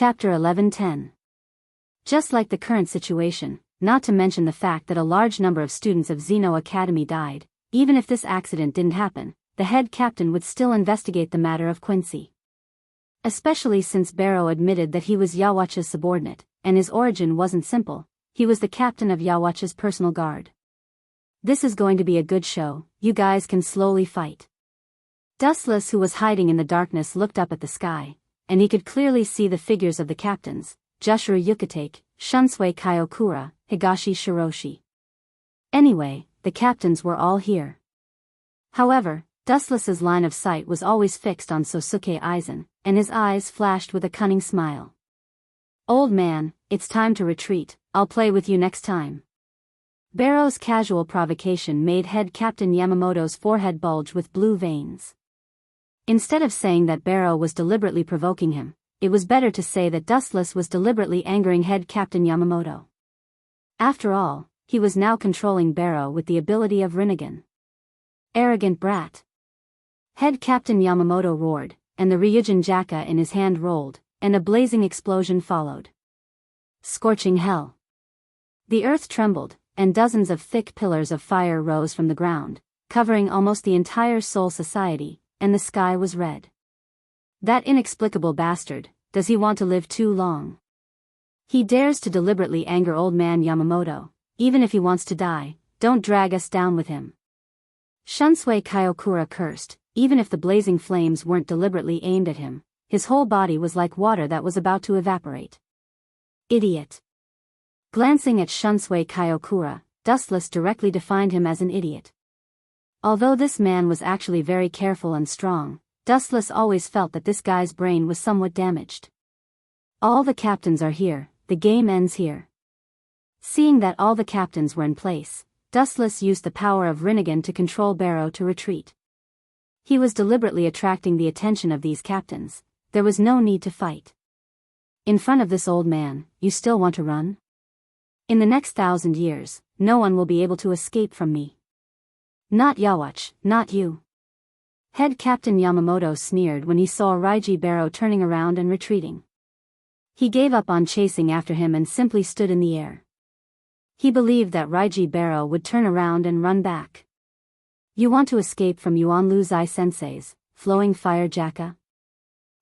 Chapter 11:10. Just like the current situation, not to mention the fact that a large number of students of Xeno Academy died, even if this accident didn't happen, the head captain would still investigate the matter of Quincy. Especially since Barrow admitted that he was Yawach's subordinate, and his origin wasn't simple, he was the captain of Yawach's personal guard. This is going to be a good show, you guys can slowly fight. Dustless, who was hiding in the darkness, looked up at the sky, and he could clearly see the figures of the captains, Jushiro Yukitake, Shunsui Kaiokura, Higashi Shiroshi. Anyway, the captains were all here. However, Dustless's line of sight was always fixed on Sosuke Aizen, and his eyes flashed with a cunning smile. "Old man, it's time to retreat, I'll play with you next time." Barrow's casual provocation made head captain Yamamoto's forehead bulge with blue veins. Instead of saying that Barrow was deliberately provoking him, it was better to say that Dustless was deliberately angering head captain Yamamoto. After all, he was now controlling Barrow with the ability of Rinnegan. Arrogant brat. Head captain Yamamoto roared, and the Ryujin Jaka in his hand rolled, and a blazing explosion followed. Scorching hell. The earth trembled, and dozens of thick pillars of fire rose from the ground, covering almost the entire Soul Society, and the sky was red. That inexplicable bastard, does he want to live too long? He dares to deliberately anger old man Yamamoto. Even if he wants to die, don't drag us down with him. Shunsui Kaiokura cursed. Even if the blazing flames weren't deliberately aimed at him, his whole body was like water that was about to evaporate. Idiot. Glancing at Shunsui Kaiokura, Dustless directly defined him as an idiot. Although this man was actually very careful and strong, Dustless always felt that this guy's brain was somewhat damaged. All the captains are here, the game ends here. Seeing that all the captains were in place, Dustless used the power of Rinnegan to control Barrow to retreat. He was deliberately attracting the attention of these captains. There was no need to fight. In front of this old man, you still want to run? In the next 1,000 years, no one will be able to escape from me. Not Yawach, not you. Head captain Yamamoto sneered when he saw Raiji Barrow turning around and retreating. He gave up on chasing after him and simply stood in the air. He believed that Raiji Barrow would turn around and run back. You want to escape from Yuan Luzai Sensei's flowing fire Jaka?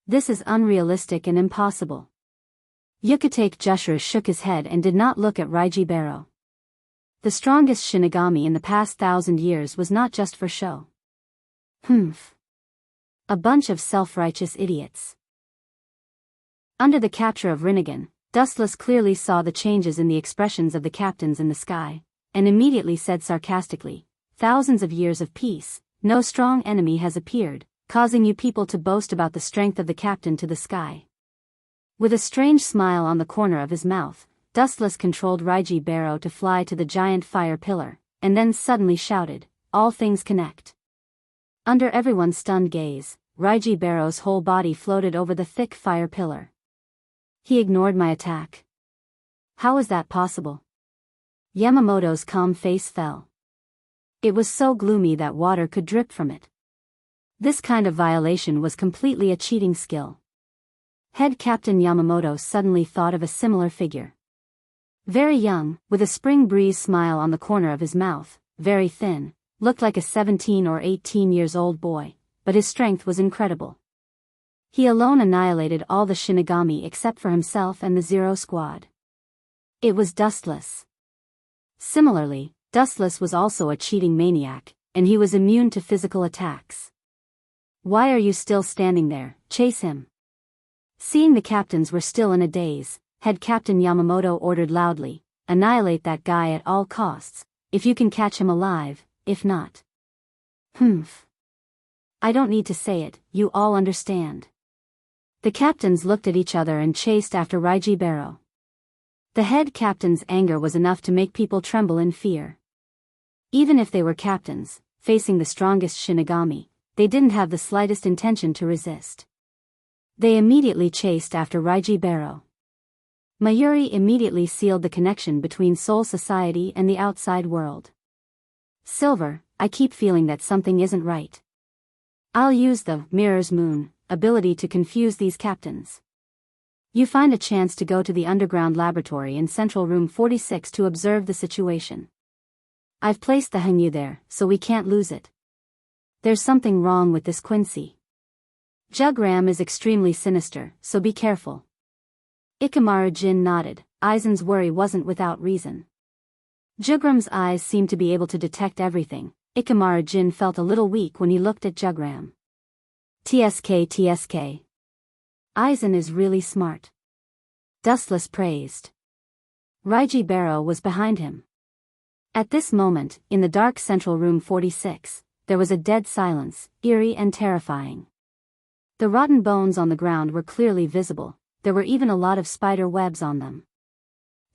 This is unrealistic and impossible. Yukitake Jushiro shook his head and did not look at Raiji Barrow. The strongest Shinigami in the past 1,000 years was not just for show. A bunch of self-righteous idiots. Under the capture of Rinnegan, Dustless clearly saw the changes in the expressions of the captains in the sky, and immediately said sarcastically, "Thousands of years of peace, no strong enemy has appeared, causing you people to boast about the strength of the captain to the sky." With a strange smile on the corner of his mouth, Dustless controlled Raiji Barrow to fly to the giant fire pillar, and then suddenly shouted, "All things connect." Under everyone's stunned gaze, Raiji Barrow's whole body floated over the thick fire pillar. He ignored my attack. How is that possible? Yamamoto's calm face fell. It was so gloomy that water could drip from it. This kind of violation was completely a cheating skill. Head captain Yamamoto suddenly thought of a similar figure. Very young, with a spring breeze smile on the corner of his mouth, very thin, looked like a 17 or 18 years old boy, but his strength was incredible. He alone annihilated all the Shinigami except for himself and the Zero Squad. It was Dustless. Similarly, Dustless was also a cheating maniac, and he was immune to physical attacks. "Why are you still standing there? Chase him." Seeing the captains were still in a daze, head captain Yamamoto ordered loudly, "Annihilate that guy at all costs, if you can catch him alive, if not." I don't need to say it, you all understand. The captains looked at each other and chased after Raiji Barrow. The head captain's anger was enough to make people tremble in fear. Even if they were captains, facing the strongest Shinigami, they didn't have the slightest intention to resist. They immediately chased after Raiji Barrow. Mayuri immediately sealed the connection between Soul Society and the outside world. "Silver, I keep feeling that something isn't right. I'll use the Mirror's Moon ability to confuse these captains." You find a chance to go to the underground laboratory in Central Room 46 to observe the situation. I've placed the Hengyu there, so we can't lose it. There's something wrong with this Quincy. Jugram is extremely sinister, so be careful. Ikamaru Jin nodded. Aizen's worry wasn't without reason. Jugram's eyes seemed to be able to detect everything. Ikamaru Jin felt a little weak when he looked at Jugram. TSK. Aizen is really smart. Dustless praised. Raiji Barrow was behind him. At this moment, in the dark Central Room 46, there was a dead silence, eerie and terrifying. The rotten bones on the ground were clearly visible. There were even a lot of spider webs on them.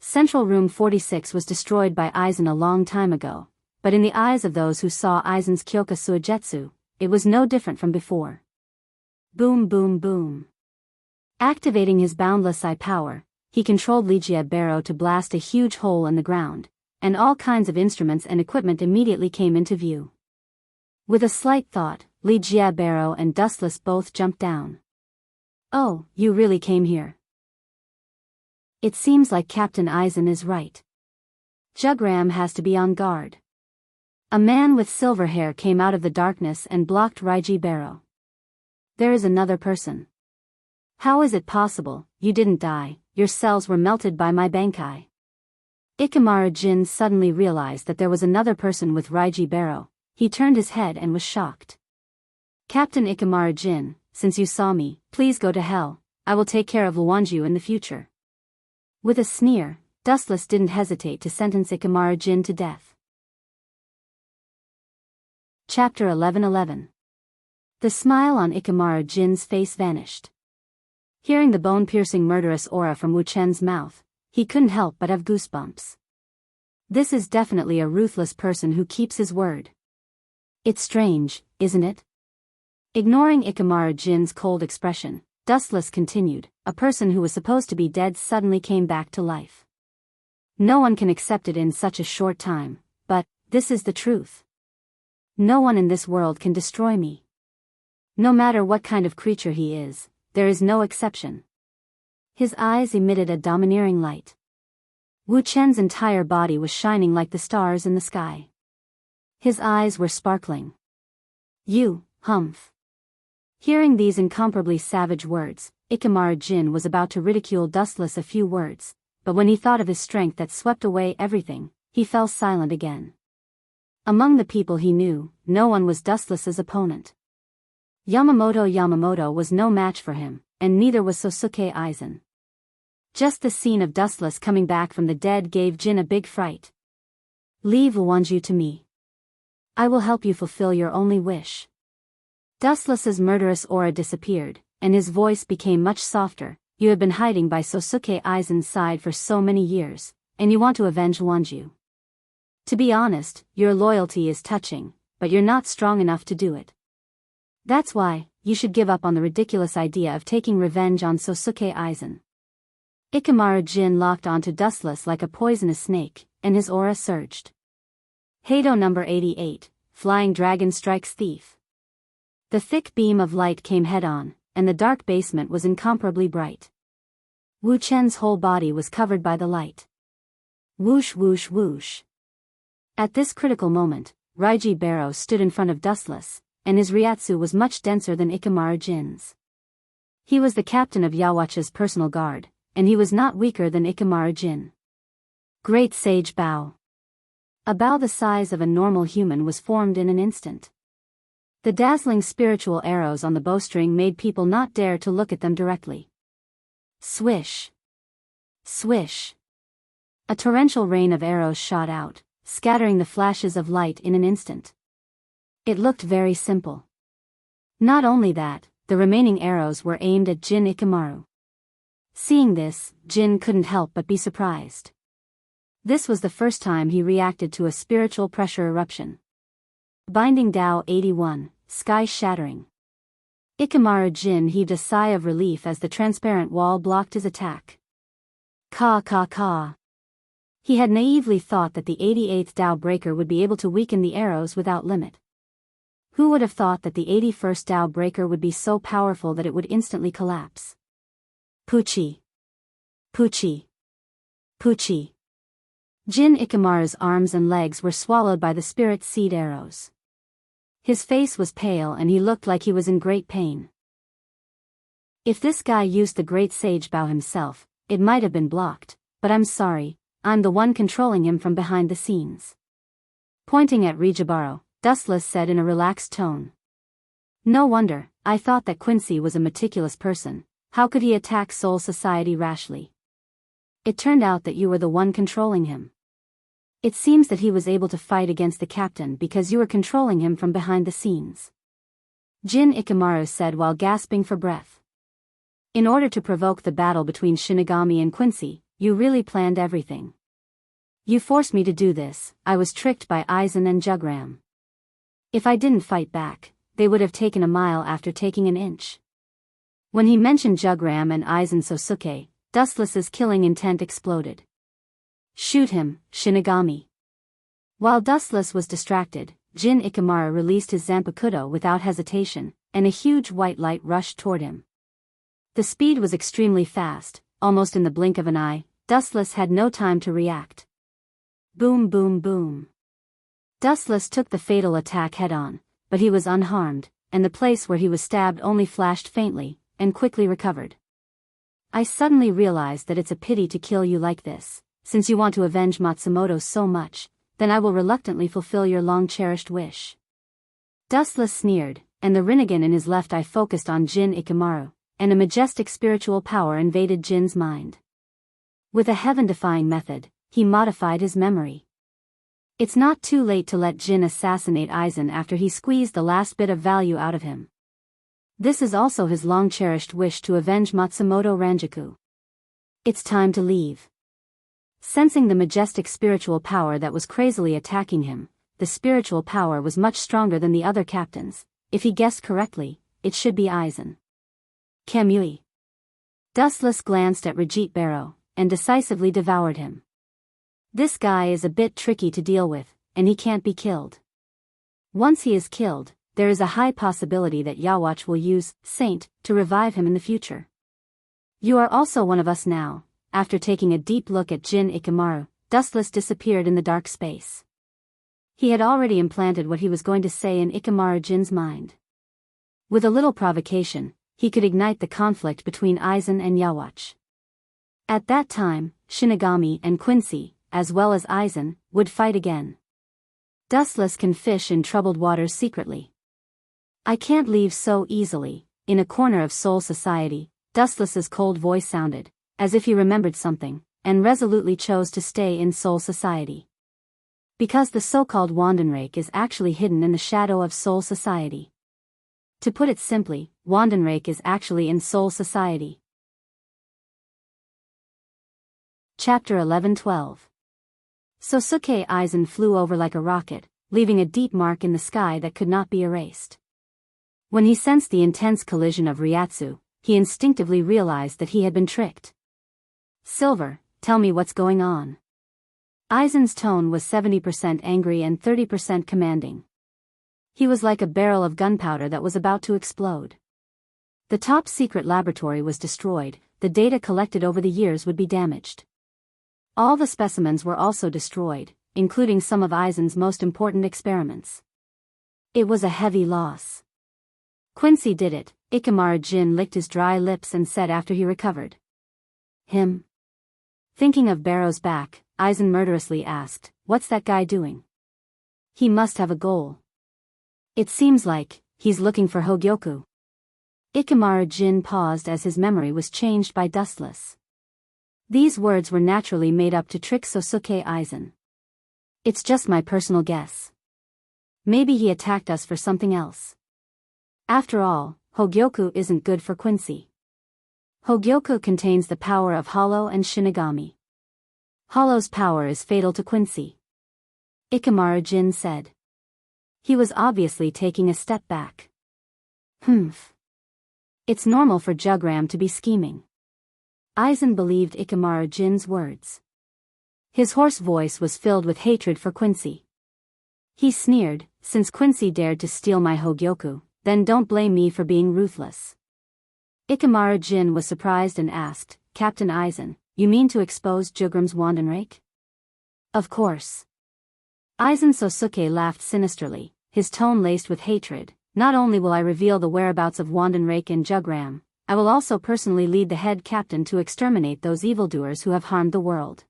Central Room 46 was destroyed by Aizen a long time ago, but in the eyes of those who saw Aizen's Kyoka Suigetsu, it was no different from before. Boom boom boom. Activating his boundless eye power, he controlled Ligia Barrow to blast a huge hole in the ground, and all kinds of instruments and equipment immediately came into view. With a slight thought, Ligia Barrow and Dustless both jumped down. Oh, you really came here. It seems like Captain Aizen is right. Jugram has to be on guard. A man with silver hair came out of the darkness and blocked Raiji Barrow. There is another person. How is it possible? You didn't die, your cells were melted by my Bankai. Ikamaru Jin suddenly realized that there was another person with Raiji Barrow. He turned his head and was shocked. Captain Ikamaru Jin, since you saw me, please go to hell. I will take care of Luanju in the future. With a sneer, Dustless didn't hesitate to sentence Ikamaru Jin to death. Chapter 11:11. The smile on Ikamaru Jin's face vanished. Hearing the bone-piercing murderous aura from Wu Chen's mouth, he couldn't help but have goosebumps. This is definitely a ruthless person who keeps his word. It's strange, isn't it? Ignoring Ikamaru Jin's cold expression, Dustless continued, a person who was supposed to be dead suddenly came back to life. No one can accept it in such a short time, but this is the truth. No one in this world can destroy me. No matter what kind of creature he is, there is no exception. His eyes emitted a domineering light. Wu Chen's entire body was shining like the stars in the sky. His eyes were sparkling. You, humph. Hearing these incomparably savage words, Ikamaru Jin was about to ridicule Dustless a few words, but when he thought of his strength that swept away everything, he fell silent again. Among the people he knew, no one was Dustless's opponent. Yamamoto was no match for him, and neither was Sosuke Aizen. Just the scene of Dustless coming back from the dead gave Jin a big fright. Leave Luanju to me. I will help you fulfill your only wish. Dustless's murderous aura disappeared, and his voice became much softer. You have been hiding by Sosuke Aizen's side for so many years, and you want to avenge Luanju. To be honest, your loyalty is touching, but you're not strong enough to do it. That's why, you should give up on the ridiculous idea of taking revenge on Sosuke Aizen. Ikamaru Jin locked onto Dustless like a poisonous snake, and his aura surged. Heido number 88, Flying Dragon Strikes Thief. The thick beam of light came head-on, and the dark basement was incomparably bright. Wu Chen's whole body was covered by the light. Whoosh whoosh whoosh. At this critical moment, Raiji Barrow stood in front of Dustless, and his Ryatsu was much denser than Ikamaru Jin's. He was the captain of Yawacha's personal guard, and he was not weaker than Ikamaru Jin. Great Sage Bow. A bow the size of a normal human was formed in an instant. The dazzling spiritual arrows on the bowstring made people not dare to look at them directly. Swish. Swish. A torrential rain of arrows shot out, scattering the flashes of light in an instant. It looked very simple. Not only that, the remaining arrows were aimed at Jin Ikamaru. Seeing this, Jin couldn't help but be surprised. This was the first time he reacted to a spiritual pressure eruption. Binding Tao 81, Sky Shattering. Ikamaru Jin heaved a sigh of relief as the transparent wall blocked his attack. Ka. He had naively thought that the 88th Tao Breaker would be able to weaken the arrows without limit. Who would have thought that the 81st Tao Breaker would be so powerful that it would instantly collapse? Pucci. Pucci. Pucci. Jin Ikamaru's arms and legs were swallowed by the spirit seed arrows. His face was pale and he looked like he was in great pain. If this guy used the great sage bow himself, it might have been blocked, but I'm sorry, I'm the one controlling him from behind the scenes. Pointing at Rijibaro, Dustless said in a relaxed tone. No wonder, I thought that Quincy was a meticulous person. How could he attack Soul Society rashly? It turned out that you were the one controlling him. It seems that he was able to fight against the captain because you were controlling him from behind the scenes. Jin Ikamaru said while gasping for breath. In order to provoke the battle between Shinigami and Quincy, you really planned everything. You forced me to do this. I was tricked by Aizen and Jugram. If I didn't fight back, they would have taken a mile after taking an inch. When he mentioned Jugram and Aizen Sosuke, Dustless's killing intent exploded. Shoot him, Shinigami. While Dustless was distracted, Jin Ikamaru released his Zanpakuto without hesitation, and a huge white light rushed toward him. The speed was extremely fast, almost in the blink of an eye. Dustless had no time to react. Boom boom boom. Dustless took the fatal attack head-on, but he was unharmed, and the place where he was stabbed only flashed faintly, and quickly recovered. I suddenly realized that it's a pity to kill you like this. Since you want to avenge Matsumoto so much, then I will reluctantly fulfill your long-cherished wish. Dustless sneered, and the Rinnegan in his left eye focused on Jin Ikamaru, and a majestic spiritual power invaded Jin's mind. With a heaven-defying method, he modified his memory. It's not too late to let Jin assassinate Aizen after he squeezed the last bit of value out of him. This is also his long-cherished wish to avenge Matsumoto Ranjaku. It's time to leave. Sensing the majestic spiritual power that was crazily attacking him, the spiritual power was much stronger than the other captains. If he guessed correctly, it should be Aizen. Kamui. Dustless glanced at Rajit Barrow, and decisively devoured him. This guy is a bit tricky to deal with, and he can't be killed. Once he is killed, there is a high possibility that Yawatch will use Saint to revive him in the future. You are also one of us now. After taking a deep look at Jin Ikamaru, Dustless disappeared in the dark space. He had already implanted what he was going to say in Ikamaru Jin's mind. With a little provocation, he could ignite the conflict between Aizen and Yawatch. At that time, Shinigami and Quincy, as well as Aizen, would fight again. Dustless can fish in troubled waters secretly. I can't leave so easily. In a corner of Soul Society, Dustless's cold voice sounded, as if he remembered something, and resolutely chose to stay in Soul Society. Because the so-called Wandenrake is actually hidden in the shadow of Soul Society. To put it simply, Wandenrake is actually in Soul Society. Chapter 11-12. Sosuke Aizen flew over like a rocket, leaving a deep mark in the sky that could not be erased. When he sensed the intense collision of Ryatsu, he instinctively realized that he had been tricked. Silver, tell me what's going on. Aizen's tone was 70% angry and 30% commanding. He was like a barrel of gunpowder that was about to explode. The top-secret laboratory was destroyed, the data collected over the years would be damaged. All the specimens were also destroyed, including some of Aizen's most important experiments. It was a heavy loss. Quincy did it, Ikamaru Jin licked his dry lips and said after he recovered. Him? Thinking of Barrow's back, Aizen murderously asked, what's that guy doing? He must have a goal. It seems like he's looking for Hogyoku. Ikamaru Jin paused as his memory was changed by Dustless. These words were naturally made up to trick Sosuke Aizen. It's just my personal guess. Maybe he attacked us for something else. After all, Hogyoku isn't good for Quincy. Hogyoku contains the power of Hollow and Shinigami. Hollow's power is fatal to Quincy. Ikamaru Jin said. He was obviously taking a step back. Humph. It's normal for Jugram to be scheming. Aizen believed Ikamaru Jin's words. His hoarse voice was filled with hatred for Quincy. He sneered, since Quincy dared to steal my Hogyoku, then don't blame me for being ruthless. Ikamaru Jin was surprised and asked, Captain Aizen, You mean to expose Jugram's Wandenrake? Of course. Aizen Sosuke laughed sinisterly, his tone laced with hatred. Not only will I reveal the whereabouts of Wandenrake and Jugram, I will also personally lead the head captain to exterminate those evildoers who have harmed the world.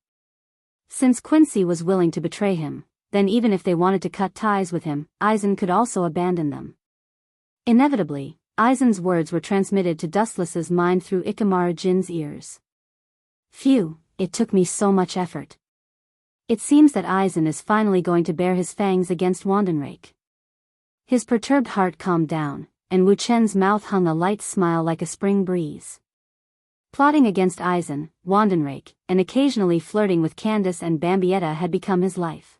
Since Quincy was willing to betray him, then even if they wanted to cut ties with him, Aizen could also abandon them. Inevitably, Aizen's words were transmitted to Dustless's mind through Ikamaru Jin's ears. Phew, it took me so much effort. It seems that Aizen is finally going to bare his fangs against Wandenrake. His perturbed heart calmed down, and Wu Chen's mouth hung a light smile like a spring breeze. Plotting against Aizen, Wandenrake, and occasionally flirting with Candace and Bambietta had become his life.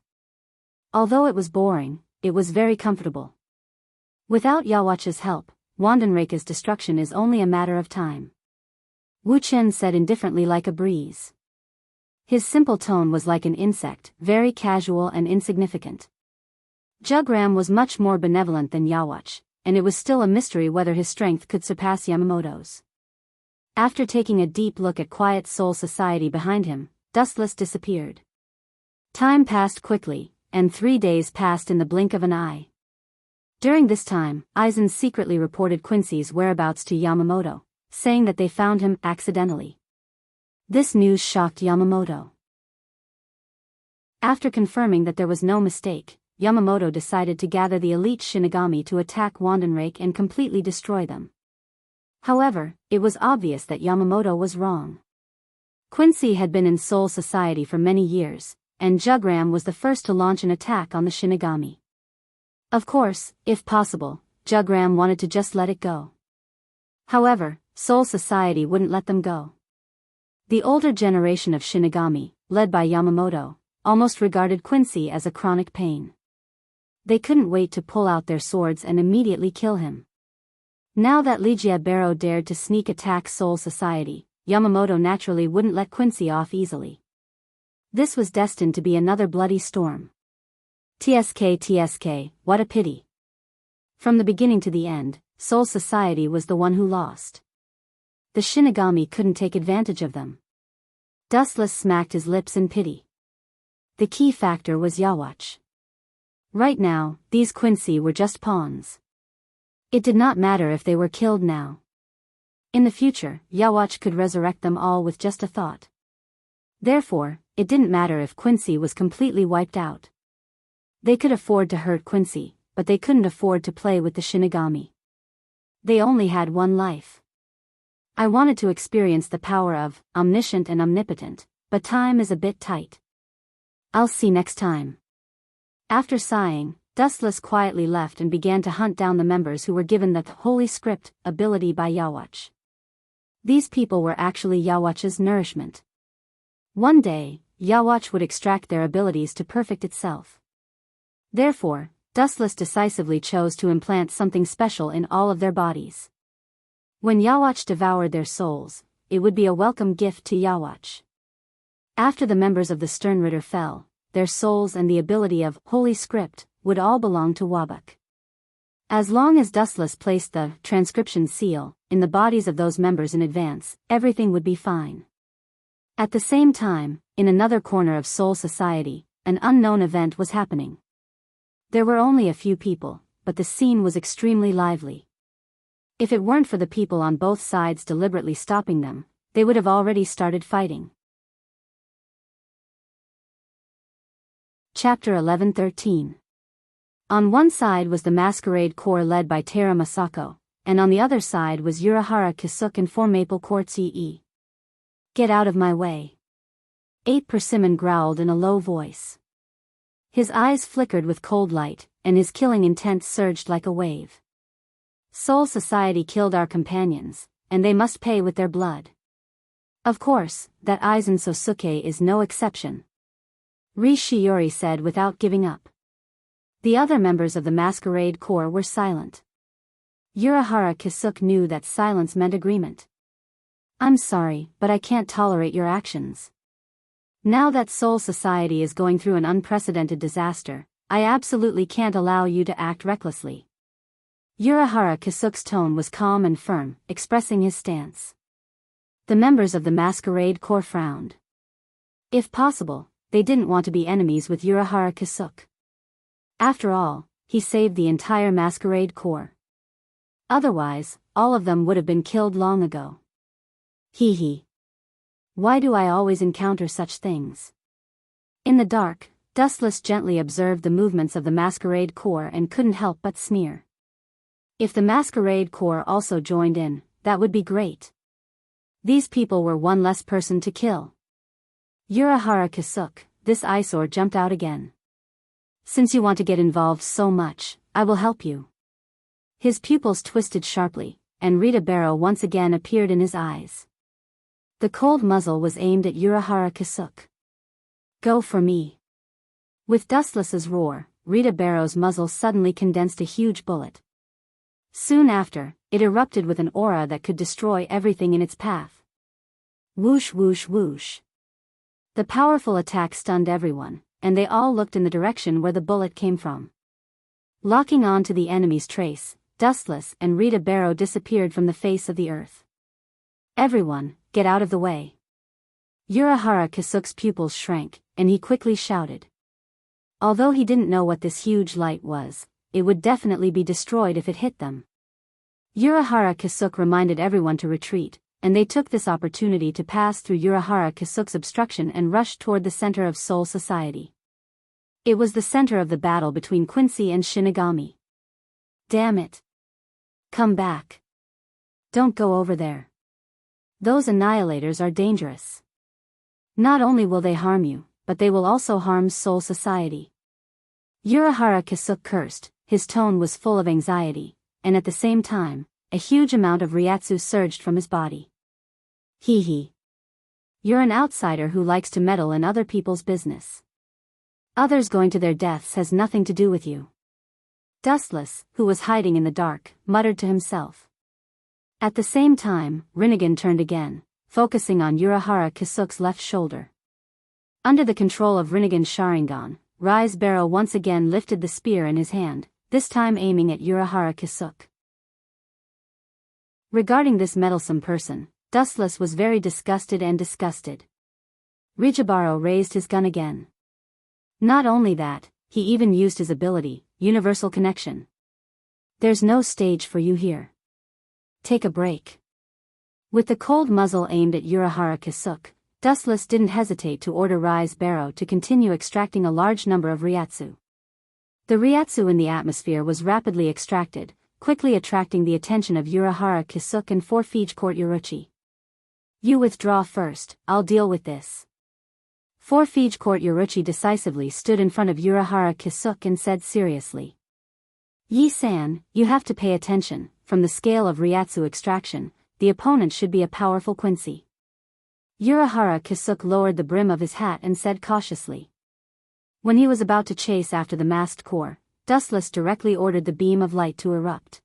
Although it was boring, it was very comfortable. Without Yawach's help, Wandenrake's destruction is only a matter of time. Wu Chen said indifferently like a breeze. His simple tone was like an insect, very casual and insignificant. Jugram was much more benevolent than Yawach, and it was still a mystery whether his strength could surpass Yamamoto's. After taking a deep look at Quiet Soul Society behind him, Dustless disappeared. Time passed quickly, and 3 days passed in the blink of an eye. During this time, Aizen secretly reported Quincy's whereabouts to Yamamoto, saying that they found him accidentally. This news shocked Yamamoto. After confirming that there was no mistake, Yamamoto decided to gather the elite Shinigami to attack Wandenrake and completely destroy them. However, it was obvious that Yamamoto was wrong. Quincy had been in Soul Society for many years, and Jugram was the first to launch an attack on the Shinigami. Of course, if possible, Jugram wanted to just let it go. However, Soul Society wouldn't let them go. The older generation of Shinigami, led by Yamamoto, almost regarded Quincy as a chronic pain. They couldn't wait to pull out their swords and immediately kill him. Now that Ligia Barrow dared to sneak attack Soul Society, Yamamoto naturally wouldn't let Quincy off easily. This was destined to be another bloody storm. TSK, what a pity. From the beginning to the end, Soul Society was the one who lost. The Shinigami couldn't take advantage of them. Dustless smacked his lips in pity. The key factor was Yawach. Right now, these Quincy were just pawns. It did not matter if they were killed now. In the future, Yawach could resurrect them all with just a thought. Therefore, it didn't matter if Quincy was completely wiped out. They could afford to hurt Quincy, but they couldn't afford to play with the Shinigami. They only had one life. I wanted to experience the power of omniscient and omnipotent, but time is a bit tight. I'll see next time. After sighing, Dustless quietly left and began to hunt down the members who were given the Holy Script ability by Yawach. These people were actually Yawach's nourishment. One day, Yawach would extract their abilities to perfect itself. Therefore, Dustless decisively chose to implant something special in all of their bodies. When Yawach devoured their souls, it would be a welcome gift to Yawach. After the members of the Sternritter fell, their souls and the ability of Holy Script would all belong to Wabuk. As long as Dustless placed the transcription seal in the bodies of those members in advance, everything would be fine. At the same time, in another corner of Soul Society, an unknown event was happening. There were only a few people, but the scene was extremely lively. If it weren't for the people on both sides deliberately stopping them, they would have already started fighting. Chapter 11-13. On one side was the Masquerade Corps led by Tera Masako, and on the other side was Urahara Kisuke and 4 Maple Quartz EE. Get out of my way. 8 Persimmon growled in a low voice. His eyes flickered with cold light, and his killing intent surged like a wave. Soul Society killed our companions, and they must pay with their blood. Of course, that Aizen Sosuke is no exception. Ri Shiori said without giving up. The other members of the Masquerade Corps were silent. Urahara Kisuke knew that silence meant agreement. I'm sorry, but I can't tolerate your actions. Now that Soul Society is going through an unprecedented disaster, I absolutely can't allow you to act recklessly. Urahara Kisuke's tone was calm and firm, expressing his stance. The members of the Masquerade Corps frowned. If possible, they didn't want to be enemies with Urahara Kisuke. After all, he saved the entire Masquerade Corps. Otherwise, all of them would have been killed long ago. Hee hee. Why do I always encounter such things? In the dark, Dustless gently observed the movements of the Masquerade Corps and couldn't help but sneer. If the Masquerade Corps also joined in, that would be great. These people were one less person to kill. Urahara Kisuke, this eyesore jumped out again. Since you want to get involved so much, I will help you. His pupils twisted sharply, and Rita Barrow once again appeared in his eyes. The cold muzzle was aimed at Urahara Kisuke. Go for me. With Dustless's roar, Rita Barrow's muzzle suddenly condensed a huge bullet. Soon after, it erupted with an aura that could destroy everything in its path. Whoosh whoosh whoosh. The powerful attack stunned everyone, and they all looked in the direction where the bullet came from. Locking on to the enemy's trace, Dustless and Rita Barrow disappeared from the face of the earth. Everyone, get out of the way. Urahara Kisuke's pupils shrank, and he quickly shouted. Although he didn't know what this huge light was, it would definitely be destroyed if it hit them. Urahara Kisuke reminded everyone to retreat, and they took this opportunity to pass through Urahara Kisuke's obstruction and rushed toward the center of Soul Society. It was the center of the battle between Quincy and Shinigami. Damn it. Come back. Don't go over there. Those annihilators are dangerous. Not only will they harm you, but they will also harm Soul Society. Urahara Kisuke cursed, his tone was full of anxiety, and at the same time, a huge amount of Ryatsu surged from his body. Hee hee. You're an outsider who likes to meddle in other people's business. Others going to their deaths has nothing to do with you. Dustless, who was hiding in the dark, muttered to himself. At the same time, Rinnegan turned again, focusing on Urahara Kisuke's left shoulder. Under the control of Rinnegan's Sharingan, Rise Barrow once again lifted the spear in his hand, this time aiming at Urahara Kisuke. Regarding this meddlesome person, Dustless was very disgusted. Rijibaro raised his gun again. Not only that, he even used his ability, Universal Connection. There's no stage for you here. Take a break. With the cold muzzle aimed at Urahara Kisuke, Dustless didn't hesitate to order Rise Barrow to continue extracting a large number of Ryatsu. The Ryatsu in the atmosphere was rapidly extracted, quickly attracting the attention of Urahara Kisuke and Forfige Court Yoruchi. You withdraw first, I'll deal with this. Forfige Court Yoruchi decisively stood in front of Urahara Kisuke and said seriously. Yi-san, you have to pay attention, from the scale of Ryatsu extraction, the opponent should be a powerful Quincy. Urahara Kisuke lowered the brim of his hat and said cautiously. When he was about to chase after the masked corps, Dustless directly ordered the beam of light to erupt.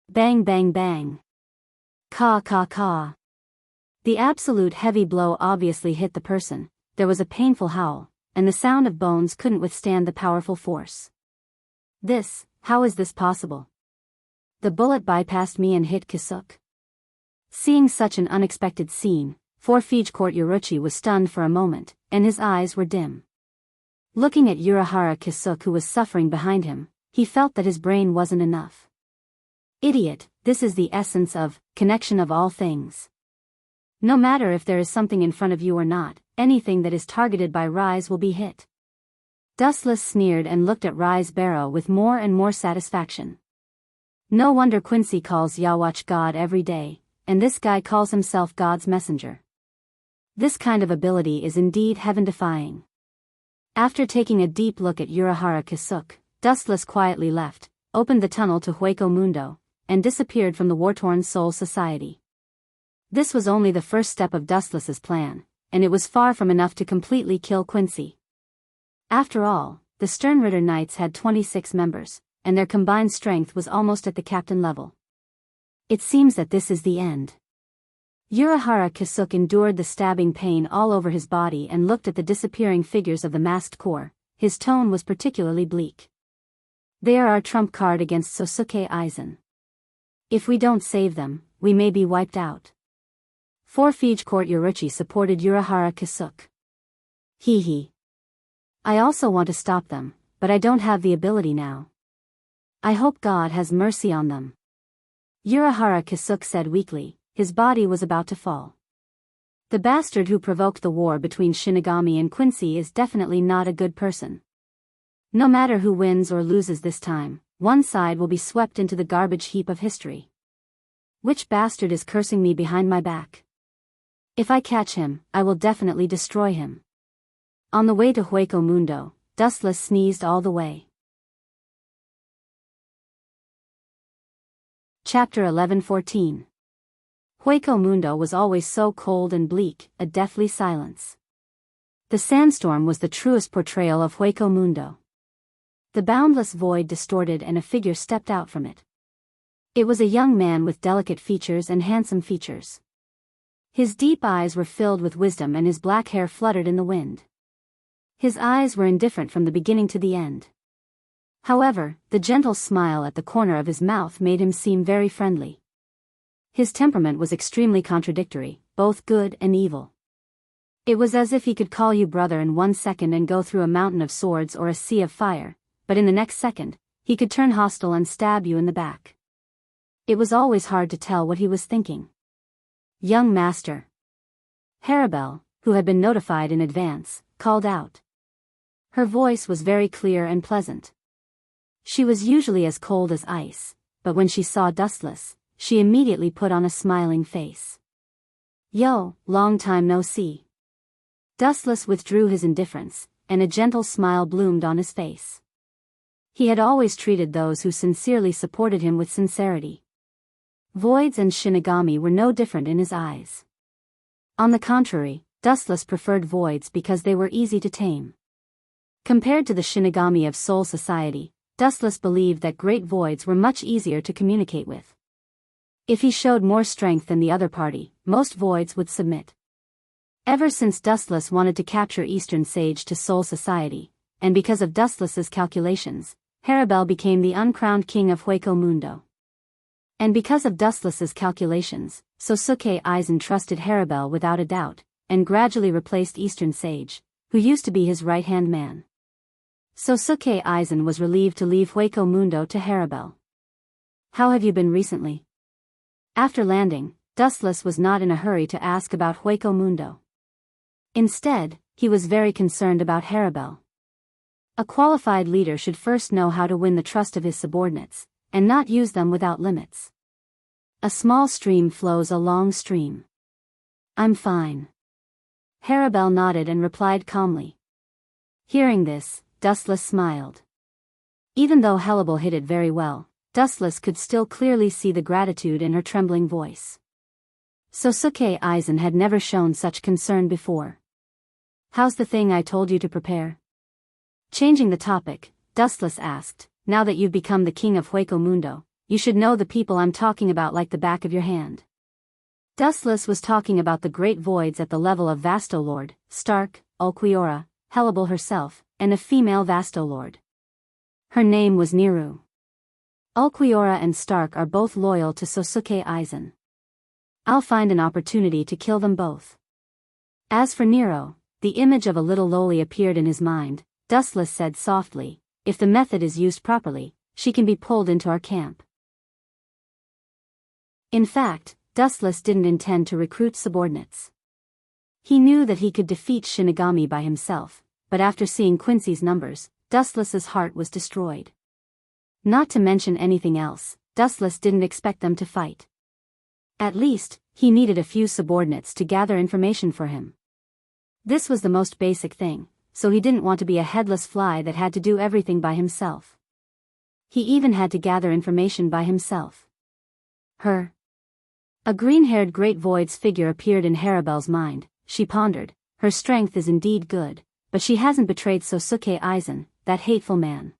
Bang bang bang. Ka ka ka. The absolute heavy blow obviously hit the person, there was a painful howl, and the sound of bones couldn't withstand the powerful force. How is this possible? The bullet bypassed me and hit Kisuke. Seeing such an unexpected scene, Forfige Court Yoruchi was stunned for a moment, and his eyes were dim. Looking at Urahara Kisuke who was suffering behind him, he felt that his brain wasn't enough. Idiot, this is the essence of connection of all things. No matter if there is something in front of you or not, anything that is targeted by Rise will be hit. Dustless sneered and looked at Rise Barrow with more and more satisfaction. No wonder Quincy calls Yawatch God every day, and this guy calls himself God's messenger. This kind of ability is indeed heaven-defying. After taking a deep look at Urahara Kisuke, Dustless quietly left, opened the tunnel to Hueco Mundo, and disappeared from the war-torn Soul Society. This was only the first step of Dustless's plan, and it was far from enough to completely kill Quincy. After all, the Sternritter Knights had 26 members, and their combined strength was almost at the captain level. It seems that this is the end. Urahara Kisuke endured the stabbing pain all over his body and looked at the disappearing figures of the masked corps. His tone was particularly bleak. They are our trump card against Sosuke Aizen. If we don't save them, we may be wiped out. Forfeige court Yoruchi supported Urahara Kisuke. He. I also want to stop them, but I don't have the ability now. I hope God has mercy on them. Urahara Kisuke said weakly, his body was about to fall. The bastard who provoked the war between Shinigami and Quincy is definitely not a good person. No matter who wins or loses this time, one side will be swept into the garbage heap of history. Which bastard is cursing me behind my back? If I catch him, I will definitely destroy him. On the way to Hueco Mundo, Dustless sneezed all the way. Chapter 11-14. Hueco Mundo was always so cold and bleak, a deathly silence. The sandstorm was the truest portrayal of Hueco Mundo. The boundless void distorted and a figure stepped out from it. It was a young man with delicate features and handsome features. His deep eyes were filled with wisdom and his black hair fluttered in the wind. His eyes were indifferent from the beginning to the end. However, the gentle smile at the corner of his mouth made him seem very friendly. His temperament was extremely contradictory, both good and evil. It was as if he could call you brother in 1 second and go through a mountain of swords or a sea of fire, but in the next second, he could turn hostile and stab you in the back. It was always hard to tell what he was thinking. Young master. Haribel, who had been notified in advance, called out. Her voice was very clear and pleasant. She was usually as cold as ice, but when she saw Dustless, she immediately put on a smiling face. Yo, long time no see. Dustless withdrew his indifference, and a gentle smile bloomed on his face. He had always treated those who sincerely supported him with sincerity. Voids and Shinigami were no different in his eyes. On the contrary, Dustless preferred voids because they were easy to tame. Compared to the Shinigami of Soul Society, Dustless believed that great voids were much easier to communicate with. If he showed more strength than the other party, most voids would submit. Ever since Dustless wanted to capture Eastern Sage to Soul Society, and because of Dustless's calculations, Haribel became the uncrowned king of Hueco Mundo. And because of Dustless's calculations, Sosuke Aizen trusted Haribel without a doubt, and gradually replaced Eastern Sage, who used to be his right-hand man. Sosuke Aizen was relieved to leave Hueco Mundo to Haribel. How have you been recently? After landing, Dustless was not in a hurry to ask about Hueco Mundo. Instead, he was very concerned about Haribel. A qualified leader should first know how to win the trust of his subordinates, and not use them without limits. A small stream flows a long stream. I'm fine. Haribel nodded and replied calmly. Hearing this, Dustless smiled. Even though Helibel hid it very well, Dustless could still clearly see the gratitude in her trembling voice. Sosuke Aizen had never shown such concern before. How's the thing I told you to prepare? Changing the topic, Dustless asked, now that you've become the king of Hueco Mundo, you should know the people I'm talking about like the back of your hand. Dustless was talking about the great voids at the level of Vastolord, Stark, Ulquiorra, Helibel herself, and a female Vastolord. Her name was Niru. Ulquiorra and Stark are both loyal to Sosuke Aizen. I'll find an opportunity to kill them both. As for Nero, the image of a little loli appeared in his mind. Dustless said softly, if the method is used properly, she can be pulled into our camp. In fact, Dustless didn't intend to recruit subordinates. He knew that he could defeat Shinigami by himself, but after seeing Quincy's numbers, Dustless's heart was destroyed. Not to mention anything else, Dustless didn't expect them to fight. At least, he needed a few subordinates to gather information for him. This was the most basic thing, so he didn't want to be a headless fly that had to do everything by himself. He even had to gather information by himself. Her. A green-haired Great Void's figure appeared in Haribel's mind. She pondered, her strength is indeed good, but she hasn't betrayed Sosuke Aizen, that hateful man.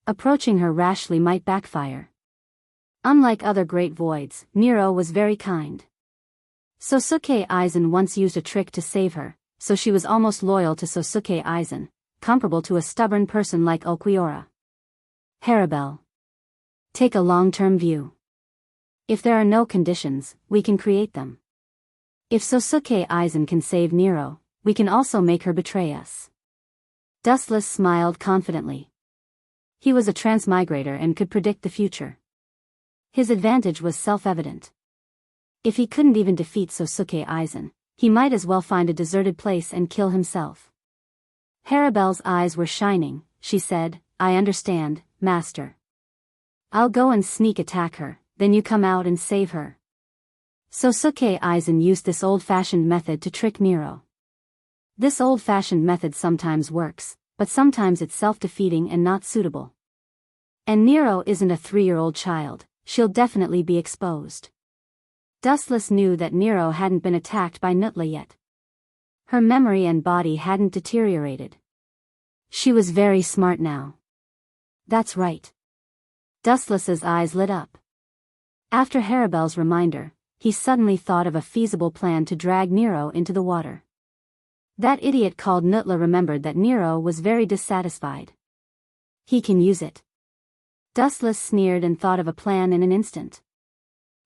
Approaching her rashly might backfire. Unlike other Great Voids, Nero was very kind. Sosuke Aizen once used a trick to save her, so she was almost loyal to Sosuke Aizen, comparable to a stubborn person like Ulquiorra. Haribel. Take a long-term view. If there are no conditions, we can create them. If Sosuke Aizen can save Nero, we can also make her betray us. Dustless smiled confidently. He was a transmigrator and could predict the future. His advantage was self-evident. If he couldn't even defeat Sosuke Aizen, he might as well find a deserted place and kill himself. Harabelle's eyes were shining. She said, "I understand, master. I'll go and sneak attack her, then you come out and save her." Sosuke Aizen used this old-fashioned method to trick Nero. This old-fashioned method sometimes works, but sometimes it's self-defeating and not suitable. And Nero isn't a 3-year-old child, she'll definitely be exposed. Dustless knew that Nero hadn't been attacked by Nutla yet. Her memory and body hadn't deteriorated. She was very smart now. That's right. Dustless's eyes lit up. After Harabelle's reminder, he suddenly thought of a feasible plan to drag Nero into the water. That idiot called Nutla remembered that Nero was very dissatisfied. He can use it. Dustless sneered and thought of a plan in an instant.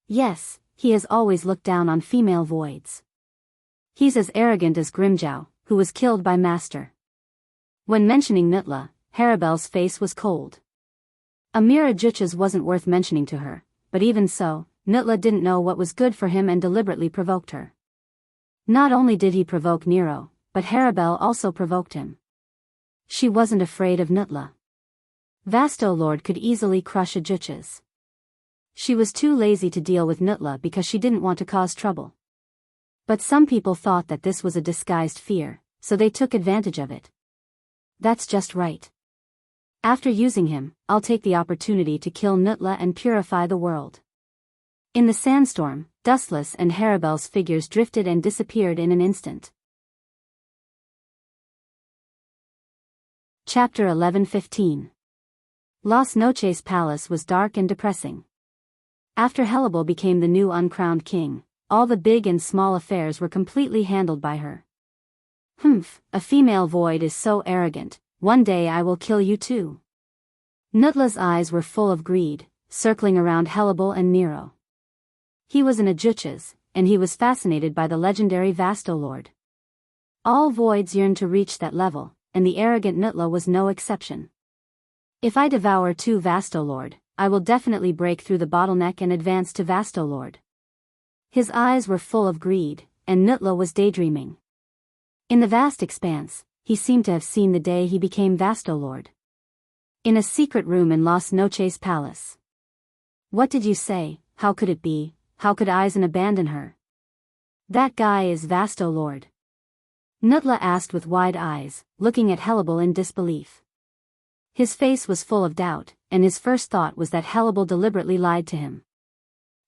Yes, he has always looked down on female voids. He's as arrogant as Grimjow, who was killed by Master. When mentioning Nutla, Harabelle's face was cold. Amira Juches wasn't worth mentioning to her, but even so, Nutla didn't know what was good for him and deliberately provoked her. Not only did he provoke Nero, but Harabelle also provoked him. She wasn't afraid of Nutla. Vasto Lord could easily crush a Juches. She was too lazy to deal with Nutla because she didn't want to cause trouble. But some people thought that this was a disguised fear, so they took advantage of it. That's just right. After using him, I'll take the opportunity to kill Nutla and purify the world. In the sandstorm, Dustless and Harabelle's figures drifted and disappeared in an instant. Chapter 11:15. Las Noches Palace was dark and depressing. After Helibel became the new uncrowned king, all the big and small affairs were completely handled by her. "Humph, a female void is so arrogant, one day I will kill you too." Nutla's eyes were full of greed, circling around Helibel and Nero. He was an Ajuches, and he was fascinated by the legendary Vasto Lord. All voids yearned to reach that level, and the arrogant Nutla was no exception. "If I devour 2 Vasto Lord, I will definitely break through the bottleneck and advance to Vasto Lord." His eyes were full of greed, and Nutla was daydreaming. In the vast expanse, he seemed to have seen the day he became Vasto Lord. In a secret room in Las Noches Palace. "What did you say? How could it be? How could Aizen abandon her?" "That guy is Vasto Lord." Nutla asked with wide eyes, looking at Helibel in disbelief. His face was full of doubt, and his first thought was that Helibel deliberately lied to him.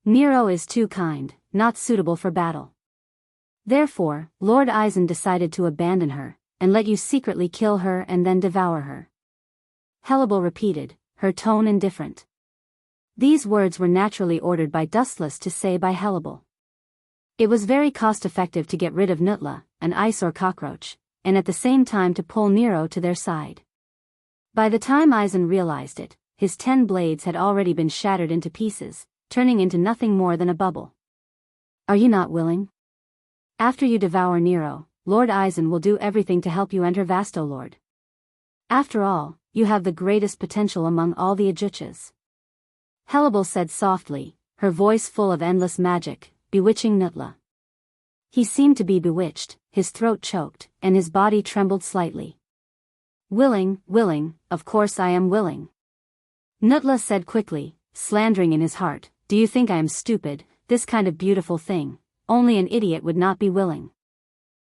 Nero is too kind, not suitable for battle. Therefore, Lord Aizen decided to abandon her, and let you secretly kill her and then devour her. Helibel repeated, her tone indifferent. These words were naturally ordered by Dustless to say by Helibel. It was very cost-effective to get rid of Nutla, an eyesore cockroach, and at the same time to pull Nero to their side. By the time Aizen realized it, his 10 blades had already been shattered into pieces, turning into nothing more than a bubble. "Are you not willing? After you devour Nero, Lord Aizen will do everything to help you enter Vasto Lord. After all, you have the greatest potential among all the Ajuches." Helibel said softly, her voice full of endless magic, bewitching Nutla. He seemed to be bewitched, his throat choked, and his body trembled slightly. Willing, of course I am willing." Nutla said quickly, slandering in his heart, "Do you think I am stupid? This kind of beautiful thing, only an idiot would not be willing."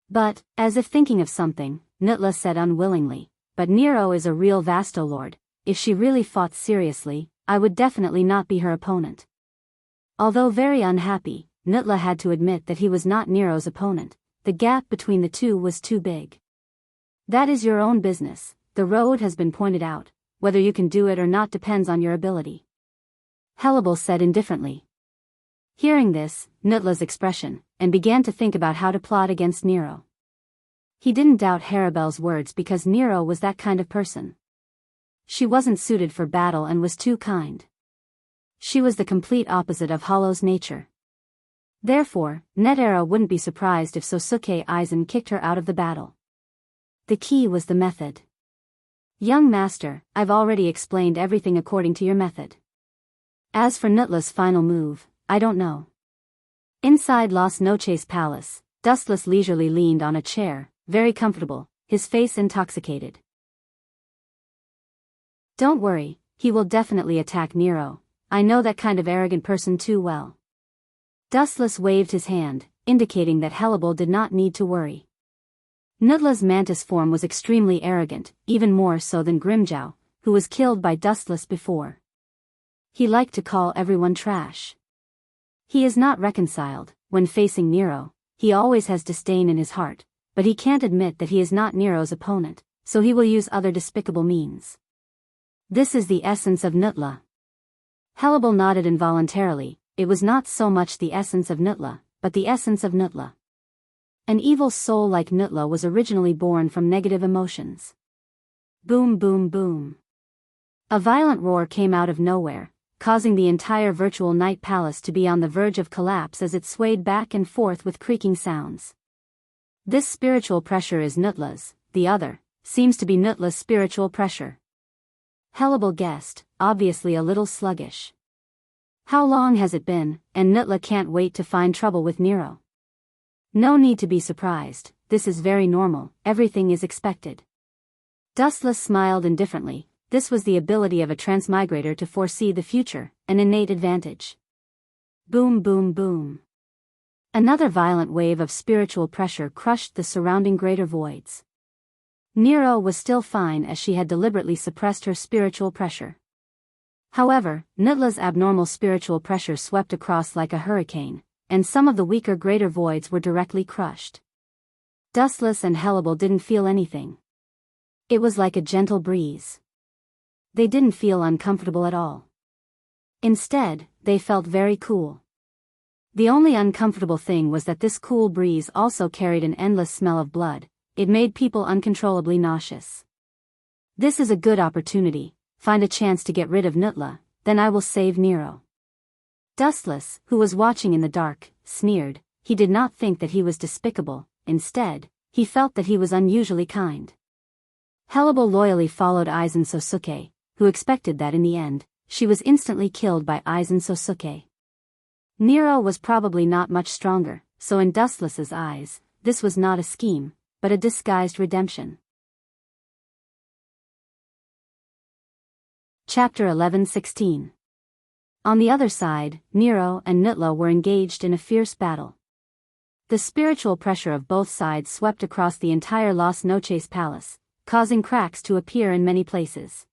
But, as if thinking of something, Nutla said unwillingly, "But Nero is a real Vasto Lord. If she really fought seriously, I would definitely not be her opponent." Although very unhappy, Nutla had to admit that he was not Nero's opponent. The gap between the two was too big. "That is your own business. The road has been pointed out. Whether you can do it or not depends on your ability." Helibel said indifferently. Hearing this, Nutla's expression, and began to think about how to plot against Nero. He didn't doubt Harabelle's words because Nero was that kind of person. She wasn't suited for battle and was too kind. She was the complete opposite of Hollow's nature. Therefore, Netera wouldn't be surprised if Sosuke Aizen kicked her out of the battle. The key was the method. Young master, I've already explained everything according to your method. As for Nutla's final move, I don't know. Inside Las Noches Palace, Dustless leisurely leaned on a chair, very comfortable, his face intoxicated. Don't worry, he will definitely attack Nero. I know that kind of arrogant person too well. Dustless waved his hand, indicating that Hellable did not need to worry. Nutla's mantis form was extremely arrogant, even more so than Grimjow, who was killed by Dustless before. He liked to call everyone trash. He is not reconciled. When facing Nero, he always has disdain in his heart, but he can't admit that he is not Nero's opponent, so he will use other despicable means. This is the essence of Nutla. Hellable nodded involuntarily. It was not so much the essence of Nutla, but the essence of Nutla. An evil soul like Nutla was originally born from negative emotions. Boom boom boom. A violent roar came out of nowhere, causing the entire virtual night palace to be on the verge of collapse as it swayed back and forth with creaking sounds. This spiritual pressure is Nutla's, the other, seems to be Nutla's spiritual pressure. Hellable guessed, obviously a little sluggish. How long has it been, and Nutla can't wait to find trouble with Nero. No need to be surprised, this is very normal, everything is expected. Dustless smiled indifferently. This was the ability of a transmigrator to foresee the future, an innate advantage. Boom boom boom. Another violent wave of spiritual pressure crushed the surrounding greater voids. Nero was still fine as she had deliberately suppressed her spiritual pressure. However, Nutla's abnormal spiritual pressure swept across like a hurricane, and some of the weaker greater voids were directly crushed. Dustless and Hellable didn't feel anything. It was like a gentle breeze. They didn't feel uncomfortable at all. Instead, they felt very cool. The only uncomfortable thing was that this cool breeze also carried an endless smell of blood. It made people uncontrollably nauseous. This is a good opportunity. Find a chance to get rid of Nutla, then I will save Nero. Dustless, who was watching in the dark, sneered. He did not think that he was despicable. Instead, he felt that he was unusually kind. Hellable loyally followed Aizen Sosuke, who expected that in the end, she was instantly killed by Aizen Sosuke. Nero was probably not much stronger, so in Dustless's eyes, this was not a scheme, but a disguised redemption. Chapter 11:16. On the other side, Nero and Nutla were engaged in a fierce battle. The spiritual pressure of both sides swept across the entire Las Noches Palace, causing cracks to appear in many places.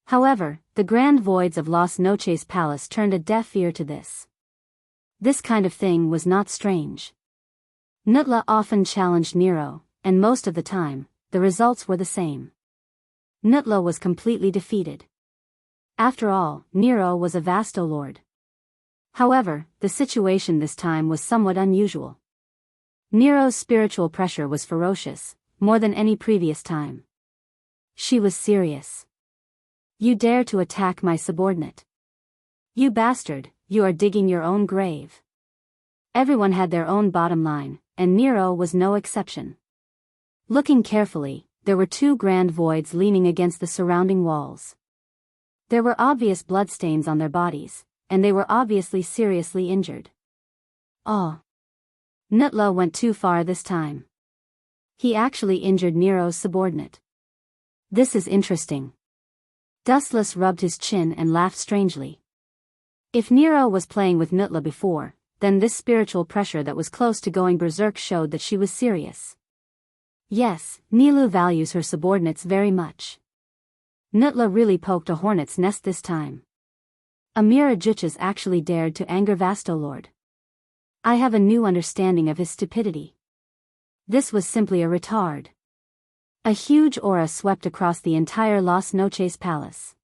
However, the grand voids of Las Noches Palace turned a deaf ear to this. This kind of thing was not strange. Nutla often challenged Nero, and most of the time, the results were the same. Nutla was completely defeated. After all, Nero was a Vastolord. However, the situation this time was somewhat unusual. Nero's spiritual pressure was ferocious, more than any previous time. She was serious. You dare to attack my subordinate? You bastard, you are digging your own grave. Everyone had their own bottom line, and Nero was no exception. Looking carefully, there were two grand voids leaning against the surrounding walls. There were obvious bloodstains on their bodies, and they were obviously seriously injured. Oh. Nutla went too far this time. He actually injured Nero's subordinate. This is interesting. Dustless rubbed his chin and laughed strangely. If Nero was playing with Nutla before, then this spiritual pressure that was close to going berserk showed that she was serious. Yes, Nilu values her subordinates very much. Nutla really poked a hornet's nest this time. Amira Juchas actually dared to anger Vastolord. I have a new understanding of his stupidity. This was simply a retard. A huge aura swept across the entire Las Noches Palace.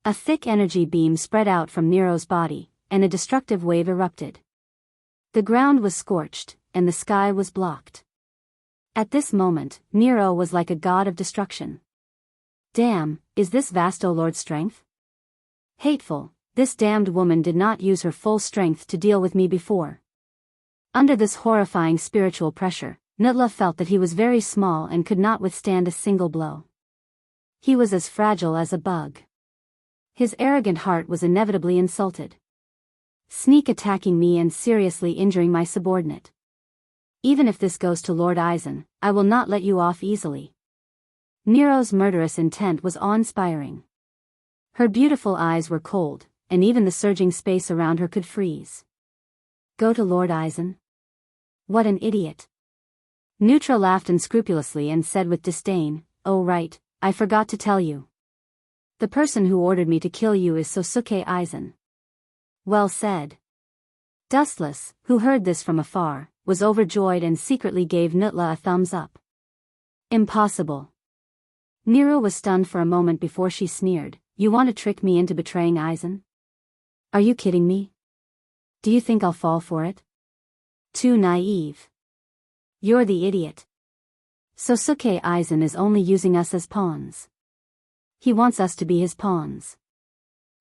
A thick energy beam spread out from Nero's body, and a destructive wave erupted. The ground was scorched, and the sky was blocked. At this moment, Nero was like a god of destruction. Damn, is this Vastolord's strength? Hateful, this damned woman did not use her full strength to deal with me before. Under this horrifying spiritual pressure, Nutla felt that he was very small and could not withstand a single blow. He was as fragile as a bug. His arrogant heart was inevitably insulted. Sneak attacking me and seriously injuring my subordinate. Even if this goes to Lord Eisen, I will not let you off easily. Nero's murderous intent was awe-inspiring. Her beautiful eyes were cold, and even the surging space around her could freeze. Go to Lord Eisen? What an idiot. Neutra laughed unscrupulously and said with disdain, "Oh right, I forgot to tell you. The person who ordered me to kill you is Sosuke Eisen." Well said. Dustless, who heard this from afar, was overjoyed and secretly gave Nutla a thumbs up. Impossible. Nero was stunned for a moment before she sneered, "You want to trick me into betraying Eisen? Are you kidding me? Do you think I'll fall for it? Too naive. You're the idiot. Sosuke Eisen is only using us as pawns. He wants us to be his pawns.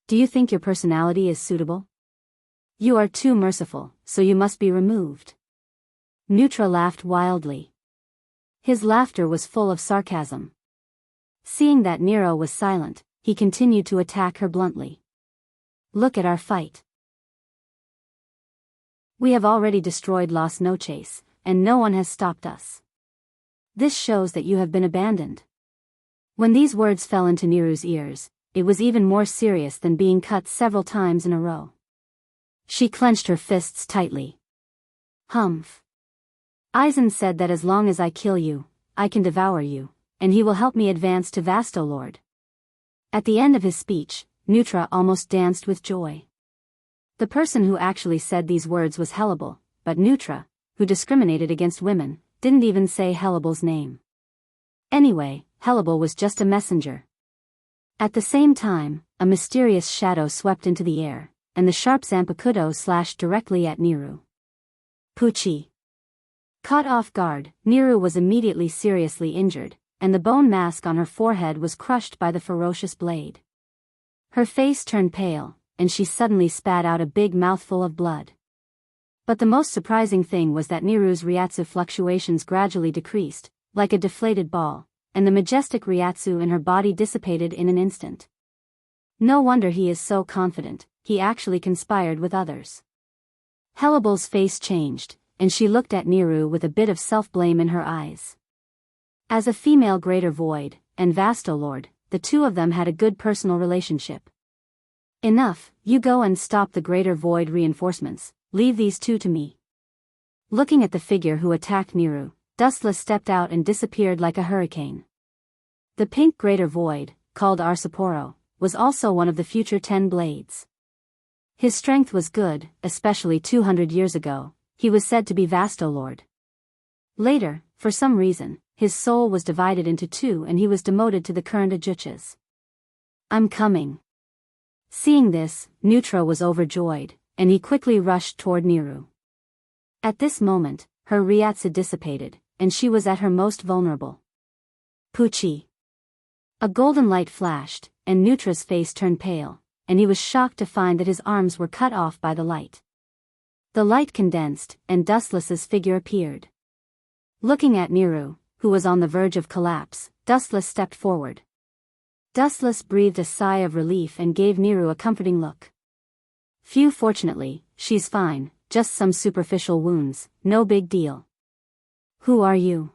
Do you think your personality is suitable? You are too merciful, so you must be removed." Neutra laughed wildly. His laughter was full of sarcasm. Seeing that Nero was silent, he continued to attack her bluntly. "Look at our fight. We have already destroyed Las Noches, and no one has stopped us. This shows that you have been abandoned." When these words fell into Neru's ears, it was even more serious than being cut several times in a row. She clenched her fists tightly. "Humph. Eisen said that as long as I kill you, I can devour you, and he will help me advance to Vastolord." At the end of his speech, Neutra almost danced with joy. The person who actually said these words was Hellebel, but Neutra, who discriminated against women, didn't even say Hellebel's name. Anyway, Hellebel was just a messenger. At the same time, a mysterious shadow swept into the air, and the sharp Zanpakuto slashed directly at Neru. Pucci. Caught off guard, Neru was immediately seriously injured, and the bone mask on her forehead was crushed by the ferocious blade. Her face turned pale, and she suddenly spat out a big mouthful of blood. But the most surprising thing was that Neru's Ryatsu fluctuations gradually decreased, like a deflated ball, and the majestic Ryatsu in her body dissipated in an instant. No wonder he is so confident, he actually conspired with others. Hellebel's face changed, and she looked at Neru with a bit of self-blame in her eyes. As a female Greater Void, and Vastolord, the two of them had a good personal relationship. "Enough, you go and stop the Greater Void reinforcements, leave these two to me." Looking at the figure who attacked Neru, Dustless stepped out and disappeared like a hurricane. The pink Greater Void, called Arsaporo, was also one of the future 10 Blades. His strength was good, especially 200 years ago. He was said to be Vastolord. Later, for some reason, his soul was divided into two and he was demoted to the current Ajuchas. "I'm coming." Seeing this, Neutra was overjoyed, and he quickly rushed toward Neru. At this moment, her Ryatsu dissipated, and she was at her most vulnerable. Pucci. A golden light flashed, and Neutra's face turned pale, and he was shocked to find that his arms were cut off by the light. The light condensed, and Dustless's figure appeared. Looking at Neru, who was on the verge of collapse, Dustless stepped forward. Dustless breathed a sigh of relief and gave Neru a comforting look. "Phew, fortunately, she's fine, just some superficial wounds, no big deal." "Who are you?"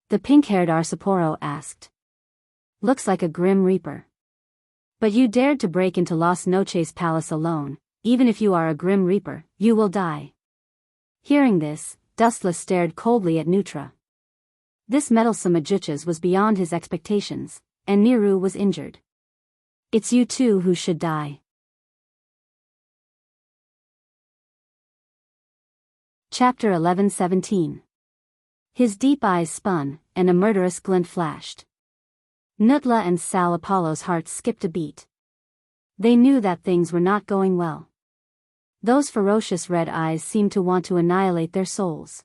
the pink-haired Arsaporo asked. "Looks like a grim reaper. But you dared to break into Las Noches Palace alone. Even if you are a grim reaper, you will die." Hearing this, Dustless stared coldly at Neutra. This meddlesome Ajuchas was beyond his expectations, and Neru was injured. "It's you two who should die." Chapter 11:17. His deep eyes spun, and a murderous glint flashed. Nutla and Sal Apollo's hearts skipped a beat. They knew that things were not going well. Those ferocious red eyes seemed to want to annihilate their souls.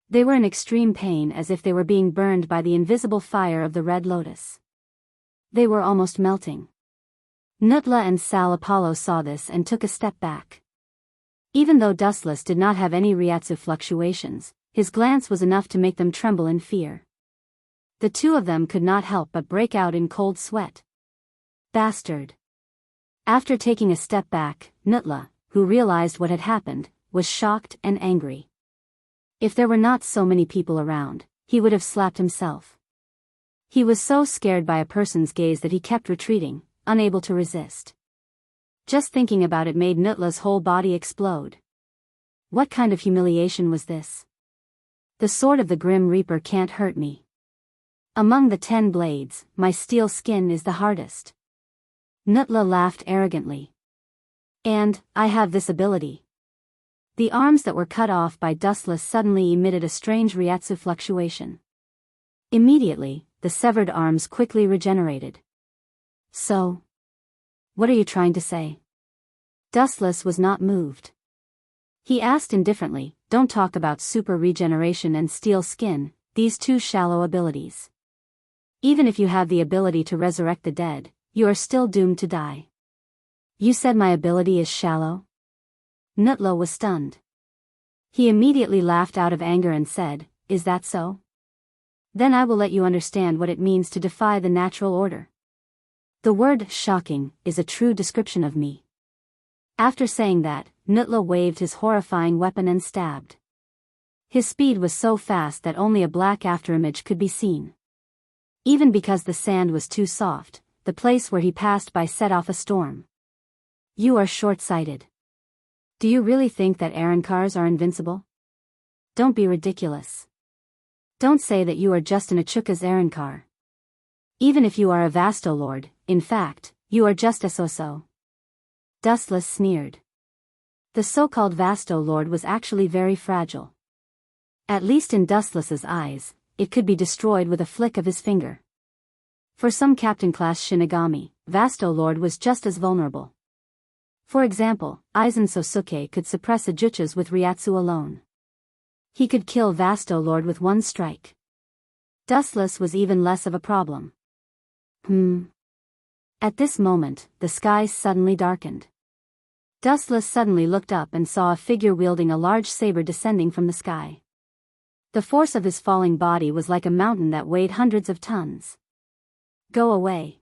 They were in extreme pain as if they were being burned by the invisible fire of the Red Lotus. They were almost melting. Nutla and Sal Apollo saw this and took a step back. Even though Dustless did not have any Ryatsu fluctuations, his glance was enough to make them tremble in fear. The two of them could not help but break out in cold sweat. Bastard! After taking a step back, Nutla, who realized what had happened, was shocked and angry. If there were not so many people around, he would have slapped himself. He was so scared by a person's gaze that he kept retreating, unable to resist. Just thinking about it made Nutla's whole body explode. What kind of humiliation was this? The sword of the Grim Reaper can't hurt me. Among the 10 blades, my steel skin is the hardest. Nutla laughed arrogantly. And, I have this ability. The arms that were cut off by Dustless suddenly emitted a strange Ryatsu fluctuation. Immediately, the severed arms quickly regenerated. So? What are you trying to say? Dustless was not moved. He asked indifferently, don't talk about super regeneration and steel skin, these two shallow abilities. Even if you have the ability to resurrect the dead, you are still doomed to die. You said my ability is shallow? Nutla was stunned. He immediately laughed out of anger and said, is that so? Then I will let you understand what it means to defy the natural order. The word shocking is a true description of me. After saying that, Nutla waved his horrifying weapon and stabbed. His speed was so fast that only a black afterimage could be seen. Even because the sand was too soft, the place where he passed by set off a storm. You are short-sighted. Do you really think that Arankars are invincible? Don't be ridiculous. Don't say that you are just an Achuka's Arankar. Even if you are a Vastolord, in fact, you are just a so-so. Dustless sneered. The so-called Vastolord was actually very fragile. At least in Dustless's eyes, it could be destroyed with a flick of his finger. For some Captain-class Shinigami, Vastolord was just as vulnerable. For example, Aizen Sosuke could suppress Ajuchas with Ryatsu alone. He could kill Vastolord with one strike. Dustless was even less of a problem. At this moment, the skies suddenly darkened. Dustless suddenly looked up and saw a figure wielding a large saber descending from the sky. The force of his falling body was like a mountain that weighed hundreds of tons. Go away.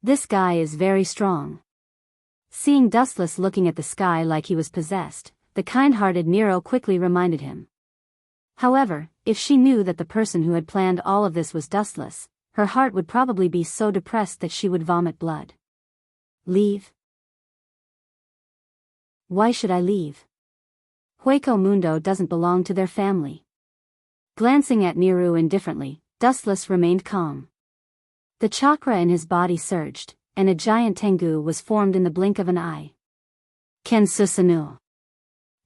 This guy is very strong. Seeing Dustless looking at the sky like he was possessed, the kind-hearted Nero quickly reminded him. However, if she knew that the person who had planned all of this was Dustless, her heart would probably be so depressed that she would vomit blood. Leave? Why should I leave? Hueco Mundo doesn't belong to their family. Glancing at Nero indifferently, Dustless remained calm. The chakra in his body surged, and a giant Tengu was formed in the blink of an eye. Ken Susanu.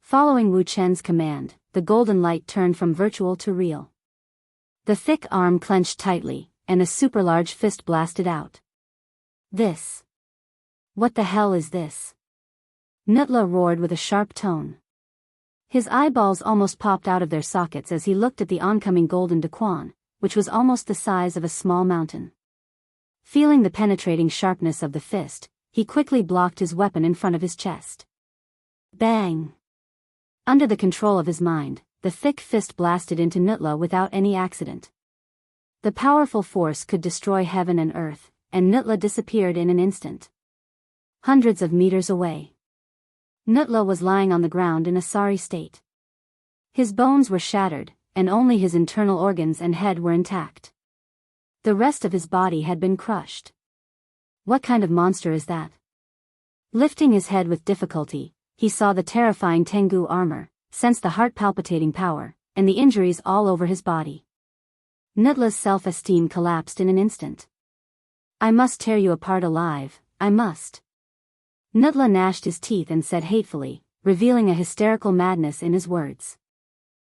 Following Wu Chen's command, the golden light turned from virtual to real. The thick arm clenched tightly, and a super-large fist blasted out. This. What the hell is this? Nutla roared with a sharp tone. His eyeballs almost popped out of their sockets as he looked at the oncoming golden Daquan, which was almost the size of a small mountain. Feeling the penetrating sharpness of the fist, he quickly blocked his weapon in front of his chest. Bang! Under the control of his mind, the thick fist blasted into Nutla without any accident. The powerful force could destroy heaven and earth, and Nutla disappeared in an instant. Hundreds of meters away. Nutla was lying on the ground in a sorry state. His bones were shattered, and only his internal organs and head were intact. The rest of his body had been crushed. What kind of monster is that? Lifting his head with difficulty, he saw the terrifying Tengu armor, sensed the heart-palpitating power, and the injuries all over his body. Nutla's self-esteem collapsed in an instant. I must tear you apart alive, I must. Nutla gnashed his teeth and said hatefully, revealing a hysterical madness in his words.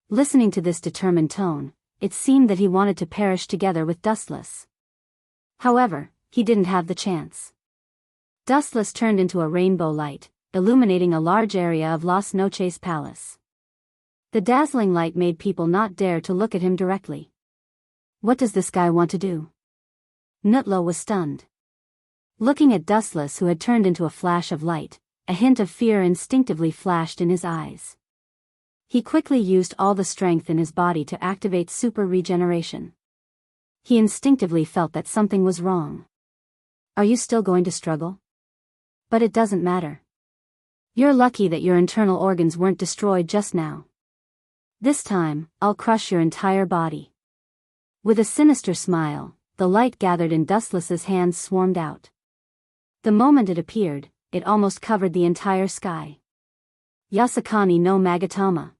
Listening to this determined tone, it seemed that he wanted to perish together with Dustless. However, he didn't have the chance. Dustless turned into a rainbow light, illuminating a large area of Las Noches Palace. The dazzling light made people not dare to look at him directly. What does this guy want to do? Nutla was stunned. Looking at Dustless, who had turned into a flash of light, a hint of fear instinctively flashed in his eyes. He quickly used all the strength in his body to activate super regeneration. He instinctively felt that something was wrong. Are you still going to struggle? But it doesn't matter. You're lucky that your internal organs weren't destroyed just now. This time, I'll crush your entire body. With a sinister smile, the light gathered in Dustless's hands swarmed out. The moment it appeared, it almost covered the entire sky. Yasakani no Magatama.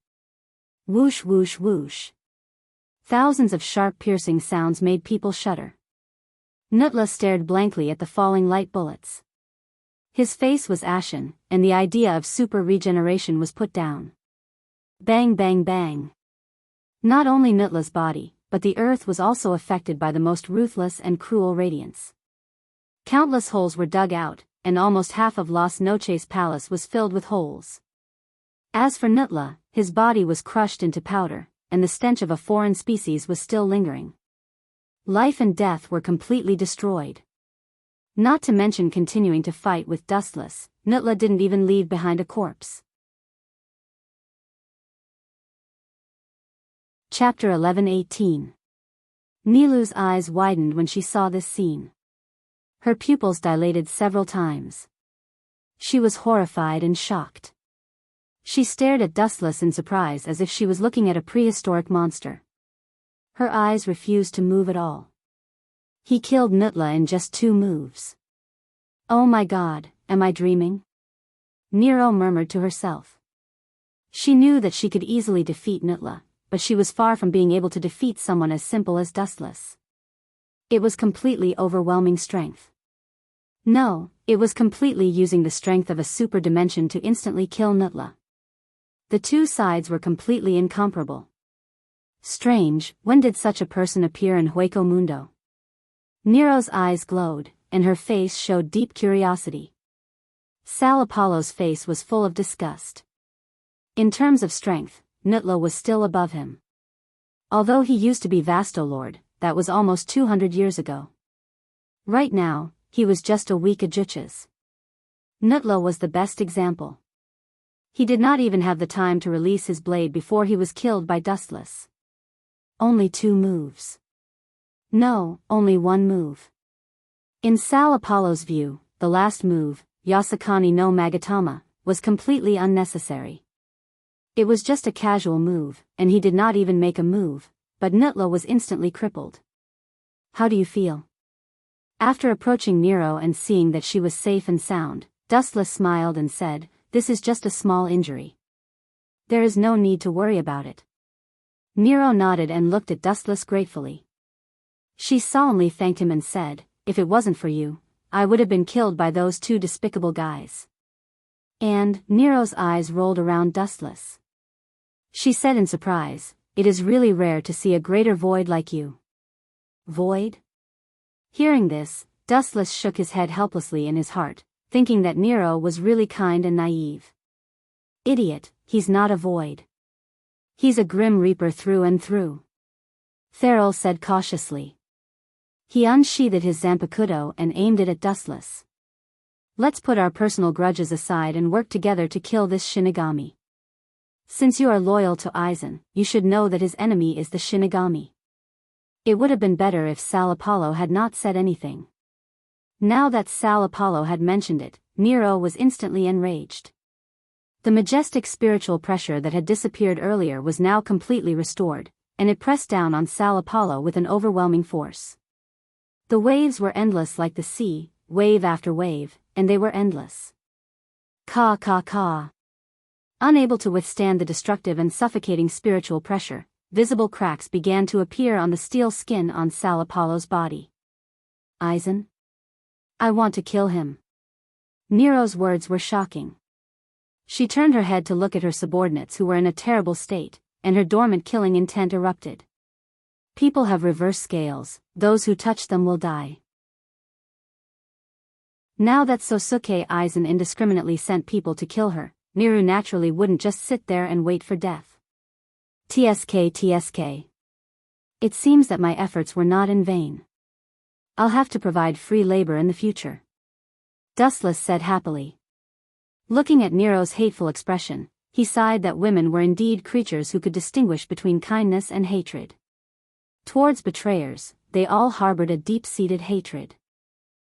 Whoosh whoosh whoosh. Thousands of sharp piercing sounds made people shudder. Nutla stared blankly at the falling light bullets. His face was ashen, and the idea of super regeneration was put down. Bang bang bang. Not only Nutla's body, but the earth was also affected by the most ruthless and cruel radiance. Countless holes were dug out, and almost half of Las Noches Palace was filled with holes. As for Nutla, his body was crushed into powder, and the stench of a foreign species was still lingering. Life and death were completely destroyed. Not to mention continuing to fight with Dustless, Nutla didn't even leave behind a corpse. Chapter 11:18. Nilu's eyes widened when she saw this scene. Her pupils dilated several times. She was horrified and shocked. She stared at Dustless in surprise as if she was looking at a prehistoric monster. Her eyes refused to move at all. He killed Nutla in just 2 moves. Oh my God, am I dreaming? Nero murmured to herself. She knew that she could easily defeat Nutla, but she was far from being able to defeat someone as simple as Dustless. It was completely overwhelming strength. No, it was completely using the strength of a super dimension to instantly kill Nutla. The two sides were completely incomparable. Strange, when did such a person appear in Hueco Mundo? Nero's eyes glowed, and her face showed deep curiosity. Sal Apollo's face was full of disgust. In terms of strength, Nutla was still above him. Although he used to be Vastolord, that was almost 200 years ago. Right now, he was just a weak Ajuchas. Nutla was the best example. He did not even have the time to release his blade before he was killed by Dustless. Only 2 moves. No, only 1 move. In Sal Apollo's view, the last move, Yasakani no Magatama, was completely unnecessary. It was just a casual move, and he did not even make a move, but Nutla was instantly crippled. How do you feel? After approaching Nero and seeing that she was safe and sound, Dustless smiled and said, "This is just a small injury. There is no need to worry about it." Nero nodded and looked at Dustless gratefully. She solemnly thanked him and said, "If it wasn't for you, I would have been killed by those 2 despicable guys." And Nero's eyes rolled around Dustless. She said in surprise, "It is really rare to see a greater void like you." Void? Hearing this, Dustless shook his head helplessly in his heart, thinking that Nero was really kind and naive. Idiot, he's not a void. He's a Grim Reaper through and through. Therill said cautiously. He unsheathed his Zanpakuto and aimed it at Dustless. "Let's put our personal grudges aside and work together to kill this Shinigami. Since you are loyal to Aizen, you should know that his enemy is the Shinigami." It would have been better if Sal Apollo had not said anything. Now that Sal Apollo had mentioned it, Nero was instantly enraged. The majestic spiritual pressure that had disappeared earlier was now completely restored, and it pressed down on Sal Apollo with an overwhelming force. The waves were endless like the sea, wave after wave, and they were endless. Ka ka ka. Unable to withstand the destructive and suffocating spiritual pressure, visible cracks began to appear on the steel skin on Sal Apollo's body. "Aizen? I want to kill him." Nero's words were shocking. She turned her head to look at her subordinates who were in a terrible state, and her dormant killing intent erupted. People have reverse scales, those who touch them will die. Now that Sosuke Aizen indiscriminately sent people to kill her, Miru naturally wouldn't just sit there and wait for death. TSK. It seems that my efforts were not in vain. I'll have to provide free labor in the future. Dustless said happily. Looking at Nero's hateful expression, he sighed that women were indeed creatures who could distinguish between kindness and hatred. Towards betrayers, they all harbored a deep-seated hatred.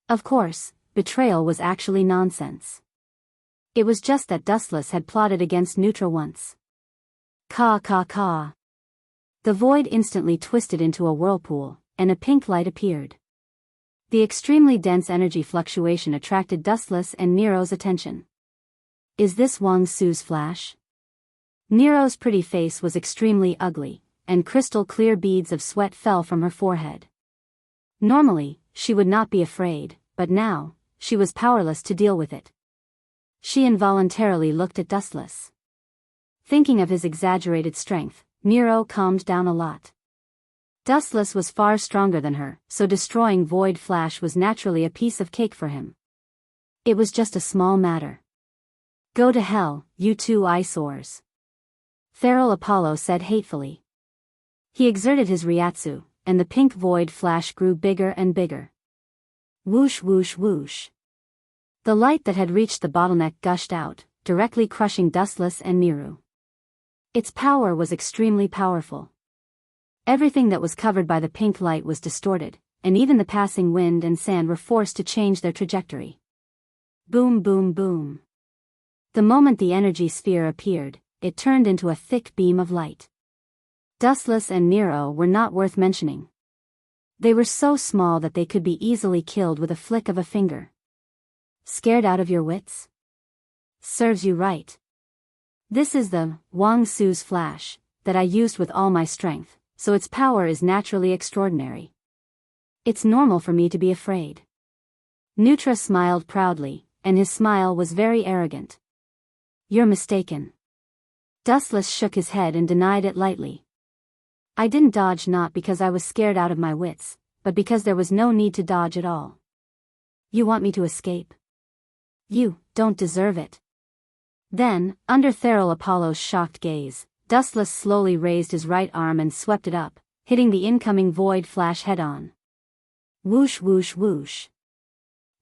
Of course, betrayal was actually nonsense. It was just that Dustless had plotted against Neutra once. Caw caw caw. The void instantly twisted into a whirlpool, and a pink light appeared. The extremely dense energy fluctuation attracted Dustless and Nero's attention. Is this Wang Su's flash? Nero's pretty face was extremely ugly, and crystal-clear beads of sweat fell from her forehead. Normally, she would not be afraid, but now, she was powerless to deal with it. She involuntarily looked at Dustless. Thinking of his exaggerated strength, Nero calmed down a lot. Dustless was far stronger than her, so destroying Void Flash was naturally a piece of cake for him. It was just a small matter. Go to hell, you two eyesores. Feral Apollo said hatefully. He exerted his Ryatsu, and the pink Void Flash grew bigger and bigger. Whoosh whoosh whoosh. The light that had reached the bottleneck gushed out, directly crushing Dustless and Nero. Its power was extremely powerful. Everything that was covered by the pink light was distorted, and even the passing wind and sand were forced to change their trajectory. Boom boom boom. The moment the energy sphere appeared, it turned into a thick beam of light. Dustless and Nero were not worth mentioning. They were so small that they could be easily killed with a flick of a finger. Scared out of your wits? Serves you right. This is the Wang Su's flash that I used with all my strength, so its power is naturally extraordinary. It's normal for me to be afraid. Neutra smiled proudly, and his smile was very arrogant. You're mistaken. Dustless shook his head and denied it lightly. I didn't dodge not because I was scared out of my wits, but because there was no need to dodge at all. You want me to escape? You don't deserve it. Then, under Feral Apollo's shocked gaze, Dustless slowly raised his right arm and swept it up, hitting the incoming Void Flash head-on. Whoosh whoosh whoosh.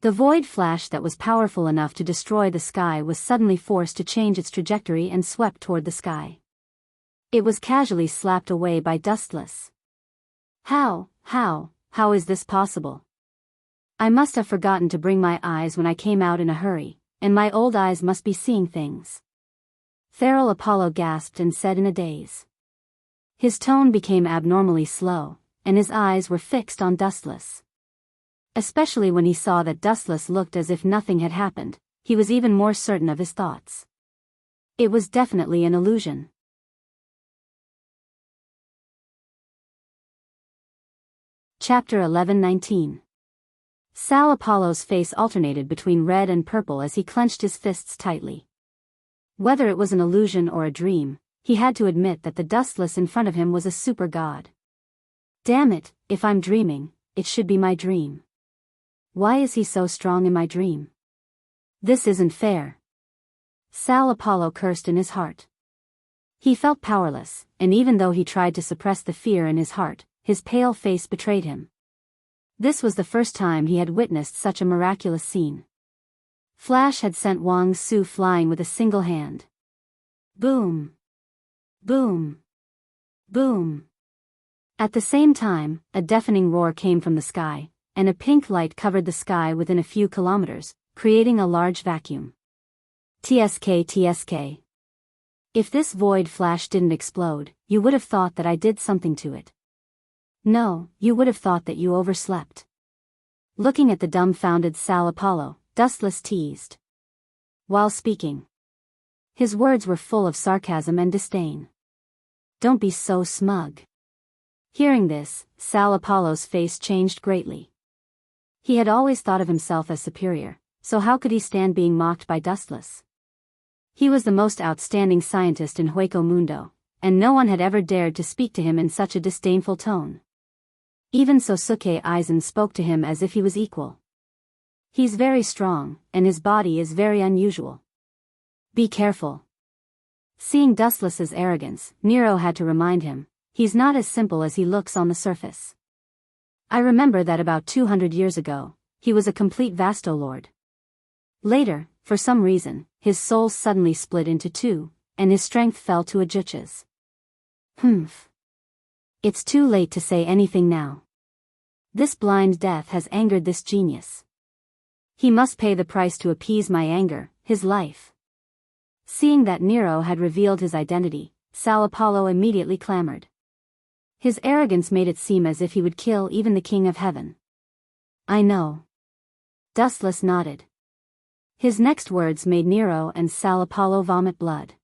The Void Flash that was powerful enough to destroy the sky was suddenly forced to change its trajectory and swept toward the sky. It was casually slapped away by Dustless. How is this possible? I must have forgotten to bring my eyes when I came out in a hurry, and my old eyes must be seeing things. Feral Apollo gasped and said in a daze. His tone became abnormally slow, and his eyes were fixed on Dustless. Especially when he saw that Dustless looked as if nothing had happened, he was even more certain of his thoughts. It was definitely an illusion. Chapter 11:19. Sal Apollo's face alternated between red and purple as he clenched his fists tightly. Whether it was an illusion or a dream, he had to admit that the Dustless in front of him was a super god. Damn it, if I'm dreaming, it should be my dream. Why is he so strong in my dream? This isn't fair. Sal Apollo cursed in his heart. He felt powerless, and even though he tried to suppress the fear in his heart, his pale face betrayed him. This was the first time he had witnessed such a miraculous scene. Flash had sent Wang Su flying with a single hand. Boom! Boom! Boom! At the same time, a deafening roar came from the sky, and a pink light covered the sky within a few kilometers, creating a large vacuum. TSK TSK. If this Void Flash didn't explode, you would have thought that I did something to it. No, you would have thought that you overslept. Looking at the dumbfounded Sal Apollo, Dustless teased. While speaking. His words were full of sarcasm and disdain. Don't be so smug. Hearing this, Sal Apollo's face changed greatly. He had always thought of himself as superior, so how could he stand being mocked by Dustless? He was the most outstanding scientist in Hueco Mundo, and no one had ever dared to speak to him in such a disdainful tone. Even Sosuke Aizen spoke to him as if he was equal. He's very strong, and his body is very unusual. Be careful. Seeing Dustless's arrogance, Nero had to remind him, he's not as simple as he looks on the surface. I remember that about 200 years ago, he was a complete Vastolord. Later, for some reason, his soul suddenly split into two, and his strength fell to a jutches. Humph. It's too late to say anything now. This blind death has angered this genius. He must pay the price to appease my anger, his life. Seeing that Nero had revealed his identity, Sal Apollo immediately clamored. His arrogance made it seem as if he would kill even the King of Heaven. I know. Dustless nodded. His next words made Nero and Sal Apollo vomit blood.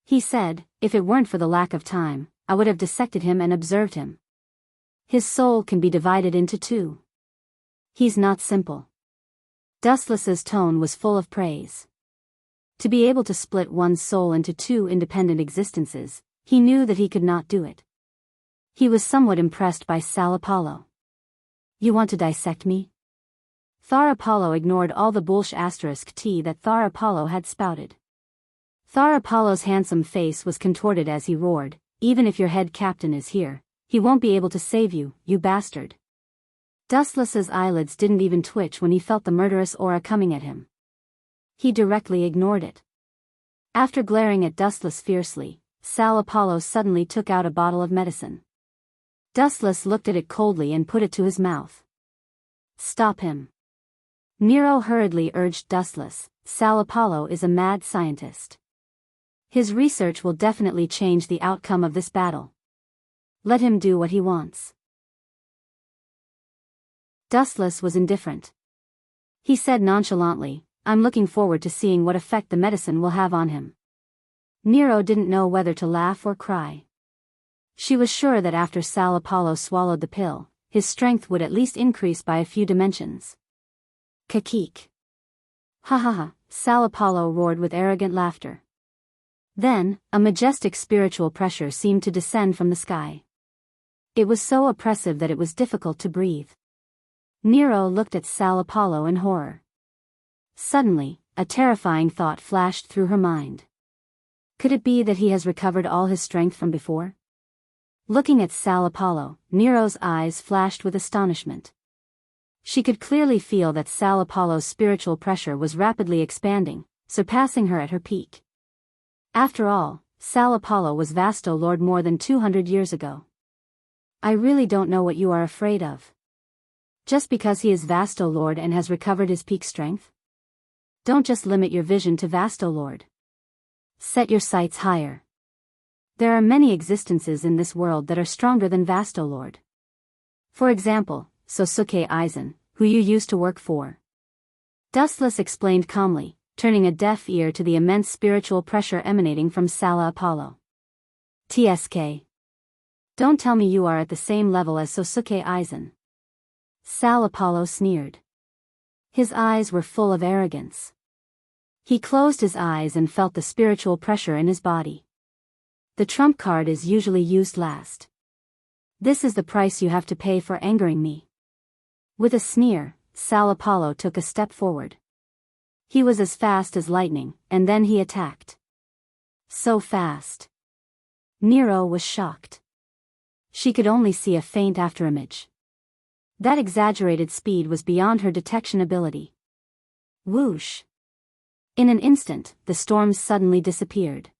He said, if it weren't for the lack of time, I would have dissected him and observed him. His soul can be divided into two. He's not simple. Dustless's tone was full of praise. To be able to split one's soul into two independent existences, he knew that he could not do it. He was somewhat impressed by Sal Apollo. You want to dissect me? Thar Apollo ignored all the bullsh tea that Thar Apollo had spouted. Thar Apollo's handsome face was contorted as he roared, even if your head captain is here, he won't be able to save you, you bastard. Dustless's eyelids didn't even twitch when he felt the murderous aura coming at him. He directly ignored it. After glaring at Dustless fiercely, Sal Apollo suddenly took out a bottle of medicine. Dustless looked at it coldly and put it to his mouth. Stop him. Nero hurriedly urged Dustless, Sal Apollo is a mad scientist. His research will definitely change the outcome of this battle. Let him do what he wants. Dustless was indifferent. He said nonchalantly, I'm looking forward to seeing what effect the medicine will have on him. Nero didn't know whether to laugh or cry. She was sure that after Sal Apollo swallowed the pill, his strength would at least increase by a few dimensions. Kakik. Ha ha ha, Sal Apollo roared with arrogant laughter. Then, a majestic spiritual pressure seemed to descend from the sky. It was so oppressive that it was difficult to breathe. Nero looked at Sal Apollo in horror. Suddenly, a terrifying thought flashed through her mind. Could it be that he has recovered all his strength from before? Looking at Sal Apollo, Nero's eyes flashed with astonishment. She could clearly feel that Sal Apollo's spiritual pressure was rapidly expanding, surpassing her at her peak. After all, Sal Apollo was Vasto Lord more than 200 years ago. I really don't know what you are afraid of. Just because he is Vasto Lord and has recovered his peak strength? Don't just limit your vision to Vasto Lord. Set your sights higher. There are many existences in this world that are stronger than Vasto Lord. For example, Sosuke Aizen, who you used to work for. Dustless explained calmly, turning a deaf ear to the immense spiritual pressure emanating from Sal Apollo. TSK. Don't tell me you are at the same level as Sosuke Aizen. Sal Apollo sneered. His eyes were full of arrogance. He closed his eyes and felt the spiritual pressure in his body. The trump card is usually used last. This is the price you have to pay for angering me. With a sneer, Sal Apollo took a step forward. He was as fast as lightning, and then he attacked. So fast. Nero was shocked. She could only see a faint afterimage. That exaggerated speed was beyond her detection ability. Whoosh. In an instant, the storm suddenly disappeared.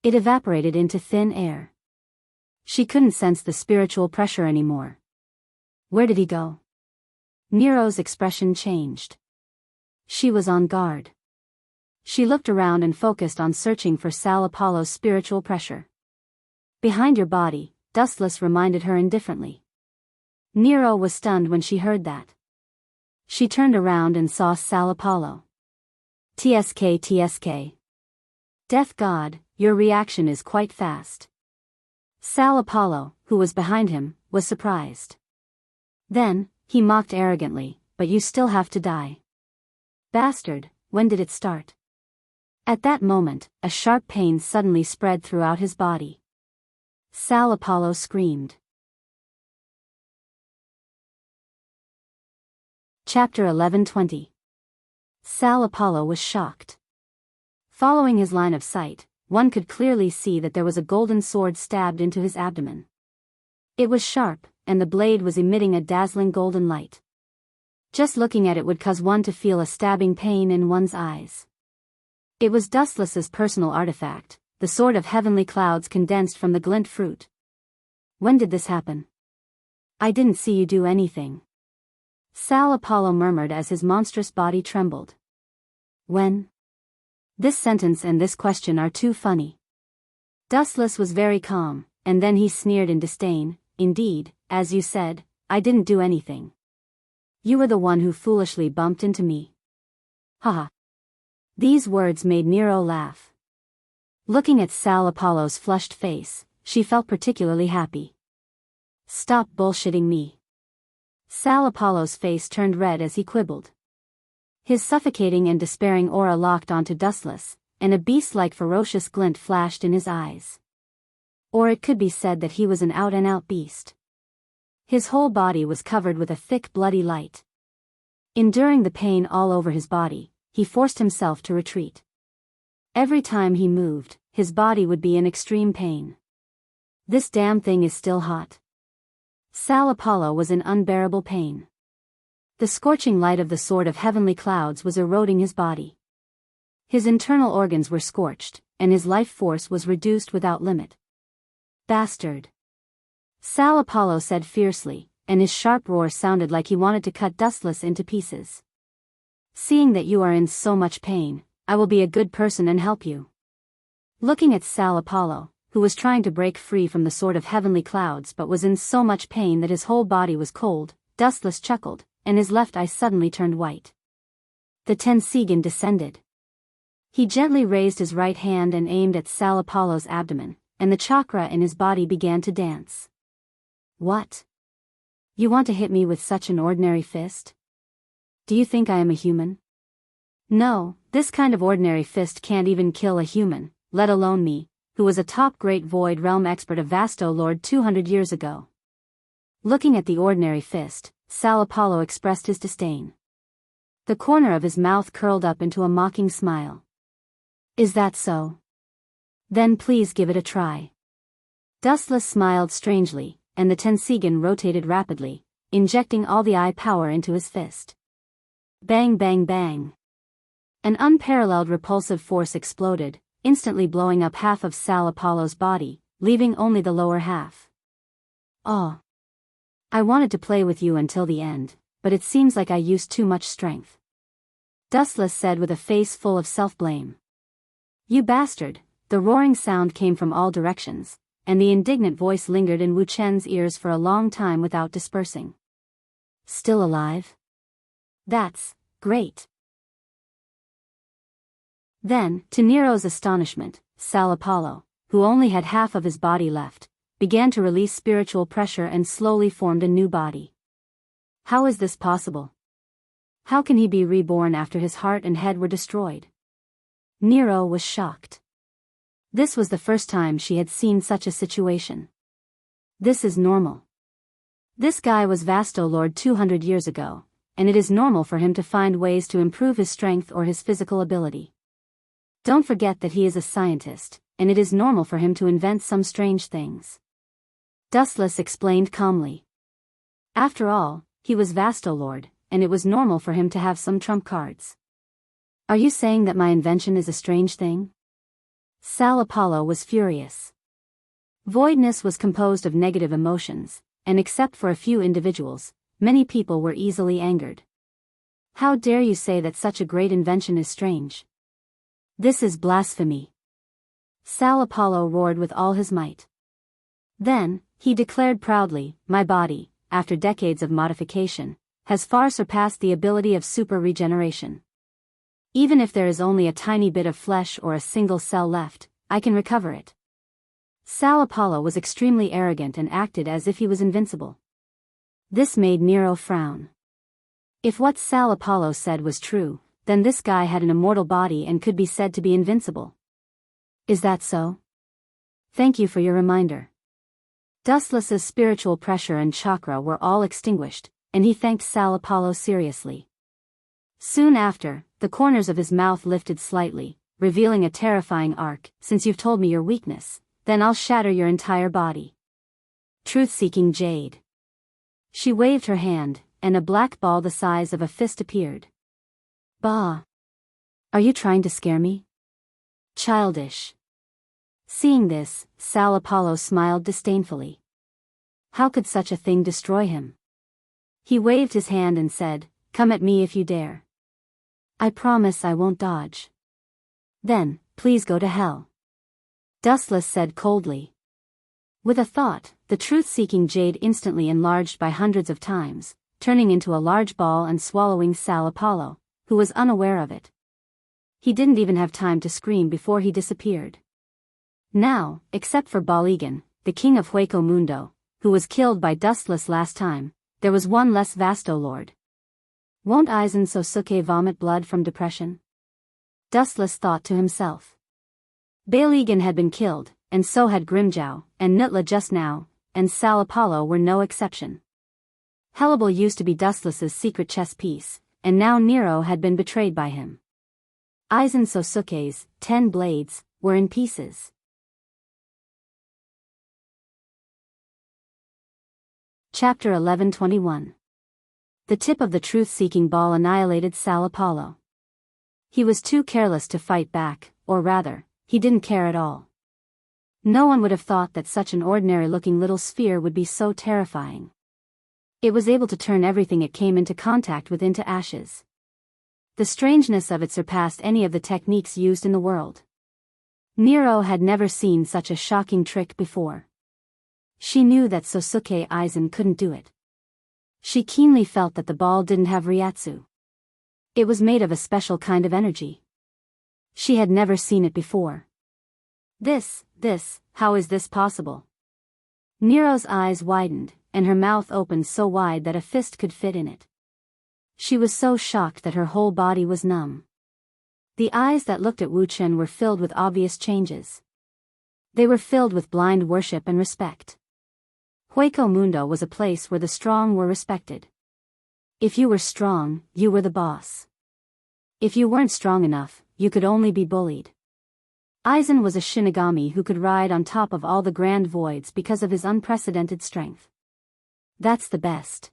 It evaporated into thin air. She couldn't sense the spiritual pressure anymore. Where did he go? Nero's expression changed. She was on guard. She looked around and focused on searching for Sal Apollo's spiritual pressure. Behind your body, Dustless reminded her indifferently. Nero was stunned when she heard that. She turned around and saw Sal Apollo. TSK. Death God, your reaction is quite fast. Sal Apollo, who was behind him, was surprised. Then, he mocked arrogantly, but you still have to die. Bastard, when did it start? At that moment, a sharp pain suddenly spread throughout his body. Sal Apollo screamed. Chapter 11:20. Sal Apollo was shocked. Following his line of sight, one could clearly see that there was a golden sword stabbed into his abdomen. It was sharp, and the blade was emitting a dazzling golden light. Just looking at it would cause one to feel a stabbing pain in one's eyes. It was Dustless's personal artifact, the sword of heavenly clouds condensed from the glint fruit. When did this happen? I didn't see you do anything. Sal Apollo murmured as his monstrous body trembled. When? This sentence and this question are too funny. Dustless was very calm, and then he sneered in disdain. Indeed, as you said, I didn't do anything. You were the one who foolishly bumped into me. Haha. These words made Nero laugh. Looking at Sal Apollo's flushed face, she felt particularly happy. Stop bullshitting me. Sal Apollo's face turned red as he quibbled. His suffocating and despairing aura locked onto Dustless, and a beast-like ferocious glint flashed in his eyes. Or it could be said that he was an out-and-out beast. His whole body was covered with a thick bloody light. Enduring the pain all over his body, he forced himself to retreat. Every time he moved, his body would be in extreme pain. This damn thing is still hot. Sal Apollo was in unbearable pain. The scorching light of the sword of heavenly clouds was eroding his body. His internal organs were scorched, and his life force was reduced without limit. Bastard! Sal Apollo said fiercely, and his sharp roar sounded like he wanted to cut Dustless into pieces. Seeing that you are in so much pain, I will be a good person and help you. Looking at Sal Apollo, who was trying to break free from the sword of heavenly clouds but was in so much pain that his whole body was cold, Dustless chuckled, and his left eye suddenly turned white. The Tensigan descended. He gently raised his right hand and aimed at Sal Apollo's abdomen, and the chakra in his body began to dance. What? You want to hit me with such an ordinary fist? Do you think I am a human? No, this kind of ordinary fist can't even kill a human, let alone me, who was a top great void realm expert of Vasto Lord 200 years ago. Looking at the ordinary fist, Sal Apollo expressed his disdain. The corner of his mouth curled up into a mocking smile. Is that so? Then please give it a try. Dustless smiled strangely, and the Tensigan rotated rapidly, injecting all the eye power into his fist. Bang bang bang. An unparalleled repulsive force exploded, instantly blowing up half of Sal Apollo's body, leaving only the lower half. Oh. I wanted to play with you until the end, but it seems like I used too much strength. Dustless said with a face full of self-blame. You bastard! The roaring sound came from all directions, and the indignant voice lingered in Wu Chen's ears for a long time without dispersing. Still alive? That's great. Then, to Nero's astonishment, Sal Apollo, who only had half of his body left, began to release spiritual pressure and slowly formed a new body. How is this possible? How can he be reborn after his heart and head were destroyed? Nero was shocked. This was the first time she had seen such a situation. This is normal. This guy was Vasto Lord 200 years ago, and it is normal for him to find ways to improve his strength or his physical ability. Don't forget that he is a scientist, and it is normal for him to invent some strange things. Dustless explained calmly. After all, he was Vasto Lord, and it was normal for him to have some trump cards. Are you saying that my invention is a strange thing? Sal Apollo was furious. Voidness was composed of negative emotions, and except for a few individuals, many people were easily angered. How dare you say that such a great invention is strange? This is blasphemy. Sal Apollo roared with all his might. Then, he declared proudly, my body, after decades of modification, has far surpassed the ability of super regeneration. Even if there is only a tiny bit of flesh or a single cell left, I can recover it. Sal Apollo was extremely arrogant and acted as if he was invincible. This made Nero frown. If what Sal Apollo said was true, then this guy had an immortal body and could be said to be invincible. Is that so? Thank you for your reminder. Dustless's spiritual pressure and chakra were all extinguished, and he thanked Sal Apollo seriously. Soon after, the corners of his mouth lifted slightly, revealing a terrifying arc. Since you've told me your weakness, then I'll shatter your entire body. Truth-seeking jade. She waved her hand, and a black ball the size of a fist appeared. Bah! Are you trying to scare me? Childish. Seeing this, Sal Apollo smiled disdainfully. How could such a thing destroy him? He waved his hand and said, "Come at me if you dare. I promise I won't dodge." "Then, please go to hell," Dustless said coldly. With a thought, the truth-seeking jade instantly enlarged by hundreds of times, turning into a large ball and swallowing Sal Apollo, who was unaware of it. He didn't even have time to scream before he disappeared. Now, except for Baligan, the king of Hueco Mundo, who was killed by Dustless last time, there was one less Vasto Lord. Won't Aizen Sosuke vomit blood from depression? Dustless thought to himself. Baligan had been killed, and so had Grimjow, and Nutla just now, and Sal Apollo were no exception. Hellable used to be Dustless's secret chess piece, and now Nero had been betrayed by him. Aizen Sosuke's 10 blades were in pieces. Chapter 11:21. The tip of the truth-seeking ball annihilated Sal Apollo. He was too careless to fight back, or rather, he didn't care at all. No one would have thought that such an ordinary-looking little sphere would be so terrifying. It was able to turn everything it came into contact with into ashes. The strangeness of it surpassed any of the techniques used in the world. Nero had never seen such a shocking trick before. She knew that Sosuke Aizen couldn't do it. She keenly felt that the ball didn't have Ryatsu. It was made of a special kind of energy. She had never seen it before. How is this possible? Nero's eyes widened, and her mouth opened so wide that a fist could fit in it. She was so shocked that her whole body was numb. The eyes that looked at Wu Chen were filled with obvious changes. They were filled with blind worship and respect. Hueco Mundo was a place where the strong were respected. If you were strong, you were the boss. If you weren't strong enough, you could only be bullied. Aizen was a Shinigami who could ride on top of all the grand voids because of his unprecedented strength. That's the best.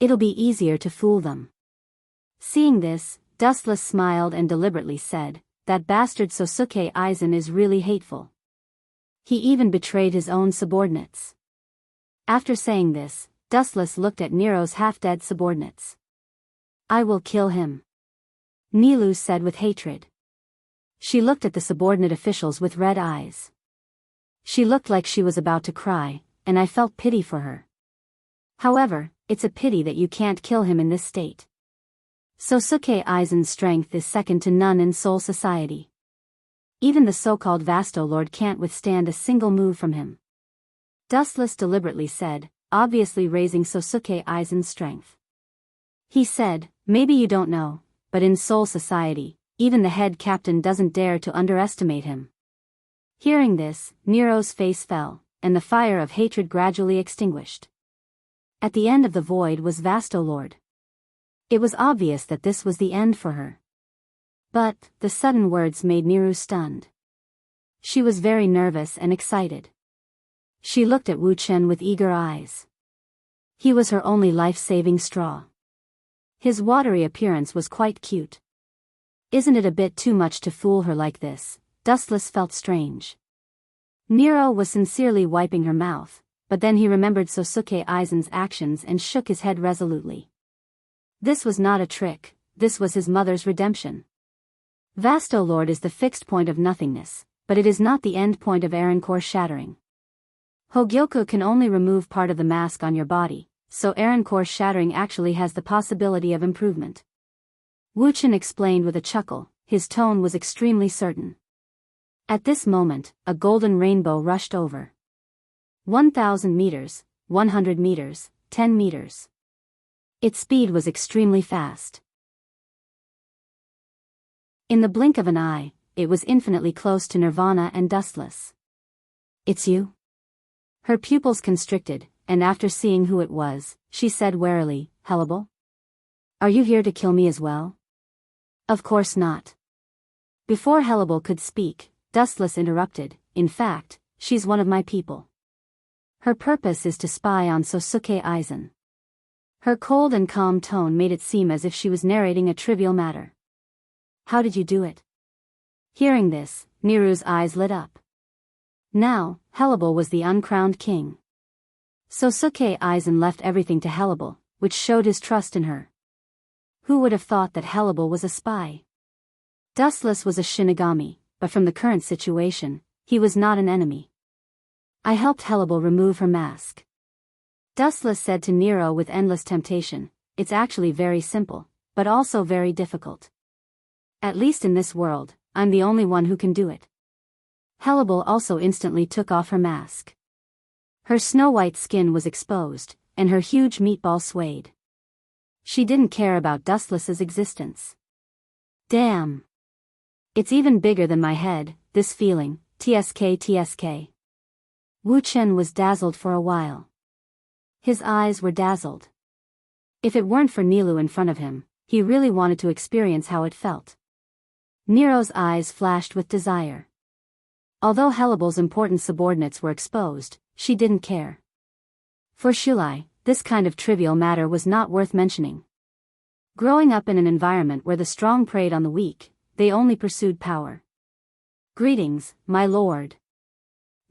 It'll be easier to fool them. Seeing this, Dustless smiled and deliberately said, "That bastard Sosuke Aizen is really hateful. He even betrayed his own subordinates." After saying this, Dustless looked at Nero's half-dead subordinates. "I will kill him," Nilu said with hatred. She looked at the subordinate officials with red eyes. She looked like she was about to cry, and I felt pity for her. However, it's a pity that you can't kill him in this state. Sosuke Aizen's strength is second to none in Soul Society. Even the so-called Vasto Lord can't withstand a single move from him. Dustless deliberately said, obviously raising Sosuke Aizen's strength. He said, "Maybe you don't know, but in Soul Society, even the head captain doesn't dare to underestimate him." Hearing this, Nero's face fell, and the fire of hatred gradually extinguished. At the end of the void was Vasto Lord. It was obvious that this was the end for her. But, the sudden words made Nero stunned. She was very nervous and excited. She looked at Wu Chen with eager eyes. He was her only life-saving straw. His watery appearance was quite cute. Isn't it a bit too much to fool her like this? Dustless felt strange. Nero was sincerely wiping her mouth, but then he remembered Sosuke Aizen's actions and shook his head resolutely. This was not a trick, this was his mother's redemption. Vasto Lord is the fixed point of nothingness, but it is not the end point of Aaroncore shattering. Hogyoku can only remove part of the mask on your body, so Aaroncore shattering actually has the possibility of improvement. Wu Chen explained with a chuckle, his tone was extremely certain. At this moment, a golden rainbow rushed over. 1,000 meters, 100 meters, 10 meters. Its speed was extremely fast. In the blink of an eye, it was infinitely close to Nirvana and Dustless. "It's you?" Her pupils constricted, and after seeing who it was, she said warily, "Hellable? Are you here to kill me as well?" "Of course not." Before Hellable could speak, Dustless interrupted, "In fact, she's one of my people. Her purpose is to spy on Sosuke Aizen. Her cold and calm tone made it seem as if she was narrating a trivial matter. How did you do it? Hearing this, Niru's eyes lit up. Now, Helibal was the uncrowned king. Sosuke Aizen left everything to Helibal, which showed his trust in her. Who would have thought that Helibal was a spy? Dustless was a Shinigami, but from the current situation, he was not an enemy. I helped Helibal remove her mask. Dustless said to Nero with endless temptation, it's actually very simple, but also very difficult. At least in this world, I'm the only one who can do it. Helibal also instantly took off her mask. Her snow-white skin was exposed, and her huge meatball swayed. She didn't care about Dustless's existence. Damn. It's even bigger than my head, this feeling, TSK. Wu Chen was dazzled for a while. His eyes were dazzled. If it weren't for Nilou in front of him, he really wanted to experience how it felt. Nero's eyes flashed with desire. Although Helibal's important subordinates were exposed, she didn't care. For Shulai, this kind of trivial matter was not worth mentioning. Growing up in an environment where the strong preyed on the weak, they only pursued power. Greetings, my lord.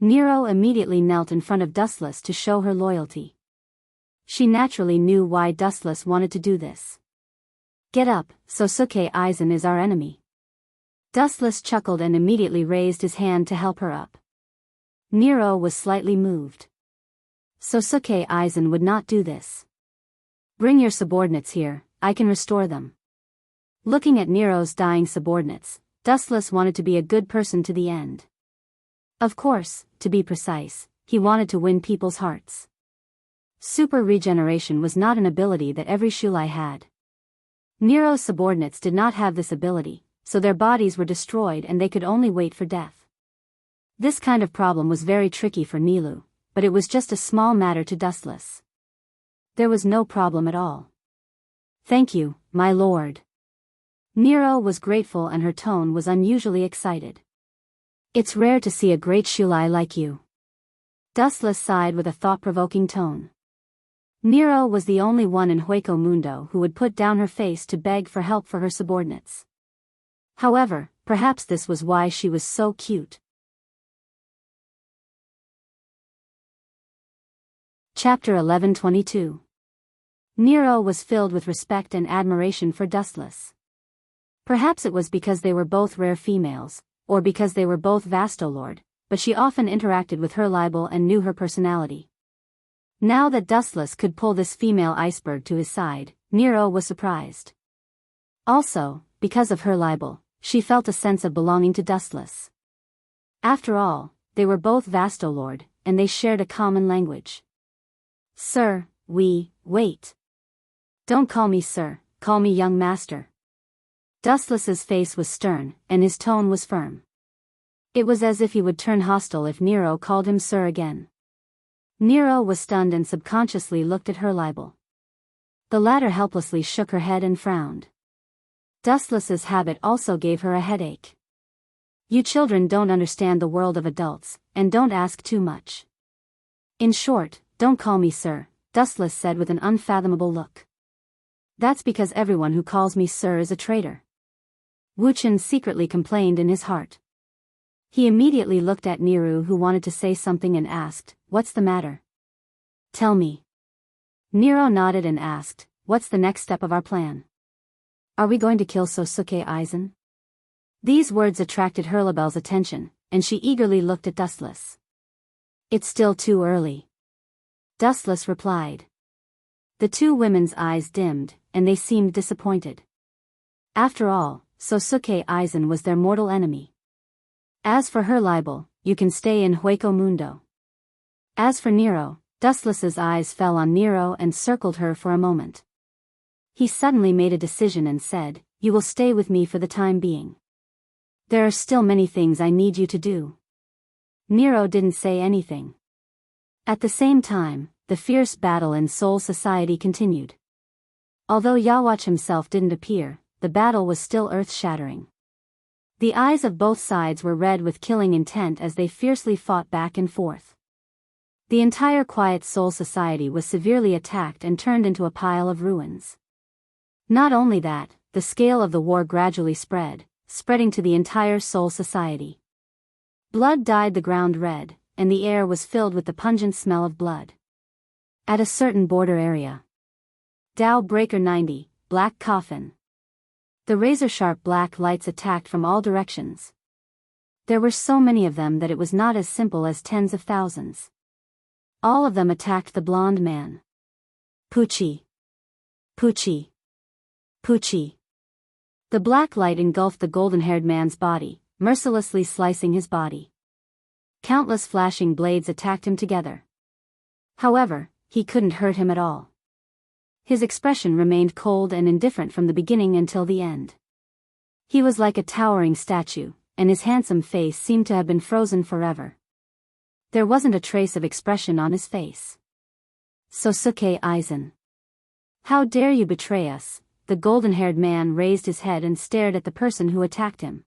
Nero immediately knelt in front of Dustless to show her loyalty. She naturally knew why Dustless wanted to do this. Get up, Sosuke Aizen is our enemy. Dustless chuckled and immediately raised his hand to help her up. Nero was slightly moved. Sosuke Aizen would not do this. Bring your subordinates here, I can restore them. Looking at Nero's dying subordinates, Dustless wanted to be a good person to the end. Of course, to be precise, he wanted to win people's hearts. Super regeneration was not an ability that every Shulai had. Nero's subordinates did not have this ability, so their bodies were destroyed and they could only wait for death. This kind of problem was very tricky for Nilou, but it was just a small matter to Dustless. There was no problem at all. Thank you, my lord. Nero was grateful and her tone was unusually excited. It's rare to see a great Shulai like you. Dustless sighed with a thought-provoking tone. Nero was the only one in Hueco Mundo who would put down her face to beg for help for her subordinates. However, perhaps this was why she was so cute. Chapter 1122. Nero was filled with respect and admiration for Dustless. Perhaps it was because they were both rare females, or because they were both Vastolord, but she often interacted with Helibal and knew her personality. Now that Dustless could pull this female iceberg to his side, Nero was surprised. Also, because of Helibal, she felt a sense of belonging to Dustless. After all, they were both Vastolord, and they shared a common language. Sir, wait. Don't call me sir, call me young master. Dustless's face was stern, and his tone was firm. It was as if he would turn hostile if Nero called him sir again. Nero was stunned and subconsciously looked at Helibal. The latter helplessly shook her head and frowned. Dustless's habit also gave her a headache. You children don't understand the world of adults, and don't ask too much. In short, don't call me sir, Dustless said with an unfathomable look. That's because everyone who calls me sir is a traitor. Wu Chen secretly complained in his heart. He immediately looked at Nero who wanted to say something and asked, what's the matter? Tell me. Nero nodded and asked, what's the next step of our plan? Are we going to kill Sosuke Aizen? These words attracted Helibal's attention, and she eagerly looked at Dustless. It's still too early. Dustless replied. The two women's eyes dimmed, and they seemed disappointed. After all, Sosuke Aizen was their mortal enemy. As for Helibal, you can stay in Hueco Mundo. As for Nero, Dustless's eyes fell on Nero and circled her for a moment. He suddenly made a decision and said, you will stay with me for the time being. There are still many things I need you to do. Nero didn't say anything. At the same time, the fierce battle in Soul Society continued. Although Yawatch himself didn't appear, the battle was still earth-shattering. The eyes of both sides were red with killing intent as they fiercely fought back and forth. The entire Quiet Soul Society was severely attacked and turned into a pile of ruins. Not only that, the scale of the war gradually spreading to the entire Soul Society. Blood dyed the ground red, and the air was filled with the pungent smell of blood. At a certain border area. Dow Breaker 90, Black Coffin. The razor-sharp black lights attacked from all directions. There were so many of them that it was not as simple as tens of thousands. All of them attacked the blonde man. Poochie. Poochie. Poochie. The black light engulfed the golden-haired man's body, mercilessly slicing his body. Countless flashing blades attacked him together. However, he couldn't hurt him at all. His expression remained cold and indifferent from the beginning until the end. He was like a towering statue, and his handsome face seemed to have been frozen forever. There wasn't a trace of expression on his face. Sosuke Aizen. How dare you betray us? The golden-haired man raised his head and stared at the person who attacked him.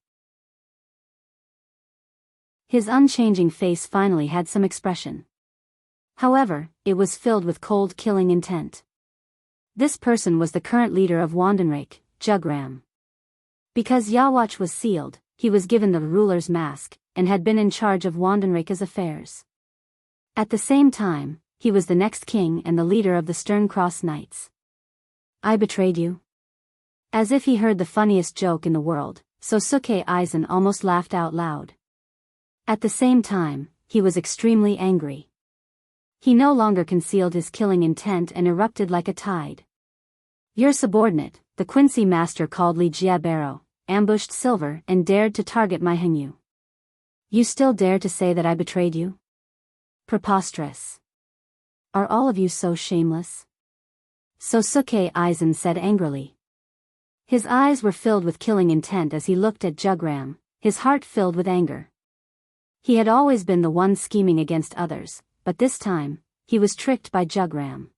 His unchanging face finally had some expression. However, it was filled with cold killing intent. This person was the current leader of Wandenrake, Jugram. Because Yawatch was sealed, he was given the ruler's mask, and had been in charge of Wandenrake's affairs. At the same time, he was the next king and the leader of the Sterncross Knights. I betrayed you? As if he heard the funniest joke in the world, Sosuke Aizen almost laughed out loud. At the same time, he was extremely angry. He no longer concealed his killing intent and erupted like a tide. Your subordinate, the Quincy master called Li Jiabero, ambushed Silver and dared to target my Hengyu. You still dare to say that I betrayed you? Preposterous. Are all of you so shameless? Sosuke Aizen said angrily. His eyes were filled with killing intent as he looked at Jugram, his heart filled with anger. He had always been the one scheming against others, but this time, he was tricked by Jugram.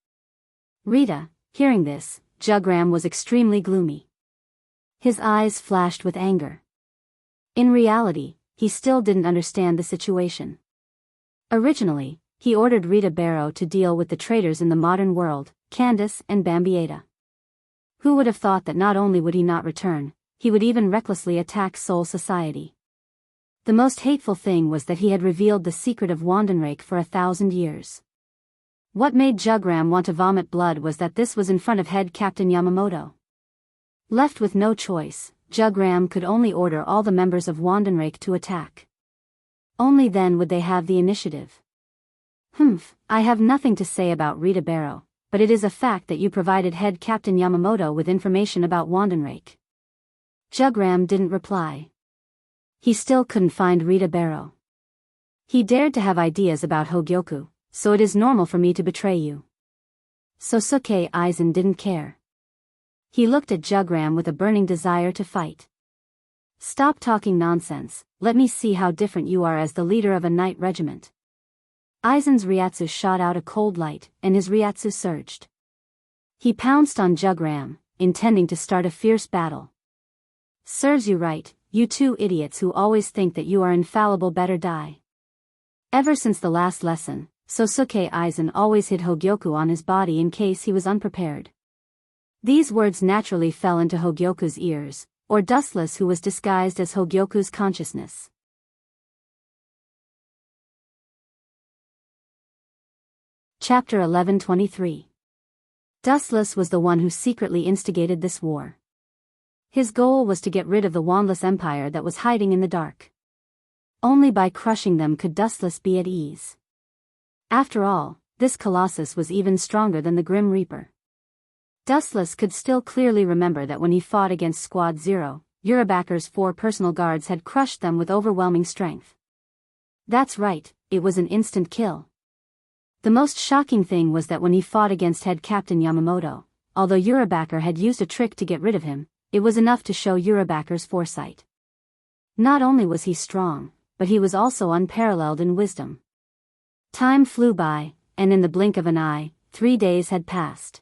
Rita, hearing this, Jugram was extremely gloomy. His eyes flashed with anger. In reality, he still didn't understand the situation. Originally, he ordered Rita Barrow to deal with the traitors in the modern world, Candace and Bambietta. Who would have thought that not only would he not return, he would even recklessly attack Soul Society. The most hateful thing was that he had revealed the secret of Wandenrake for 1,000 years. What made Jugram want to vomit blood was that this was in front of head Captain Yamamoto. Left with no choice, Jugram could only order all the members of Wandenrake to attack. Only then would they have the initiative. I have nothing to say about Rita Barrow, but it is a fact that you provided head Captain Yamamoto with information about Wandenrake. Jugram didn't reply. He still couldn't find Rita Barrow. He dared to have ideas about Hogyoku, so it is normal for me to betray you. Sosuke Aizen didn't care. He looked at Jugram with a burning desire to fight. Stop talking nonsense, let me see how different you are as the leader of a knight regiment. Aizen's Ryatsu shot out a cold light, and his Ryatsu surged. He pounced on Jugram, intending to start a fierce battle. Serves you right, you two idiots who always think that you are infallible better die. Ever since the last lesson, Sosuke Aizen always hid Hogyoku on his body in case he was unprepared. These words naturally fell into Hogyoku's ears, or Dustless who was disguised as Hogyoku's consciousness. Chapter 1123. Dustless was the one who secretly instigated this war. His goal was to get rid of the Wandless Empire that was hiding in the dark. Only by crushing them could Dustless be at ease. After all, this Colossus was even stronger than the Grim Reaper. Dustless could still clearly remember that when he fought against Squad Zero, Urabacker's 4 personal guards had crushed them with overwhelming strength. That's right, it was an instant kill. The most shocking thing was that when he fought against head Captain Yamamoto, although Urabacker had used a trick to get rid of him, it was enough to show Urabacker's foresight. Not only was he strong, but he was also unparalleled in wisdom. Time flew by, and in the blink of an eye, 3 days had passed.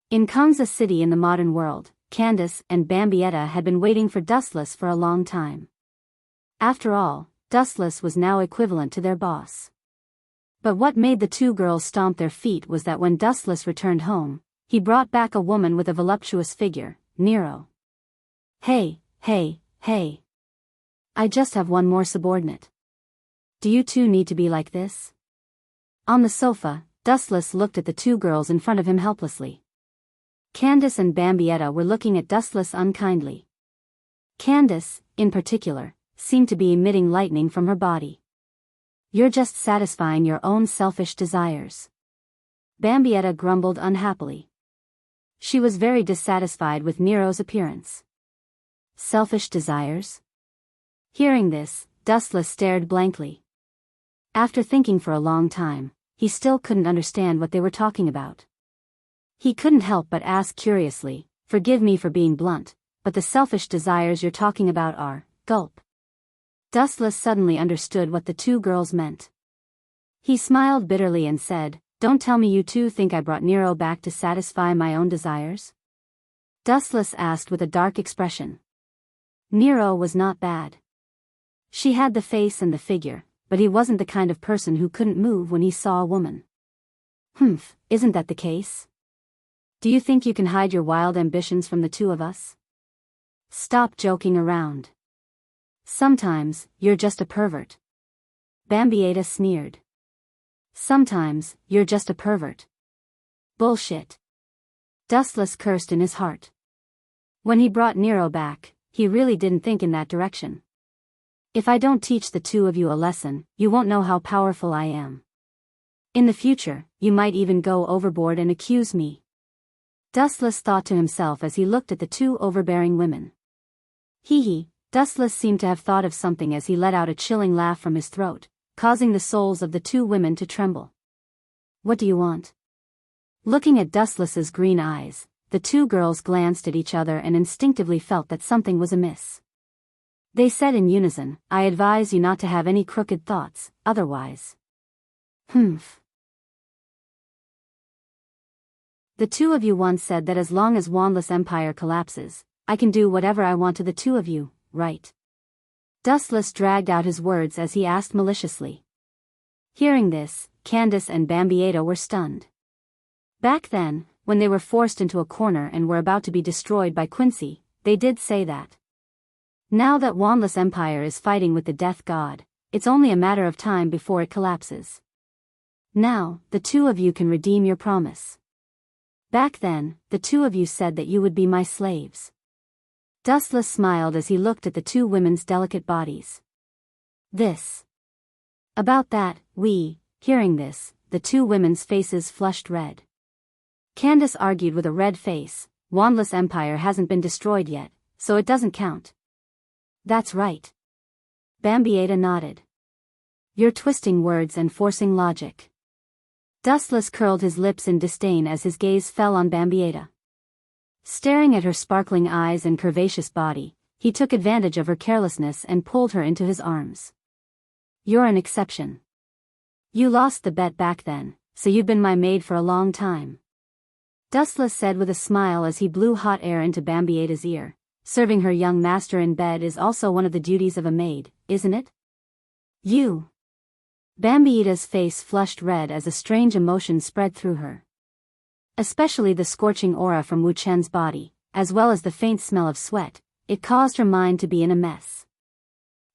In Kanza City in the modern world, Candace and Bambietta had been waiting for Dustless for a long time. After all, Dustless was now equivalent to their boss. But what made the two girls stomp their feet was that when Dustless returned home, he brought back a woman with a voluptuous figure, Nero. Hey, hey, hey. I just have one more subordinate. Do you two need to be like this? On the sofa, Dustless looked at the two girls in front of him helplessly. Candace and Bambietta were looking at Dustless unkindly. Candace, in particular, seemed to be emitting lightning from her body. You're just satisfying your own selfish desires. Bambietta grumbled unhappily. She was very dissatisfied with Nero's appearance. Selfish desires? Hearing this, Dustless stared blankly. After thinking for a long time, he still couldn't understand what they were talking about. He couldn't help but ask curiously, forgive me for being blunt, but the selfish desires you're talking about are, gulp. Dustless suddenly understood what the two girls meant. He smiled bitterly and said, don't tell me you two think I brought Nero back to satisfy my own desires? Dustless asked with a dark expression. Nero was not bad. She had the face and the figure, but he wasn't the kind of person who couldn't move when he saw a woman. Humph, isn't that the case? Do you think you can hide your wild ambitions from the two of us? Stop joking around. Sometimes, you're just a pervert. Bambietta sneered. Sometimes, you're just a pervert. Bullshit. Dustless cursed in his heart. When he brought Nero back, he really didn't think in that direction. If I don't teach the two of you a lesson, you won't know how powerful I am. In the future, you might even go overboard and accuse me. Dustless thought to himself as he looked at the two overbearing women. Hee. Dustless seemed to have thought of something as he let out a chilling laugh from his throat, causing the souls of the two women to tremble. What do you want? Looking at Dustless's green eyes, the two girls glanced at each other and instinctively felt that something was amiss. They said in unison, I advise you not to have any crooked thoughts, otherwise. Humph. The two of you once said that as long as Wandless Empire collapses, I can do whatever I want to the two of you, right? Dustless dragged out his words as he asked maliciously. Hearing this, Candace and Bambietta were stunned. Back then, when they were forced into a corner and were about to be destroyed by Quincy, they did say that. Now that Wandless Empire is fighting with the Death God, it's only a matter of time before it collapses. Now, the two of you can redeem your promise. Back then, the two of you said that you would be my slaves. Dustless smiled as he looked at the two women's delicate bodies. About that, hearing this, the two women's faces flushed red. Candace argued with a red face, Wandless Empire hasn't been destroyed yet, so it doesn't count. That's right. Bambietta nodded. You're twisting words and forcing logic. Dustless curled his lips in disdain as his gaze fell on Bambietta. Staring at her sparkling eyes and curvaceous body, he took advantage of her carelessness and pulled her into his arms. You're an exception. You lost the bet back then, so you've been my maid for a long time. Dustless said with a smile as he blew hot air into Bambietta's ear. Serving her young master in bed is also one of the duties of a maid, isn't it? You. Bambietta's face flushed red as a strange emotion spread through her. Especially the scorching aura from Wu Chen's body, as well as the faint smell of sweat, it caused her mind to be in a mess.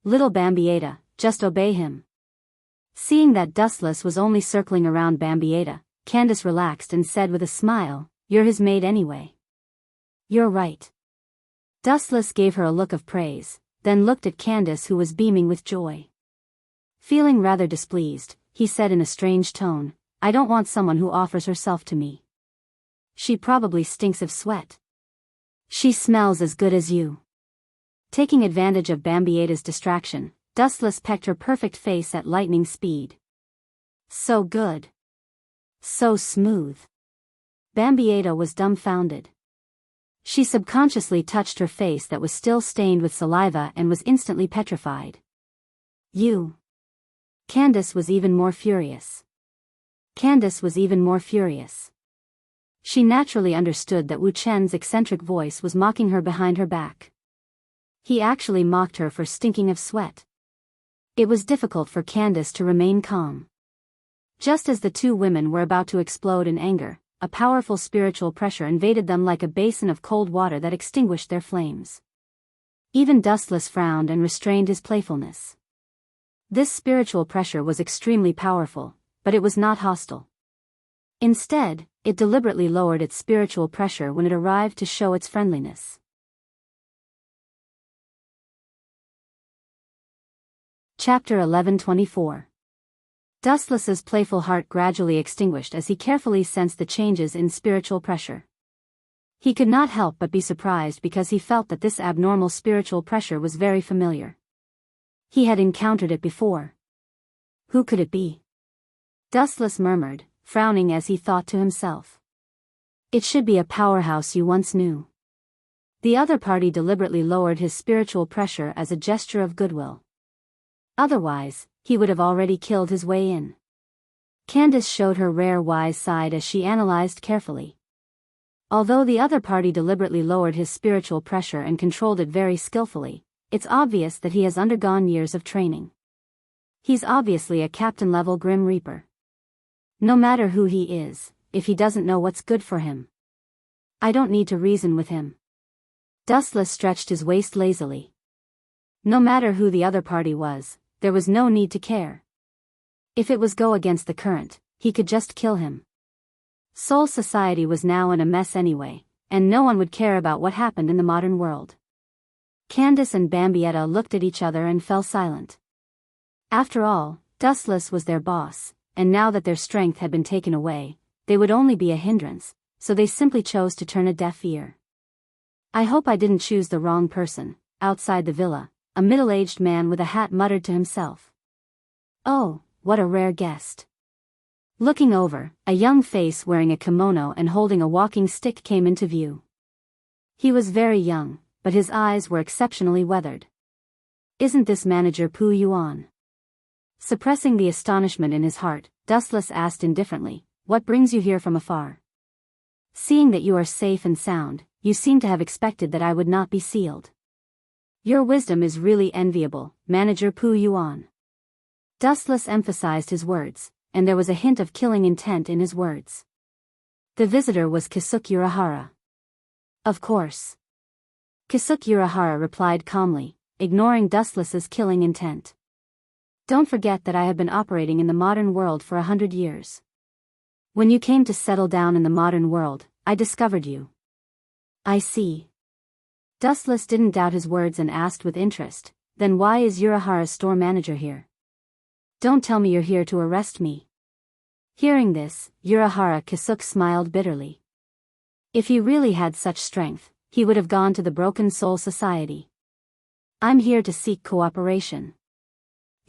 Little Bambietta, just obey him. Seeing that Dustless was only circling around Bambietta, Candace relaxed and said with a smile, you're his maid anyway. You're right. Dustless gave her a look of praise, then looked at Candace who was beaming with joy. Feeling rather displeased, he said in a strange tone, I don't want someone who offers herself to me. She probably stinks of sweat. She smells as good as you. Taking advantage of Bambietta's distraction, Dustless pecked her perfect face at lightning speed. So good. So smooth. Bambietta was dumbfounded. She subconsciously touched her face that was still stained with saliva and was instantly petrified. You. Candace was even more furious. She naturally understood that Wu Chen's eccentric voice was mocking her behind her back. He actually mocked her for stinking of sweat. It was difficult for Candace to remain calm. Just as the two women were about to explode in anger, a powerful spiritual pressure invaded them like a basin of cold water that extinguished their flames. Even Dustless frowned and restrained his playfulness. This spiritual pressure was extremely powerful, but it was not hostile. Instead, it deliberately lowered its spiritual pressure when it arrived to show its friendliness. Chapter 11:24. Dustless's playful heart gradually extinguished as he carefully sensed the changes in spiritual pressure. He could not help but be surprised because he felt that this abnormal spiritual pressure was very familiar. He had encountered it before. Who could it be? Dustless murmured, frowning as he thought to himself. It should be a powerhouse you once knew. The other party deliberately lowered his spiritual pressure as a gesture of goodwill. Otherwise, he would have already killed his way in. Candace showed her rare wise side as she analyzed carefully. Although the other party deliberately lowered his spiritual pressure and controlled it very skillfully, it's obvious that he has undergone years of training. He's obviously a captain-level Grim Reaper. No matter who he is, if he doesn't know what's good for him, I don't need to reason with him. Dustless stretched his waist lazily. No matter who the other party was, there was no need to care. If it was go against the current, he could just kill him. Soul Society was now in a mess anyway, and no one would care about what happened in the modern world. Candace and Bambietta looked at each other and fell silent. After all, Dustless was their boss, and now that their strength had been taken away, they would only be a hindrance, so they simply chose to turn a deaf ear. I hope I didn't choose the wrong person. Outside the villa, a middle-aged man with a hat muttered to himself. Oh, what a rare guest. Looking over, a young face wearing a kimono and holding a walking stick came into view. He was very young, but his eyes were exceptionally weathered. Isn't this Manager Pu Yuan? Suppressing the astonishment in his heart, Dustless asked indifferently, what brings you here from afar? Seeing that you are safe and sound, you seem to have expected that I would not be sealed. Your wisdom is really enviable, Manager Pu Yuan. Dustless emphasized his words, and there was a hint of killing intent in his words. The visitor was Kisuke Urahara. Of course. Kisuke Urahara replied calmly, ignoring Dustless's killing intent. Don't forget that I have been operating in the modern world for 100 years. When you came to settle down in the modern world, I discovered you. I see. Dustless didn't doubt his words and asked with interest, then why is Urahara's store manager here? Don't tell me you're here to arrest me. Hearing this, Urahara Kisuke smiled bitterly. If he really had such strength, he would have gone to the Broken Soul Society. I'm here to seek cooperation.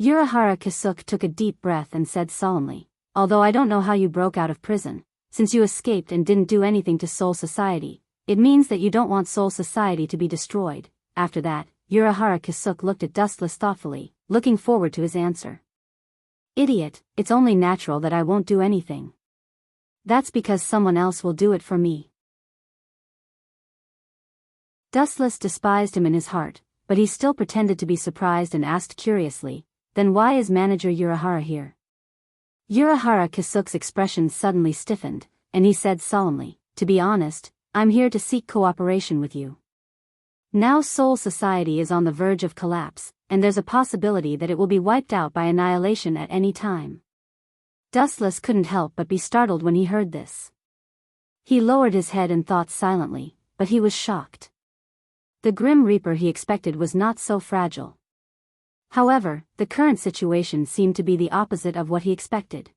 Urahara Kisuke took a deep breath and said solemnly, although I don't know how you broke out of prison, since you escaped and didn't do anything to Soul Society, it means that you don't want Soul Society to be destroyed. After that, Urahara Kisuke looked at Dustless thoughtfully, looking forward to his answer. Idiot, it's only natural that I won't do anything. That's because someone else will do it for me. Dustless despised him in his heart, but he still pretended to be surprised and asked curiously, then why is Manager Urahara here? Urahara Kisuke's expression suddenly stiffened, and he said solemnly, to be honest, I'm here to seek cooperation with you. Now Soul Society is on the verge of collapse, and there's a possibility that it will be wiped out by annihilation at any time. Dustless couldn't help but be startled when he heard this. He lowered his head and thought silently, but he was shocked. The Grim Reaper he expected was not so fragile. However, the current situation seemed to be the opposite of what he expected.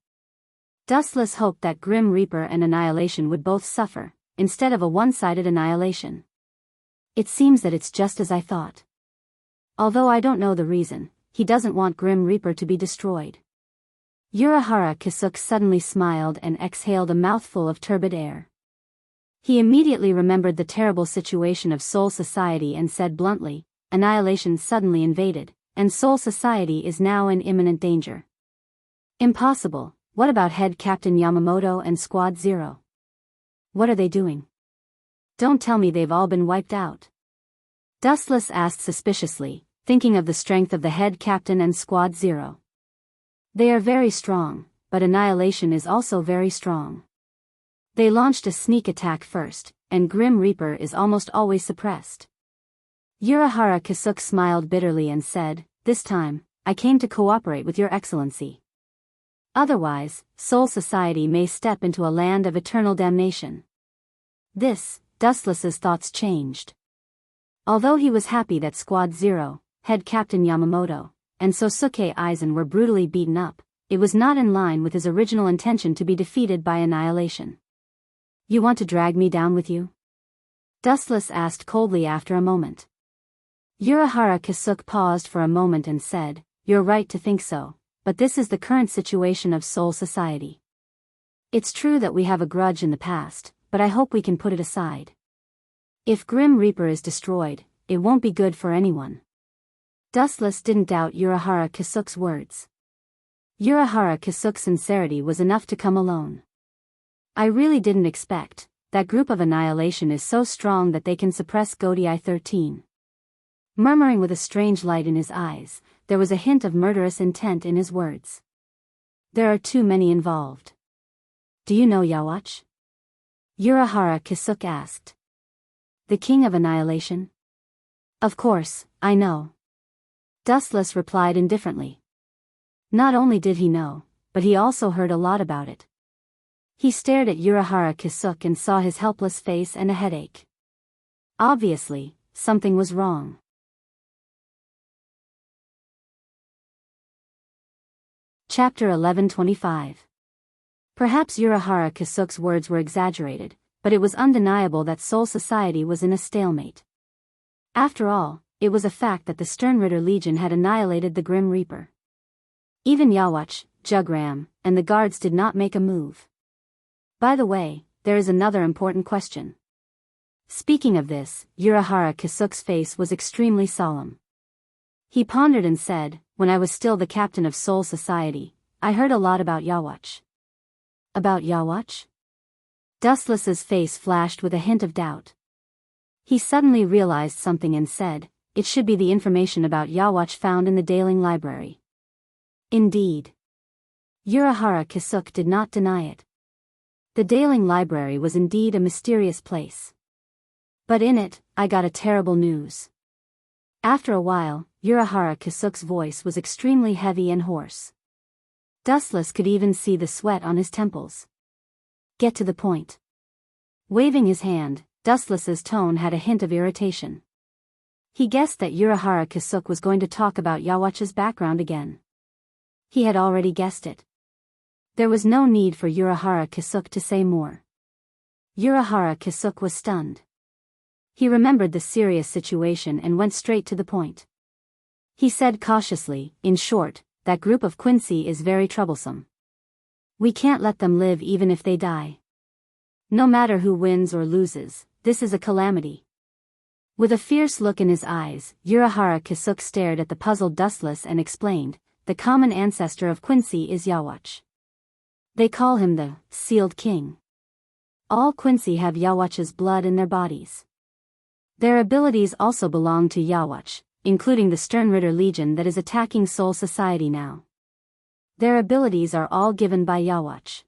Dustless hoped that Grim Reaper and Annihilation would both suffer, instead of a one-sided annihilation. It seems that it's just as I thought. Although I don't know the reason, he doesn't want Grim Reaper to be destroyed. Urahara Kisuke suddenly smiled and exhaled a mouthful of turbid air. He immediately remembered the terrible situation of Soul Society and said bluntly, Annihilation suddenly invaded, and Soul Society is now in imminent danger. Impossible. What about Head Captain Yamamoto and Squad Zero? What are they doing? Don't tell me they've all been wiped out. Dustless asked suspiciously, thinking of the strength of the Head Captain and Squad Zero. They are very strong, but annihilation is also very strong. They launched a sneak attack first, and Grim Reaper is almost always suppressed. Urahara Kisuke smiled bitterly and said, "This time, I came to cooperate with your excellency. Otherwise, Soul Society may step into a land of eternal damnation." Dustless's thoughts changed. Although he was happy that Squad 0, head Captain Yamamoto, and Sosuke Aizen were brutally beaten up, it was not in line with his original intention to be defeated by annihilation. "You want to drag me down with you?" Dustless asked coldly after a moment. Urahara Kisuke paused for a moment and said, "You're right to think so, but this is the current situation of Soul Society. It's true that we have a grudge in the past, but I hope we can put it aside. If Grim Reaper is destroyed, it won't be good for anyone." Dustless didn't doubt Urahara Kisuke's words. Urahara Kisuke's sincerity was enough to come alone. "I really didn't expect. That group of annihilation is so strong that they can suppress Godei 13. Murmuring with a strange light in his eyes, there was a hint of murderous intent in his words. "There are too many involved." "Do you know Yawatch?" Urahara Kisuke asked. "The king of annihilation?" "Of course, I know." Dustless replied indifferently. Not only did he know, but he also heard a lot about it. He stared at Urahara Kisuke and saw his helpless face and a headache. Obviously, something was wrong. Chapter 1125. Perhaps Urahara Kisuke's words were exaggerated, but it was undeniable that Soul Society was in a stalemate. After all, it was a fact that the Sternritter Legion had annihilated the Grim Reaper. Even Yawatch, Jugram, and the guards did not make a move. By the way, there is another important question. Speaking of this, Urahara Kisuke's face was extremely solemn. He pondered and said, "When I was still the captain of Soul Society, I heard a lot about Yawatch." "About Yawatch?" Dustless's face flashed with a hint of doubt. He suddenly realized something and said, "It should be the information about Yawatch found in the Daling Library." Indeed. Urahara Kisuke did not deny it. The Daling Library was indeed a mysterious place. "But in it, I got a terrible news." After a while, Urahara Kisuke's voice was extremely heavy and hoarse. Dustless could even see the sweat on his temples. "Get to the point." Waving his hand, Dustless's tone had a hint of irritation. He guessed that Urahara Kisuke was going to talk about Yawatch's background again. He had already guessed it. There was no need for Urahara Kisuke to say more. Urahara Kisuke was stunned. He remembered the serious situation and went straight to the point. He said cautiously, "In short, that group of Quincy is very troublesome. We can't let them live even if they die. No matter who wins or loses, this is a calamity." With a fierce look in his eyes, Urahara Kisuke stared at the puzzled Dustless and explained, "The common ancestor of Quincy is Yawatch. They call him the Sealed King. All Quincy have Yawatch's blood in their bodies. Their abilities also belong to Yawatch, including the Sternritter Legion that is attacking Soul Society now. Their abilities are all given by Yawatch.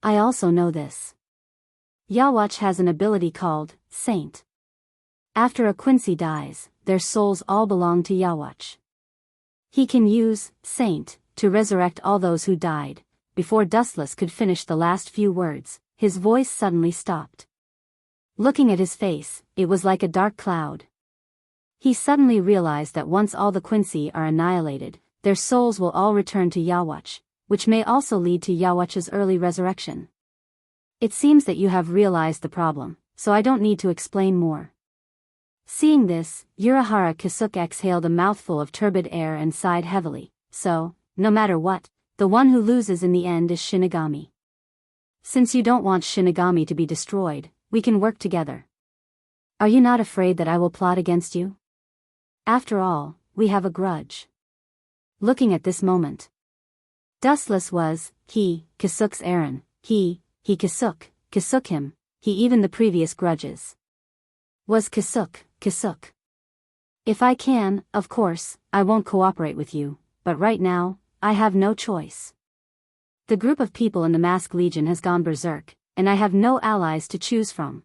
I also know this. Yawatch has an ability called Saint. After a Quincy dies, their souls all belong to Yawatch. He can use Saint to resurrect all those who died." Before Dustless could finish the last few words, his voice suddenly stopped. Looking at his face, it was like a dark cloud. He suddenly realized that once all the Quincy are annihilated, their souls will all return to Yawatch, which may also lead to Yawatch's early resurrection. "It seems that you have realized the problem, so I don't need to explain more." Seeing this, Urahara Kisuke exhaled a mouthful of turbid air and sighed heavily. "So, no matter what, the one who loses in the end is Shinigami. Since you don't want Shinigami to be destroyed, we can work together. Are you not afraid that I will plot against you? After all, we have a grudge." Looking at this moment, Dustless was, Kisuke's Aaron, Kisuke him, he even the previous grudges. Was Kisuke. "If I can, of course, I won't cooperate with you, but right now, I have no choice." The group of people in the Mask Legion has gone berserk, and I have no allies to choose from.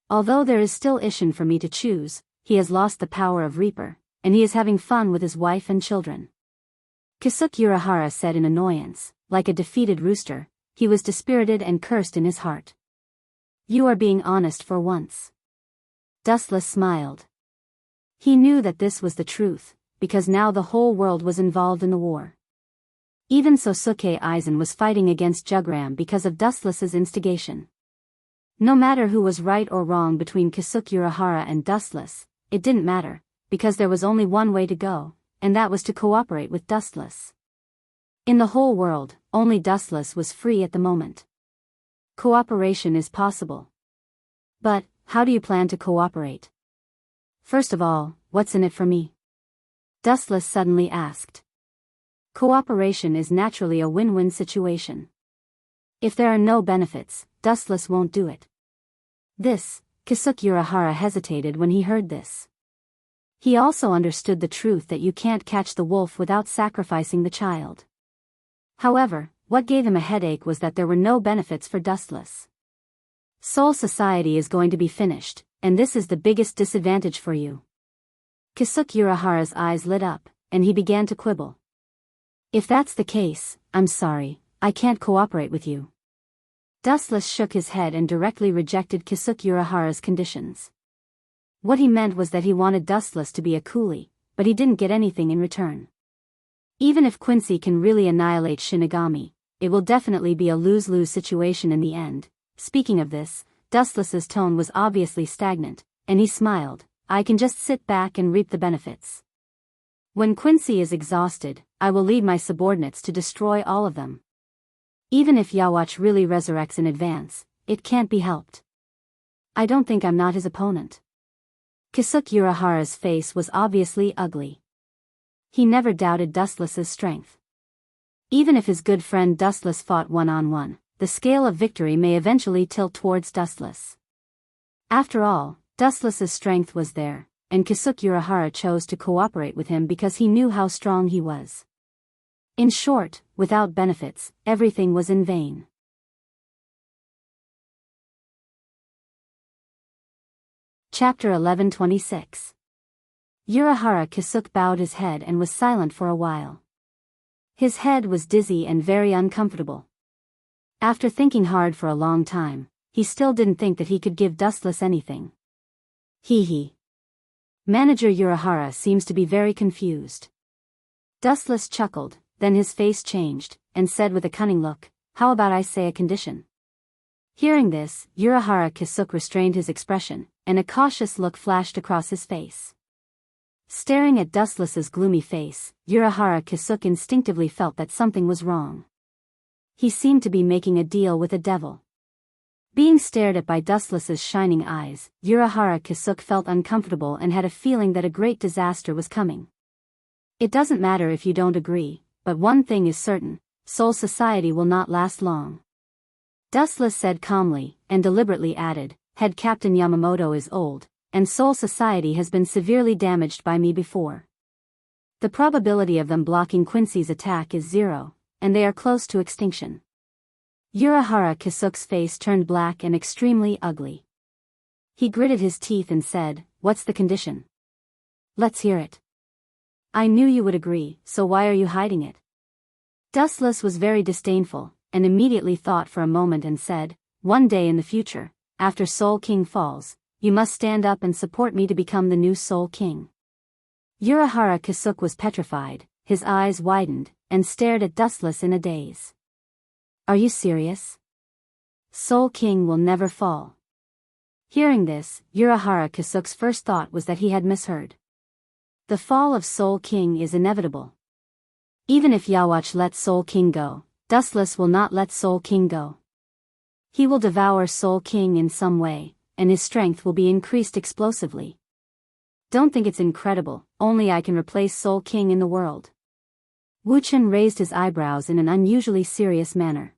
Although there is still Ishin for me to choose, he has lost the power of Reaper, and he is having fun with his wife and children. Kisuke Urahara said in annoyance, like a defeated rooster. He was dispirited and cursed in his heart. You are being honest for once. Dustless smiled. He knew that this was the truth, because now the whole world was involved in the war. Even Sosuke Aizen was fighting against Jugram because of Dustless's instigation. No matter who was right or wrong between Kisuke Urahara and Dustless, it didn't matter, because there was only one way to go, and that was to cooperate with Dustless. In the whole world, only Dustless was free at the moment. Cooperation is possible. But, how do you plan to cooperate? First of all, what's in it for me? Dustless suddenly asked. Cooperation is naturally a win-win situation. If there are no benefits, Dustless won't do it. Kisuke Urahara hesitated when he heard this. He also understood the truth that you can't catch the wolf without sacrificing the child. However, what gave him a headache was that there were no benefits for Dustless. Soul Society is going to be finished, and this is the biggest disadvantage for you. Kisuke Urahara's eyes lit up, and he began to quibble. If that's the case, I'm sorry, I can't cooperate with you. Dustless shook his head and directly rejected Kisuke Urahara's conditions. What he meant was that he wanted Dustless to be a coolie, but he didn't get anything in return. Even if Quincy can really annihilate Shinigami, it will definitely be a lose-lose situation in the end. Speaking of this, Dustless's tone was obviously stagnant, and he smiled. I can just sit back and reap the benefits. When Quincy is exhausted, I will lead my subordinates to destroy all of them. Even if Yawatch really resurrects in advance, it can't be helped. I don't think I'm not his opponent. Kisuke Urahara's face was obviously ugly. He never doubted Dustless's strength. Even if his good friend Dustless fought one-on-one, the scale of victory may eventually tilt towards Dustless. After all, Dustless's strength was there, and Kisuke Urahara chose to cooperate with him because he knew how strong he was. In short, without benefits, everything was in vain. Chapter 1126. Urahara Kisuke bowed his head and was silent for a while. His head was dizzy and very uncomfortable. After thinking hard for a long time, he still didn't think that he could give Dustless anything. Hee. Manager Urahara seems to be very confused. Dustless chuckled, then his face changed, and said with a cunning look, how about I say a condition? Hearing this, Urahara Kisuke restrained his expression, and a cautious look flashed across his face. Staring at Dustless's gloomy face, Urahara Kisuke instinctively felt that something was wrong. He seemed to be making a deal with a devil. Being stared at by Dustless's shining eyes, Urahara Kisuke felt uncomfortable and had a feeling that a great disaster was coming. It doesn't matter if you don't agree, but one thing is certain, Soul Society will not last long. Dustless said calmly, and deliberately added, Head Captain Yamamoto is old, and Soul Society has been severely damaged by me before. The probability of them blocking Quincy's attack is 0, and they are close to extinction. Urahara Kisuke's face turned black and extremely ugly. He gritted his teeth and said, What's the condition? Let's hear it. I knew you would agree, so why are you hiding it? Dustless was very disdainful, and immediately thought for a moment and said, One day in the future, after Soul King falls, you must stand up and support me to become the new Soul King. Urahara Kisuke was petrified, his eyes widened, and stared at Dustless in a daze. Are you serious? Soul King will never fall. Hearing this, Urahara Kisuke's first thought was that he had misheard. The fall of Soul King is inevitable. Even if Yawatch lets Soul King go, Dustless will not let Soul King go. He will devour Soul King in some way, and his strength will be increased explosively. Don't think it's incredible, only I can replace Soul King in the world. Wuchen raised his eyebrows in an unusually serious manner.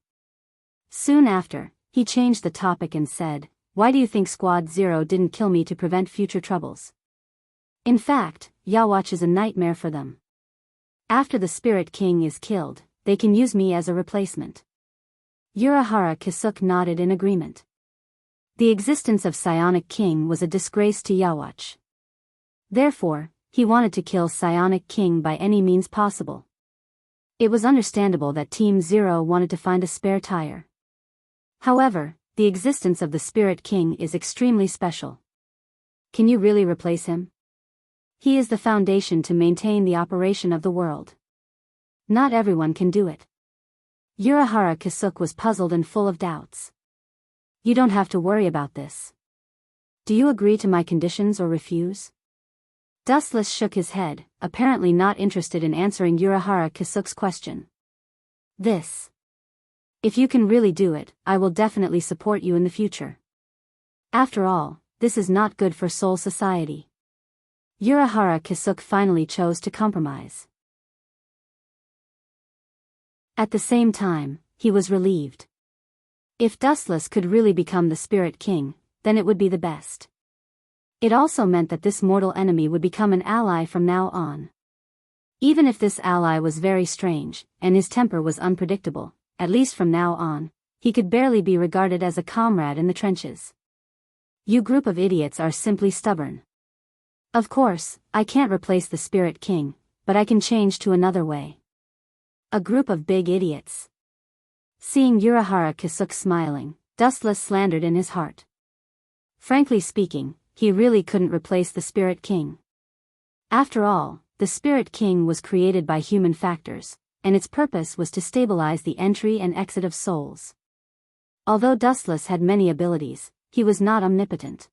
Soon after, he changed the topic and said, Why do you think Squad Zero didn't kill me to prevent future troubles? In fact, Yawatch is a nightmare for them. After the Spirit King is killed, they can use me as a replacement. Urahara Kisuk nodded in agreement. The existence of Psionic King was a disgrace to Yawatch. Therefore, he wanted to kill Psionic King by any means possible. It was understandable that Team Zero wanted to find a spare tire. However, the existence of the Spirit King is extremely special. Can you really replace him? He is the foundation to maintain the operation of the world. Not everyone can do it. Urahara Kisuk was puzzled and full of doubts. You don't have to worry about this. Do you agree to my conditions or refuse? Dustless shook his head, apparently not interested in answering Urahara Kisuk's question. If you can really do it, I will definitely support you in the future. After all, this is not good for Soul Society. Urahara Kisuk finally chose to compromise. At the same time, he was relieved. If Dustless could really become the Spirit King, then it would be the best. It also meant that this mortal enemy would become an ally from now on. Even if this ally was very strange, and his temper was unpredictable, at least from now on, he could barely be regarded as a comrade in the trenches. You group of idiots are simply stubborn. Of course, I can't replace the Spirit King, but I can change to another way. A group of big idiots. Seeing Urahara Kisuk smiling, Dustless slandered in his heart. Frankly speaking, he really couldn't replace the Spirit King. After all, the Spirit King was created by human factors, and its purpose was to stabilize the entry and exit of souls. Although Dustless had many abilities, he was not omnipotent.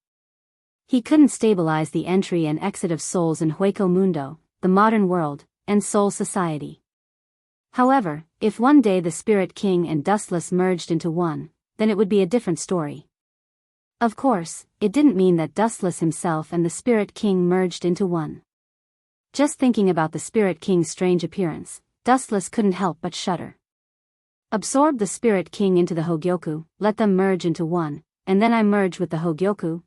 He couldn't stabilize the entry and exit of souls in Hueco Mundo, the modern world, and Soul Society. However, if one day the Spirit King and Dustless merged into one, then it would be a different story. Of course, it didn't mean that Dustless himself and the Spirit King merged into one. Just thinking about the Spirit King's strange appearance, Dustless couldn't help but shudder. Absorb the Spirit King into the Hogyoku, let them merge into one, and then I merge with the Hogyoku,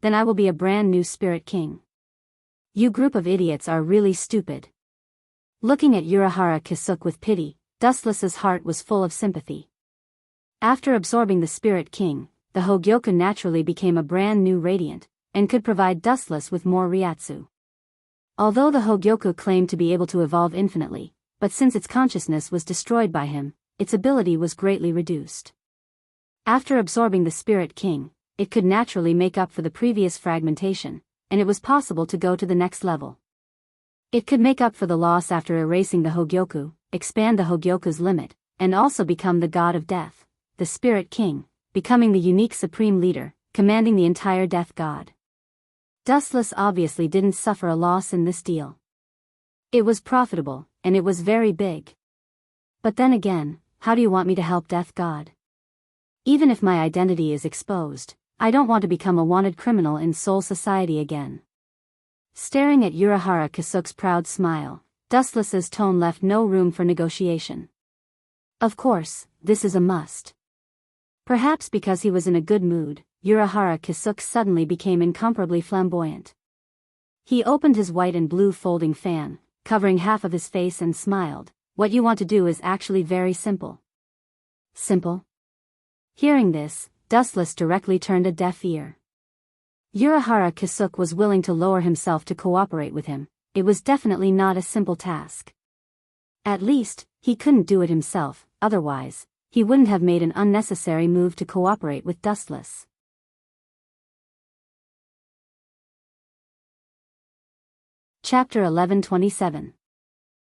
then I will be a brand new Spirit King. You group of idiots are really stupid. Looking at Urahara Kisuk with pity, Dustless's heart was full of sympathy. After absorbing the Spirit King, the Hogyoku naturally became a brand new Radiant, and could provide Dustless with more Ryatsu. Although the Hogyoku claimed to be able to evolve infinitely, but since its consciousness was destroyed by him, its ability was greatly reduced. After absorbing the Spirit King, it could naturally make up for the previous fragmentation, and it was possible to go to the next level. It could make up for the loss after erasing the Hogyoku, expand the Hogyoku's limit, and also become the God of Death, the Spirit King, becoming the unique supreme leader, commanding the entire Death God. Dustless obviously didn't suffer a loss in this deal. It was profitable, and it was very big. But then again, how do you want me to help Death God? Even if my identity is exposed, I don't want to become a wanted criminal in Soul Society again. Staring at Urahara Kisuk's proud smile, Dustless's tone left no room for negotiation. Of course, this is a must. Perhaps because he was in a good mood, Urahara Kisuk suddenly became incomparably flamboyant. He opened his white and blue folding fan, covering half of his face, and smiled. What you want to do is actually very simple. Simple? Hearing this, Dustless directly turned a deaf ear. Urahara Kisuk was willing to lower himself to cooperate with him. It was definitely not a simple task. At least, he couldn't do it himself, otherwise, he wouldn't have made an unnecessary move to cooperate with Dustless. Chapter 1127.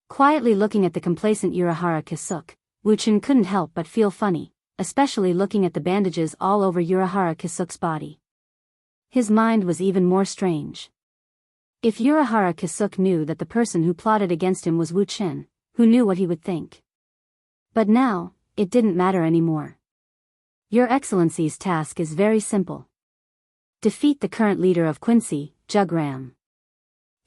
Quietly looking at the complacent Urahara Kisuk, Wuchun couldn't help but feel funny, especially looking at the bandages all over Urahara Kisuk's body. His mind was even more strange. If Urahara Kisuk knew that the person who plotted against him was Wuchun, who knew what he would think? But now, it didn't matter anymore. Your Excellency's task is very simple. Defeat the current leader of Quincy, Jugram.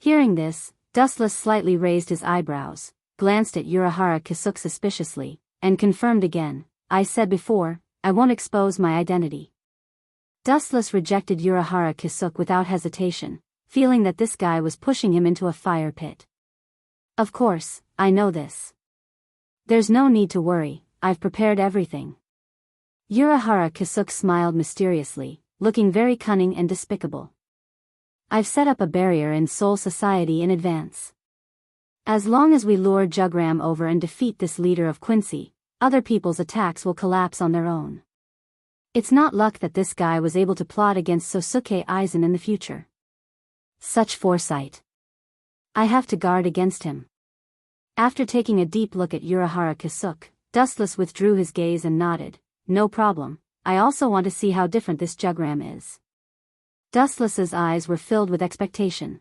Hearing this, Dustless slightly raised his eyebrows, glanced at Urahara Kisuk suspiciously, and confirmed again, I said before, I won't expose my identity. Dustless rejected Urahara Kisuk without hesitation, feeling that this guy was pushing him into a fire pit. Of course, I know this. There's no need to worry, I've prepared everything. Urahara Kisuke smiled mysteriously, looking very cunning and despicable. I've set up a barrier in Soul Society in advance. As long as we lure Jugram over and defeat this leader of Quincy, other people's attacks will collapse on their own. It's not luck that this guy was able to plot against Sosuke Aizen in the future. Such foresight. I have to guard against him. After taking a deep look at Urahara Kisuke, Dustless withdrew his gaze and nodded. No problem, I also want to see how different this Jugram is. Dustless's eyes were filled with expectation.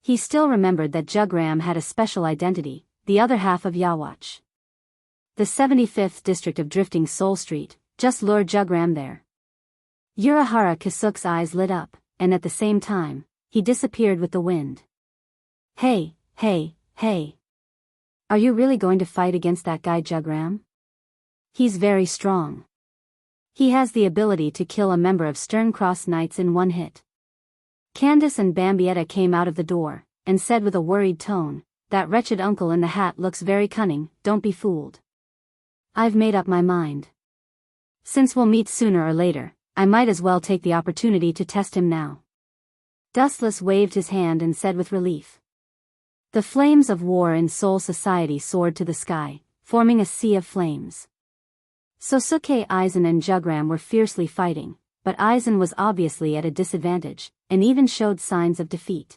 He still remembered that Jugram had a special identity, the other half of Yawatch. The 75th district of Drifting Soul Street, just lured Jugram there. Urahara Kisuke's eyes lit up, and at the same time, he disappeared with the wind. Hey. Are you really going to fight against that guy Jugram? He's very strong. He has the ability to kill a member of Sterncross Knights in one hit. Candace and Bambietta came out of the door, and said with a worried tone, that wretched uncle in the hat looks very cunning, don't be fooled. I've made up my mind. Since we'll meet sooner or later, I might as well take the opportunity to test him now. Dustless waved his hand and said with relief. The flames of war in Soul Society soared to the sky, forming a sea of flames. Sosuke Aizen and Jugram were fiercely fighting, but Aizen was obviously at a disadvantage, and even showed signs of defeat.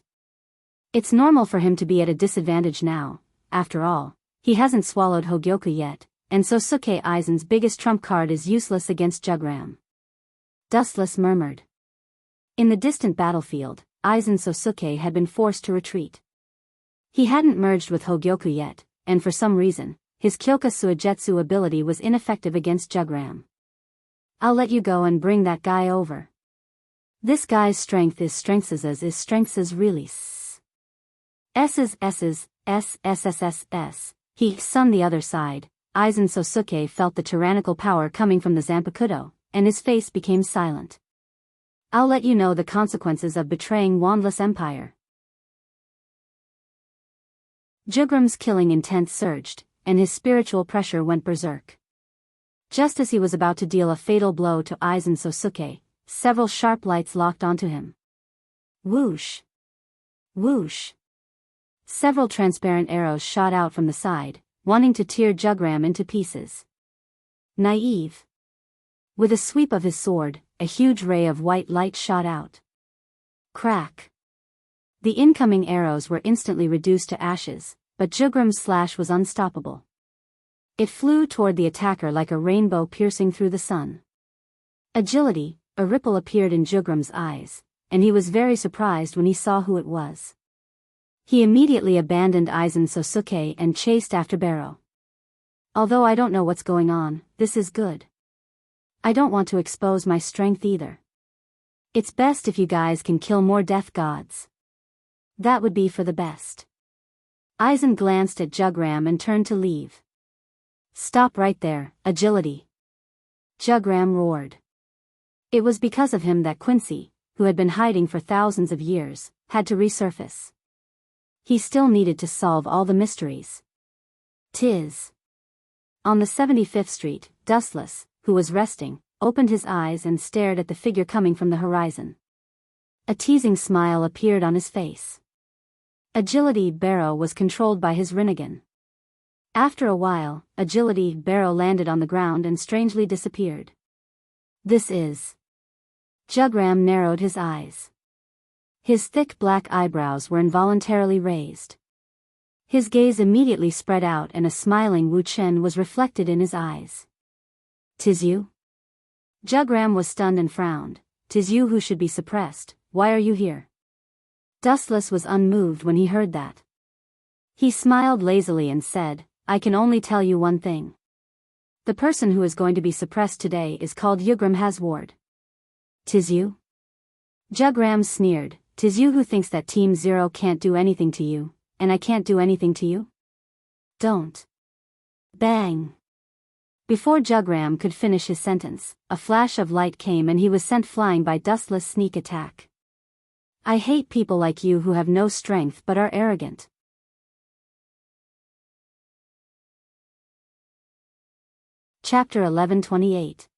It's normal for him to be at a disadvantage now, after all, he hasn't swallowed Hogyoku yet, and Sosuke Aizen's biggest trump card is useless against Jugram. Dustless murmured. In the distant battlefield, Aizen Sosuke had been forced to retreat. He hadn't merged with Hogyoku yet, and for some reason, his Kyoka Suigetsu ability was ineffective against Jugram. I'll let you go and bring that guy over. This guy's strength is strengths really. He on the other side, Aizen Sosuke felt the tyrannical power coming from the Zanpakuto, and his face became silent. I'll let you know the consequences of betraying Wandless Empire. Jugram's killing intent surged, and his spiritual pressure went berserk. Just as he was about to deal a fatal blow to Aizen Sosuke, several sharp lights locked onto him. Whoosh! Whoosh! Several transparent arrows shot out from the side, wanting to tear Jugram into pieces. Naive. With a sweep of his sword, a huge ray of white light shot out. Crack! The incoming arrows were instantly reduced to ashes, but Jugram's slash was unstoppable. It flew toward the attacker like a rainbow piercing through the sun. Agility, a ripple appeared in Jugram's eyes, and he was very surprised when he saw who it was. He immediately abandoned Aizen Sosuke and chased after Barrow. Although I don't know what's going on, this is good. I don't want to expose my strength either. It's best if you guys can kill more death gods. That would be for the best. Aizen glanced at Jugram and turned to leave. Stop right there, agility. Jugram roared. It was because of him that Quincy, who had been hiding for thousands of years, had to resurface. He still needed to solve all the mysteries. Tis. On the 75th Street, Dustless, who was resting, opened his eyes and stared at the figure coming from the horizon. A teasing smile appeared on his face. Agility Barrow was controlled by his Rinnegan. After a while, Agility Barrow landed on the ground and strangely disappeared. This is. Jugram narrowed his eyes. His thick black eyebrows were involuntarily raised. His gaze immediately spread out and a smiling Wu Chen was reflected in his eyes. "'Tis you?" Jugram was stunned and frowned. "'Tis you who should be suppressed, why are you here?" Dustless was unmoved when he heard that. He smiled lazily and said, "I can only tell you one thing. The person who is going to be suppressed today is called Jugram Hasward." "'Tis you?" Jugram sneered. "'Tis you who thinks that Team Zero can't do anything to you, and I can't do anything to you? Don't." Bang! Before Jugram could finish his sentence, a flash of light came and he was sent flying by Dustless' sneak attack. "I hate people like you who have no strength but are arrogant." Chapter 1128.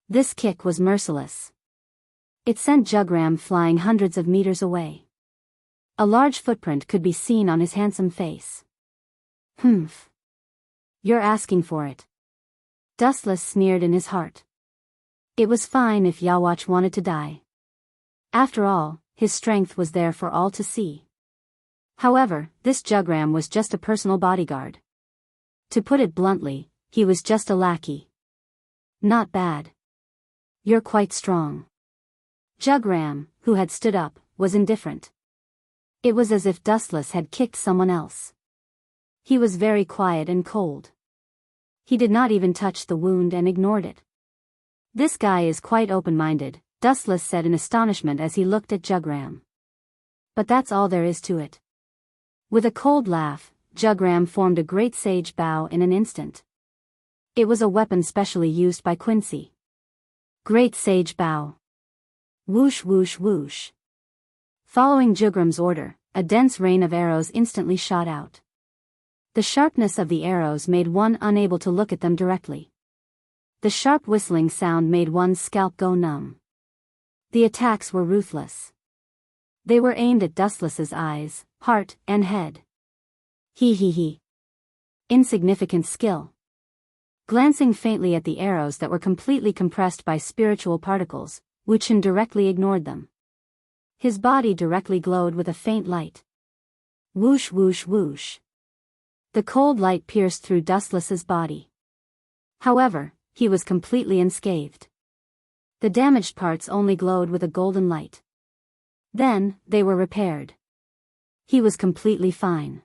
This kick was merciless. It sent Jugram flying hundreds of meters away. A large footprint could be seen on his handsome face. Humph. You're asking for it. Dustless sneered in his heart. It was fine if Yawatch wanted to die. After all, his strength was there for all to see. However, this Jugram was just a personal bodyguard. To put it bluntly, he was just a lackey. Not bad. You're quite strong. Jugram, who had stood up, was indifferent. It was as if Dustless had kicked someone else. He was very quiet and cold. He did not even touch the wound and ignored it. This guy is quite open-minded, Dustless said in astonishment as he looked at Jugram. But that's all there is to it. With a cold laugh, Jugram formed a great sage bow in an instant. It was a weapon specially used by Quincy. Great sage bow. Whoosh whoosh whoosh. Following Jugram's order, a dense rain of arrows instantly shot out. The sharpness of the arrows made one unable to look at them directly. The sharp whistling sound made one's scalp go numb. The attacks were ruthless. They were aimed at Dustless's eyes, heart, and head. He. Insignificant skill. Glancing faintly at the arrows that were completely compressed by spiritual particles, Wuchen directly ignored them. His body directly glowed with a faint light. Whoosh whoosh whoosh. The cold light pierced through Dustless's body. However, he was completely unscathed. The damaged parts only glowed with a golden light. Then, they were repaired. He was completely fine.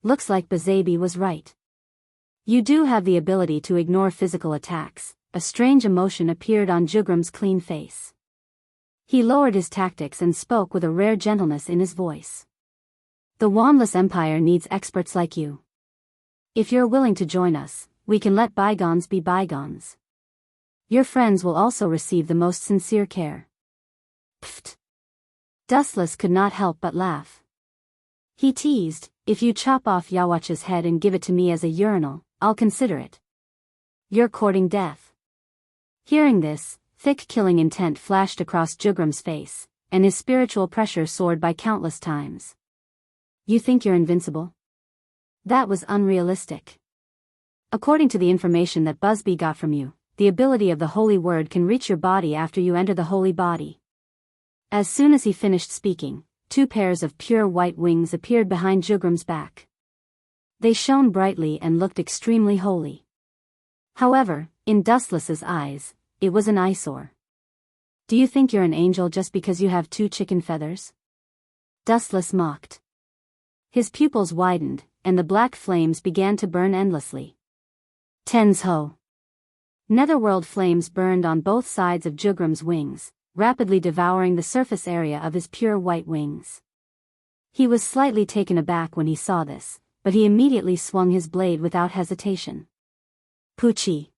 Looks like Bazabi was right. You do have the ability to ignore physical attacks. A strange emotion appeared on Jugram's clean face. He lowered his tactics and spoke with a rare gentleness in his voice. The Wandless Empire needs experts like you. If you're willing to join us, we can let bygones be bygones. Your friends will also receive the most sincere care. Pfft. Dustless could not help but laugh. He teased, if you chop off Yawatch's head and give it to me as a urinal, I'll consider it. You're courting death. Hearing this, thick killing intent flashed across Jugram's face, and his spiritual pressure soared by countless times. You think you're invincible? That was unrealistic. According to the information that Busby got from you, the ability of the Holy Word can reach your body after you enter the Holy Body. As soon as he finished speaking, 2 pairs of pure white wings appeared behind Jugram's back. They shone brightly and looked extremely holy. However, in Dustless's eyes, it was an eyesore. Do you think you're an angel just because you have 2 chicken feathers? Dustless mocked. His pupils widened, and the black flames began to burn endlessly. Tens ho! Netherworld flames burned on both sides of Jugram's wings, rapidly devouring the surface area of his pure white wings. He was slightly taken aback when he saw this, but he immediately swung his blade without hesitation. Poochie!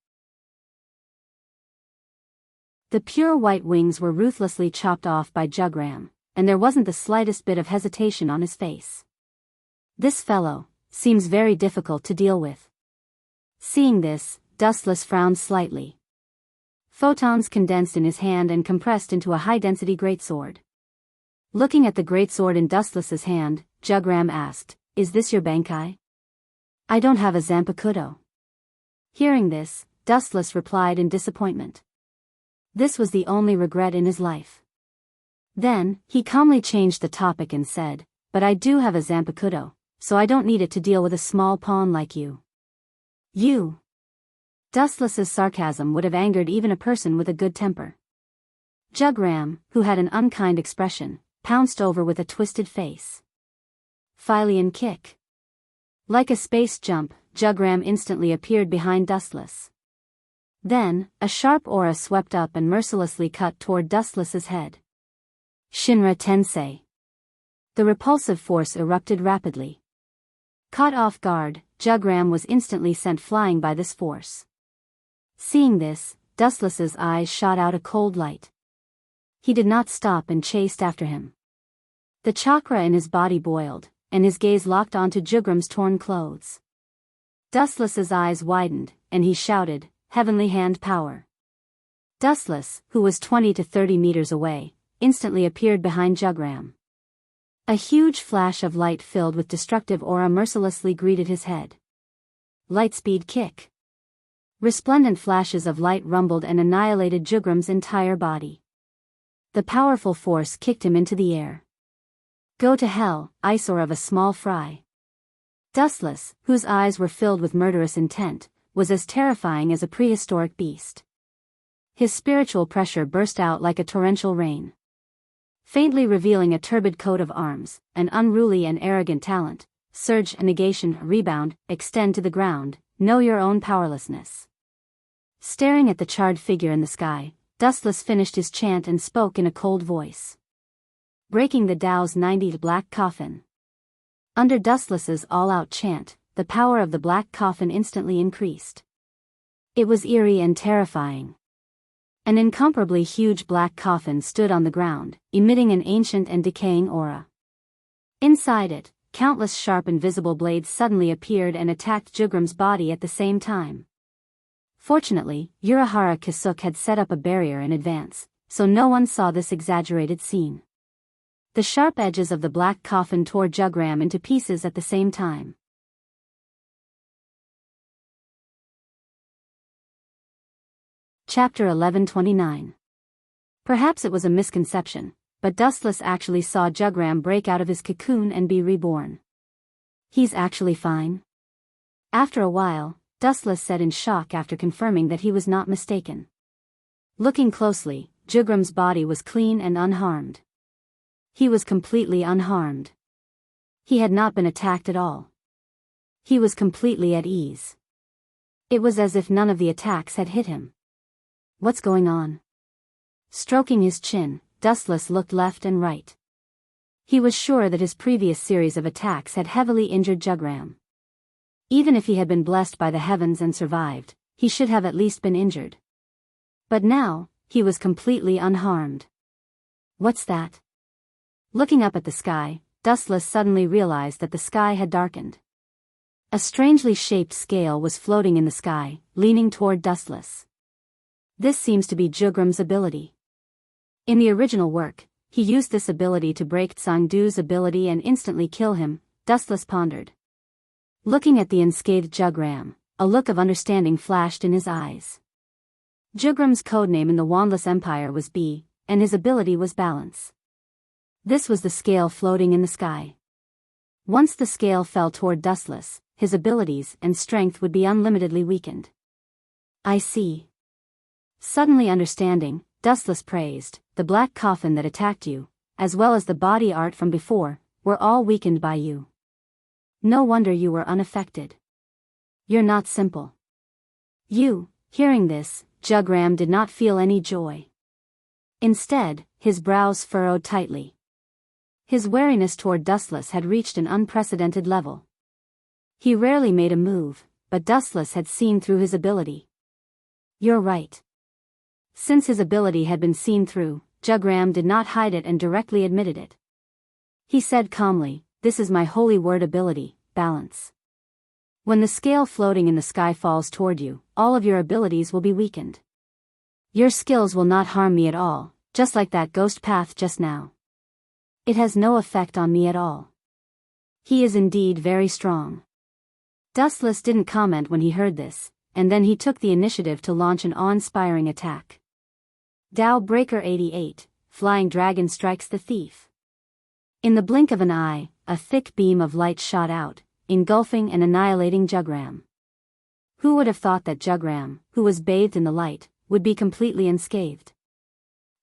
The pure white wings were ruthlessly chopped off by Jugram, and there wasn't the slightest bit of hesitation on his face. This fellow seems very difficult to deal with. Seeing this, Dustless frowned slightly. Photons condensed in his hand and compressed into a high-density greatsword. Looking at the greatsword in Dustless's hand, Jugram asked, "Is this your Bankai?" "I don't have a Zanpakuto." Hearing this, Dustless replied in disappointment. This was the only regret in his life. Then, he calmly changed the topic and said, "But I do have a Zanpakuto, so I don't need it to deal with a small pawn like you." You! Dustless's sarcasm would have angered even a person with a good temper. Jugram, who had an unkind expression, pounced over with a twisted face. Phylian kick. Like a space jump, Jugram instantly appeared behind Dustless. Then, a sharp aura swept up and mercilessly cut toward Dustless's head. Shinra Tensei. The repulsive force erupted rapidly. Caught off guard, Jugram was instantly sent flying by this force. Seeing this, Dustless's eyes shot out a cold light. He did not stop and chased after him. The chakra in his body boiled, and his gaze locked onto Jugram's torn clothes. Dustless's eyes widened, and he shouted, "Heavenly hand power." Dustless, who was 20 to 30 meters away, instantly appeared behind Jugram. A huge flash of light filled with destructive aura mercilessly greeted his head. Lightspeed kick. Resplendent flashes of light rumbled and annihilated Jugram's entire body. The powerful force kicked him into the air. Go to hell, eyesore of a small fry. Dustless, whose eyes were filled with murderous intent, was as terrifying as a prehistoric beast. His spiritual pressure burst out like a torrential rain, faintly revealing a turbid coat of arms, an unruly and arrogant talent. Surge, negation, rebound, extend to the ground, know your own powerlessness. Staring at the charred figure in the sky, Dustless finished his chant and spoke in a cold voice. Breaking the Tao's 90th black coffin. Under Dustless's all-out chant, the power of the black coffin instantly increased. It was eerie and terrifying. An incomparably huge black coffin stood on the ground, emitting an ancient and decaying aura. Inside it, countless sharp invisible blades suddenly appeared and attacked Jugram's body at the same time. Fortunately, Urahara Kisuk had set up a barrier in advance, so no one saw this exaggerated scene. The sharp edges of the black coffin tore Jugram into pieces at the same time. Chapter 1129. Perhaps it was a misconception, but Dustless actually saw Jugram break out of his cocoon and be reborn. He's actually fine? After a while, Dustless said in shock after confirming that he was not mistaken. Looking closely, Jugram's body was clean and unharmed. He was completely unharmed. He had not been attacked at all. He was completely at ease. It was as if none of the attacks had hit him. What's going on? Stroking his chin, Dustless looked left and right. He was sure that his previous series of attacks had heavily injured Jugram. Even if he had been blessed by the heavens and survived, he should have at least been injured. But now, he was completely unharmed. What's that? Looking up at the sky, Dustless suddenly realized that the sky had darkened. A strangely shaped scale was floating in the sky, leaning toward Dustless. This seems to be Jugram's ability. In the original work, he used this ability to break Tsangdu's ability and instantly kill him, Dustless pondered. Looking at the unscathed Jugram, a look of understanding flashed in his eyes. Jugram's codename in the Wandless Empire was B, and his ability was Balance. This was the scale floating in the sky. Once the scale fell toward Dustless, his abilities and strength would be unlimitedly weakened. I see. Suddenly understanding, Dustless praised, the black coffin that attacked you, as well as the body art from before, were all weakened by you. No wonder you were unaffected. You're not simple. Hearing this, Jugram did not feel any joy. Instead, his brows furrowed tightly. His wariness toward Dustless had reached an unprecedented level. He rarely made a move, but Dustless had seen through his ability. You're right. Since his ability had been seen through, Jugram did not hide it and directly admitted it. He said calmly, "This is my holy word ability, Balance. When the scale floating in the sky falls toward you, all of your abilities will be weakened. Your skills will not harm me at all, just like that ghost path just now. It has no effect on me at all. He is indeed very strong." Dustless didn't comment when he heard this, and then he took the initiative to launch an awe-inspiring attack. Tao Breaker 88, Flying Dragon strikes the thief. In the blink of an eye, a thick beam of light shot out, engulfing and annihilating Jugram. Who would have thought that Jugram, who was bathed in the light, would be completely unscathed?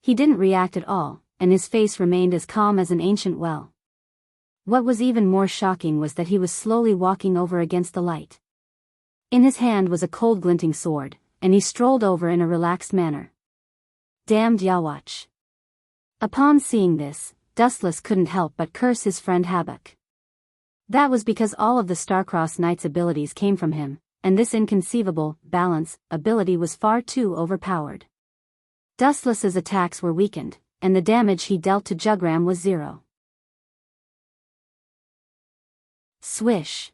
He didn't react at all, and his face remained as calm as an ancient well. What was even more shocking was that he was slowly walking over against the light. In his hand was a cold glinting sword, and he strolled over in a relaxed manner. Damned Yawach. Upon seeing this, Dustless couldn't help but curse his friend Habak. That was because all of the Starcross Knight's abilities came from him, and this inconceivable, Balance, ability was far too overpowered. Dustless's attacks were weakened, and the damage he dealt to Jugram was 0. Swish.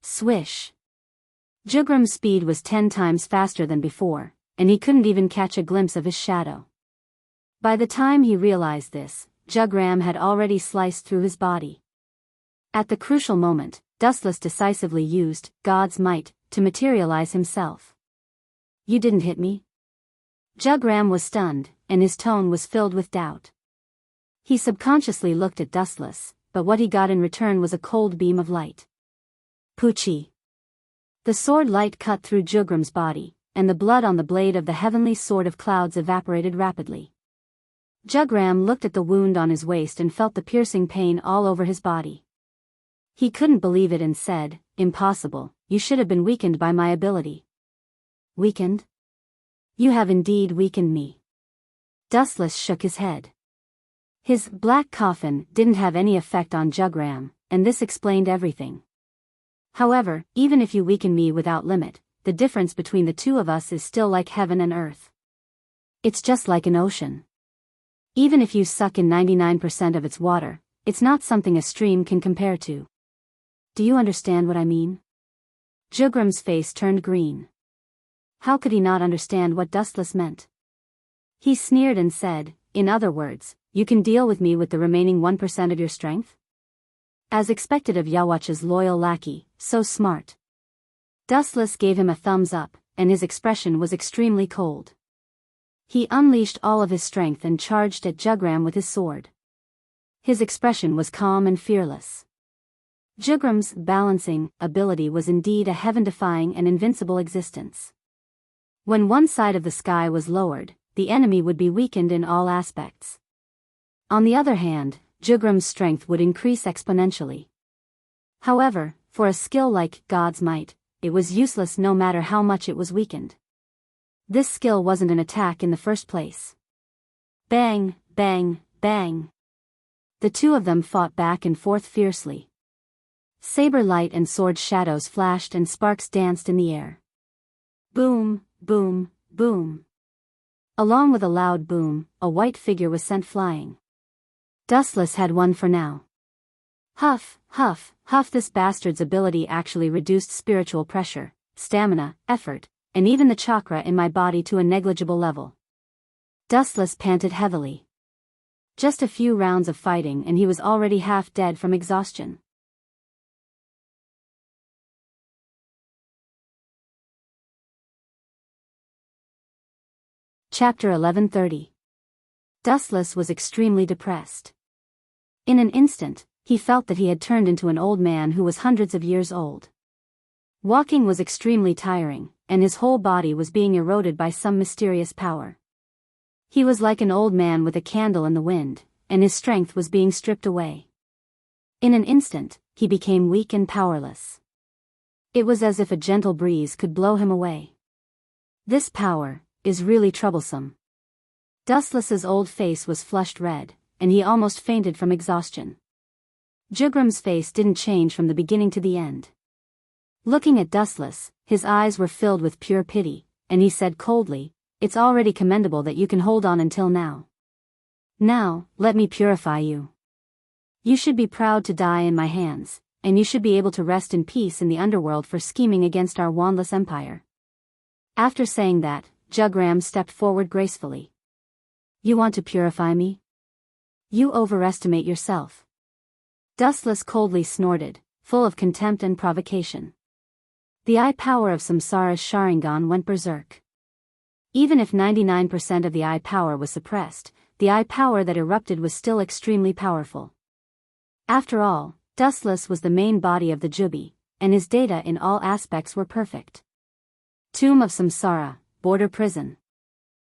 Swish. Jugram's speed was 10 times faster than before, and he couldn't even catch a glimpse of his shadow. By the time he realized this, Jugram had already sliced through his body. At the crucial moment, Dustless decisively used God's might to materialize himself. "You didn't hit me?" Jugram was stunned, and his tone was filled with doubt. He subconsciously looked at Dustless, but what he got in return was a cold beam of light. Poochie. The sword light cut through Jugram's body, and the blood on the blade of the heavenly sword of clouds evaporated rapidly. Jugram looked at the wound on his waist and felt the piercing pain all over his body. He couldn't believe it and said, "Impossible, you should have been weakened by my ability." "Weakened? You have indeed weakened me." Dustless shook his head. His black coffin didn't have any effect on Jugram, and this explained everything. "However, even if you weaken me without limit, the difference between the two of us is still like heaven and earth. It's just like an ocean. Even if you suck in 99% of its water, it's not something a stream can compare to. Do you understand what I mean?" Jugram's face turned green. How could he not understand what Dustless meant? He sneered and said, "In other words, you can deal with me with the remaining 1% of your strength?" As expected of Yawach's loyal lackey, so smart. Dustless gave him a thumbs up, and his expression was extremely cold. He unleashed all of his strength and charged at Jugram with his sword. His expression was calm and fearless. Jugram's balancing ability was indeed a heaven-defying and invincible existence. When one side of the sky was lowered, the enemy would be weakened in all aspects. On the other hand, Jugram's strength would increase exponentially. However, for a skill like God's might, it was useless no matter how much it was weakened. This skill wasn't an attack in the first place. Bang, bang, bang. The two of them fought back and forth fiercely. Saber light and sword shadows flashed and sparks danced in the air. Boom, boom, boom. Along with a loud boom, a white figure was sent flying. Dustless had won for now. Huff, huff, huff. This bastard's ability actually reduced spiritual pressure, stamina, effort, and even the chakra in my body to a negligible level. Dustless panted heavily. Just a few rounds of fighting and he was already half dead from exhaustion. Chapter 1130. Dustless was extremely depressed. In an instant, he felt that he had turned into an old man who was hundreds of years old. Walking was extremely tiring, and his whole body was being eroded by some mysterious power. He was like an old man with a candle in the wind, and his strength was being stripped away. In an instant, he became weak and powerless. It was as if a gentle breeze could blow him away. This power is really troublesome. Dustless's old face was flushed red, and he almost fainted from exhaustion. Jugram's face didn't change from the beginning to the end. Looking at Dustless, his eyes were filled with pure pity, and he said coldly, "It's already commendable that you can hold on until now. Now, let me purify you. You should be proud to die in my hands, and you should be able to rest in peace in the underworld for scheming against our wandless empire." After saying that, Jugram stepped forward gracefully. "You want to purify me? You overestimate yourself." Dustless coldly snorted, full of contempt and provocation. The eye power of Samsara's Sharingan went berserk. Even if 99% of the eye power was suppressed, the eye power that erupted was still extremely powerful. After all, Dustless was the main body of the Jubi, and his data in all aspects were perfect. Tomb of Samsara, border prison.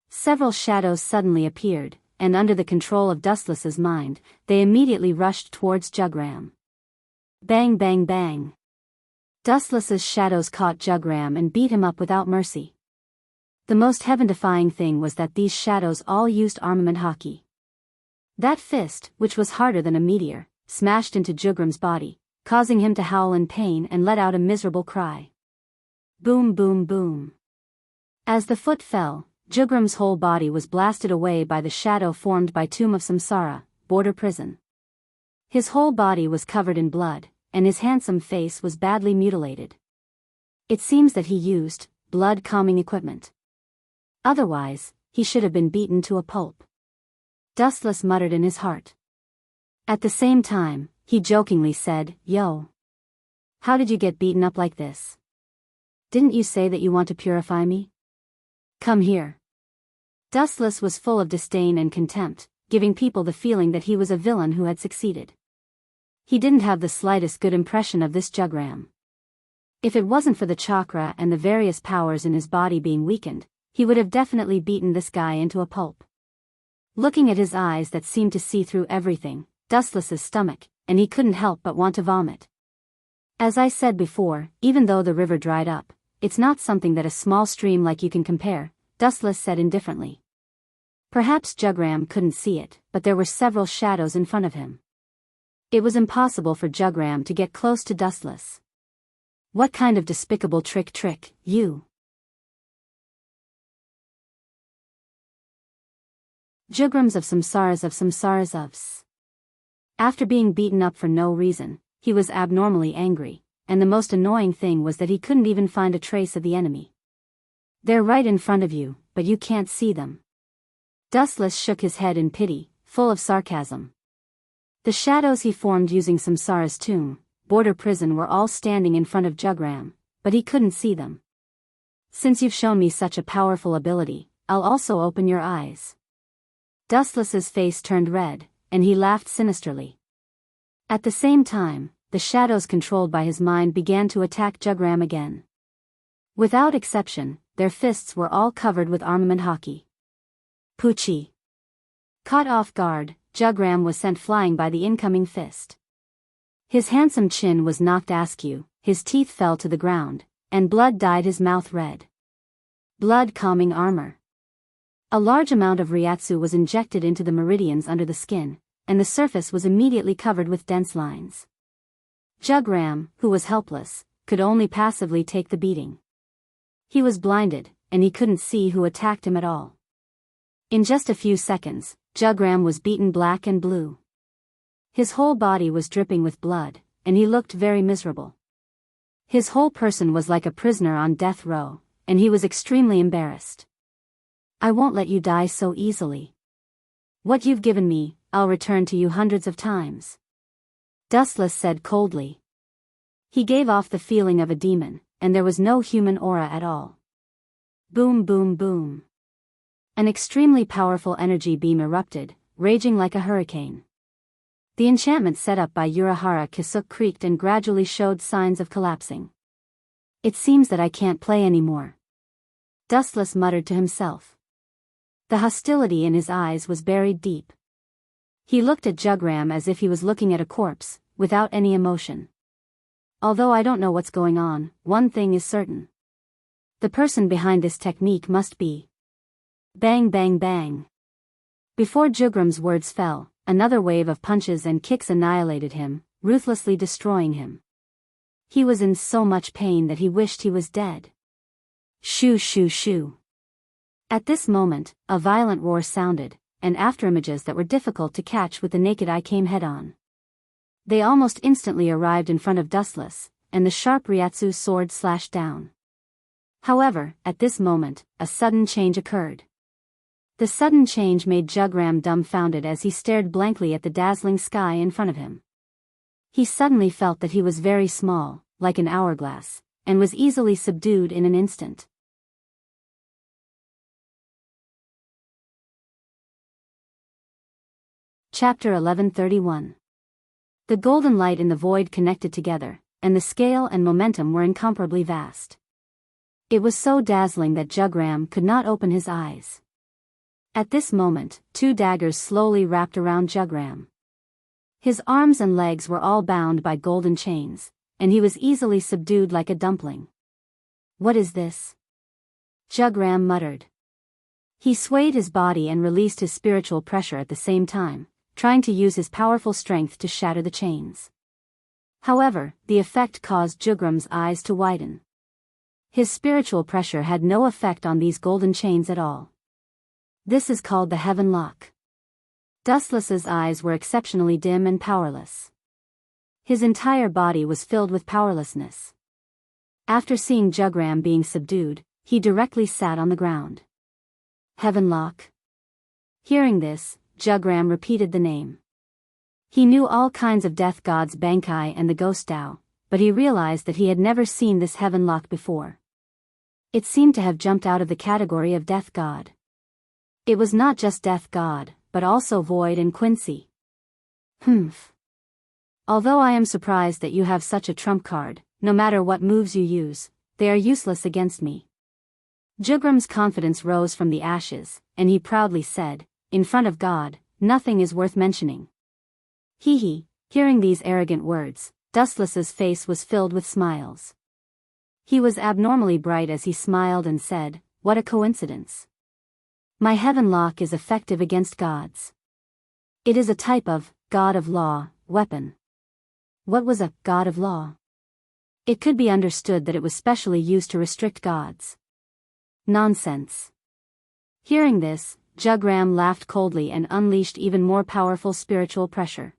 Several shadows suddenly appeared, and under the control of Dustless's mind, they immediately rushed towards Jugram. Bang bang bang. Dustless's shadows caught Jugram and beat him up without mercy. The most heaven-defying thing was that these shadows all used armament hockey. That fist, which was harder than a meteor, smashed into Jugram's body, causing him to howl in pain and let out a miserable cry. Boom boom boom. As the foot fell, Jugram's whole body was blasted away by the shadow formed by Tomb of Samsara, border prison. His whole body was covered in blood, and his handsome face was badly mutilated. It seems that he used blood-calming equipment. Otherwise, he should have been beaten to a pulp. Dustless muttered in his heart. At the same time, he jokingly said, "Yo. How did you get beaten up like this? Didn't you say that you want to purify me? Come here." Dustless was full of disdain and contempt, giving people the feeling that he was a villain who had succeeded. He didn't have the slightest good impression of this Jugram. If it wasn't for the chakra and the various powers in his body being weakened, he would have definitely beaten this guy into a pulp. Looking at his eyes that seemed to see through everything, Dustless's stomach, and he couldn't help but want to vomit. As I said before, even though the river dried up, it's not something that a small stream like you can compare, Dustless said indifferently. Perhaps Jugram couldn't see it, but there were several shadows in front of him. It was impossible for Jugram to get close to Dustless. What kind of despicable trick, you? Jugrams of samsaras. After being beaten up for no reason, he was abnormally angry, and the most annoying thing was that he couldn't even find a trace of the enemy. They're right in front of you, but you can't see them. Dustless shook his head in pity, full of sarcasm. The shadows he formed using Samsara's tomb, border prison were all standing in front of Jugram, but he couldn't see them. Since you've shown me such a powerful ability, I'll also open your eyes. Dustless's face turned red, and he laughed sinisterly. At the same time, the shadows controlled by his mind began to attack Jugram again. Without exception, their fists were all covered with armament hockey. Poochie. Caught off guard, Jugram was sent flying by the incoming fist. His handsome chin was knocked askew, his teeth fell to the ground, and blood dyed his mouth red. Blood-calming armor. A large amount of Ryatsu was injected into the meridians under the skin, and the surface was immediately covered with dense lines. Jugram, who was helpless, could only passively take the beating. He was blinded, and he couldn't see who attacked him at all. In just a few seconds, Jugram was beaten black and blue. His whole body was dripping with blood, and he looked very miserable. His whole person was like a prisoner on death row, and he was extremely embarrassed. "I won't let you die so easily. What you've given me, I'll return to you hundreds of times," Dustless said coldly. He gave off the feeling of a demon, and there was no human aura at all. Boom, boom, boom. An extremely powerful energy beam erupted, raging like a hurricane. The enchantment set up by Urahara Kisuk creaked and gradually showed signs of collapsing. "It seems that I can't play anymore," Dustless muttered to himself. The hostility in his eyes was buried deep. He looked at Jugram as if he was looking at a corpse, without any emotion. "Although I don't know what's going on, one thing is certain. The person behind this technique must be..." Bang bang bang. Before Jugram's words fell, another wave of punches and kicks annihilated him, ruthlessly destroying him. He was in so much pain that he wished he was dead. Shoo shoo shoo. At this moment, a violent roar sounded, and afterimages that were difficult to catch with the naked eye came head-on. They almost instantly arrived in front of Dustless, and the sharp Ryatsu sword slashed down. However, at this moment, a sudden change occurred. The sudden change made Jugram dumbfounded as he stared blankly at the dazzling sky in front of him. He suddenly felt that he was very small, like an hourglass, and was easily subdued in an instant. Chapter 1131. The golden light in the void connected together, and the scale and momentum were incomparably vast. It was so dazzling that Jugram could not open his eyes. At this moment, two daggers slowly wrapped around Jugram. His arms and legs were all bound by golden chains, and he was easily subdued like a dumpling. "What is this?" Jugram muttered. He swayed his body and released his spiritual pressure at the same time, trying to use his powerful strength to shatter the chains. However, the effect caused Jugram's eyes to widen. His spiritual pressure had no effect on these golden chains at all. This is called the Heaven Lock. Dustless's eyes were exceptionally dim and powerless. His entire body was filled with powerlessness. After seeing Jugram being subdued, he directly sat on the ground. Heavenlock. Hearing this, Jugram repeated the name. He knew all kinds of death gods Bankai and the Ghost Dao, but he realized that he had never seen this Heavenlock before. It seemed to have jumped out of the category of death god. It was not just death god, but also void and Quincy. Humph. Although I am surprised that you have such a trump card, no matter what moves you use, they are useless against me. Jugram's confidence rose from the ashes, and he proudly said, in front of God, nothing is worth mentioning. Hee. Hearing these arrogant words, Dustless's face was filled with smiles. He was abnormally bright as he smiled and said, what a coincidence. My Heavenlock is effective against gods. It is a type of god of law weapon. What was a god of law? It could be understood that it was specially used to restrict gods. Nonsense. Hearing this, Jugram laughed coldly and unleashed even more powerful spiritual pressure.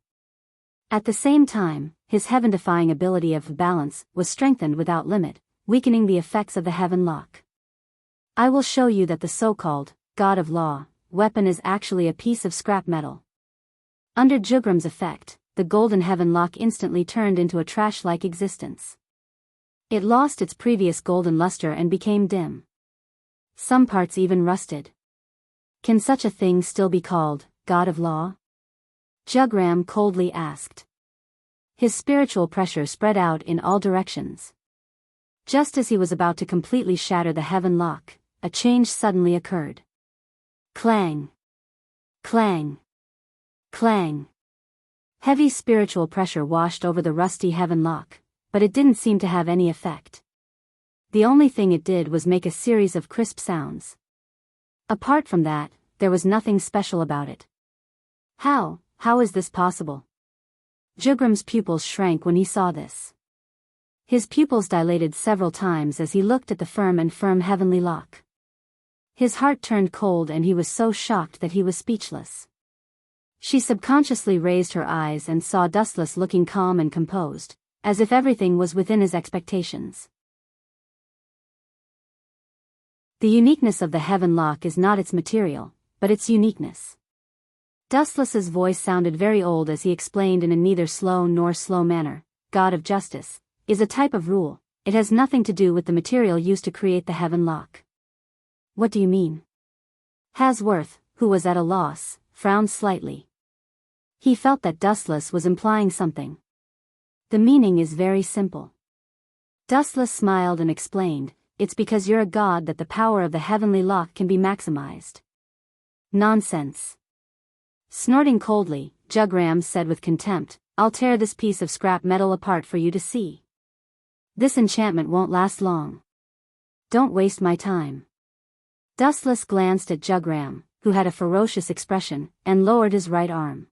At the same time, his heaven-defying ability of balance was strengthened without limit, weakening the effects of the Heavenlock. I will show you that the so-called god of law weapon is actually a piece of scrap metal. Under Jugram's effect, the golden Heavenlock instantly turned into a trash-like existence. It lost its previous golden luster and became dim. Some parts even rusted. Can such a thing still be called god of law? Jugram coldly asked. His spiritual pressure spread out in all directions. Just as he was about to completely shatter the Heavenlock, a change suddenly occurred. Clang! Clang! Clang! Heavy spiritual pressure washed over the rusty Heavenlock, but it didn't seem to have any effect. The only thing it did was make a series of crisp sounds. Apart from that, there was nothing special about it. How is this possible? Jugram's pupils shrank when he saw this. His pupils dilated several times as he looked at the firm heavenly lock. His heart turned cold and he was so shocked that he was speechless. She subconsciously raised her eyes and saw Dustless looking calm and composed, as if everything was within his expectations. The uniqueness of the Heavenlock is not its material, but its uniqueness. Dustless's voice sounded very old as he explained in a neither slow nor slow manner, God of Justice is a type of rule, it has nothing to do with the material used to create the Heavenlock. What do you mean? Hasworth, who was at a loss, frowned slightly. He felt that Dustless was implying something. The meaning is very simple. Dustless smiled and explained, it's because you're a god that the power of the heavenly lock can be maximized. Nonsense. Snorting coldly, Jugram said with contempt, I'll tear this piece of scrap metal apart for you to see. This enchantment won't last long. Don't waste my time. Dustless glanced at Jugram, who had a ferocious expression, and lowered his right arm.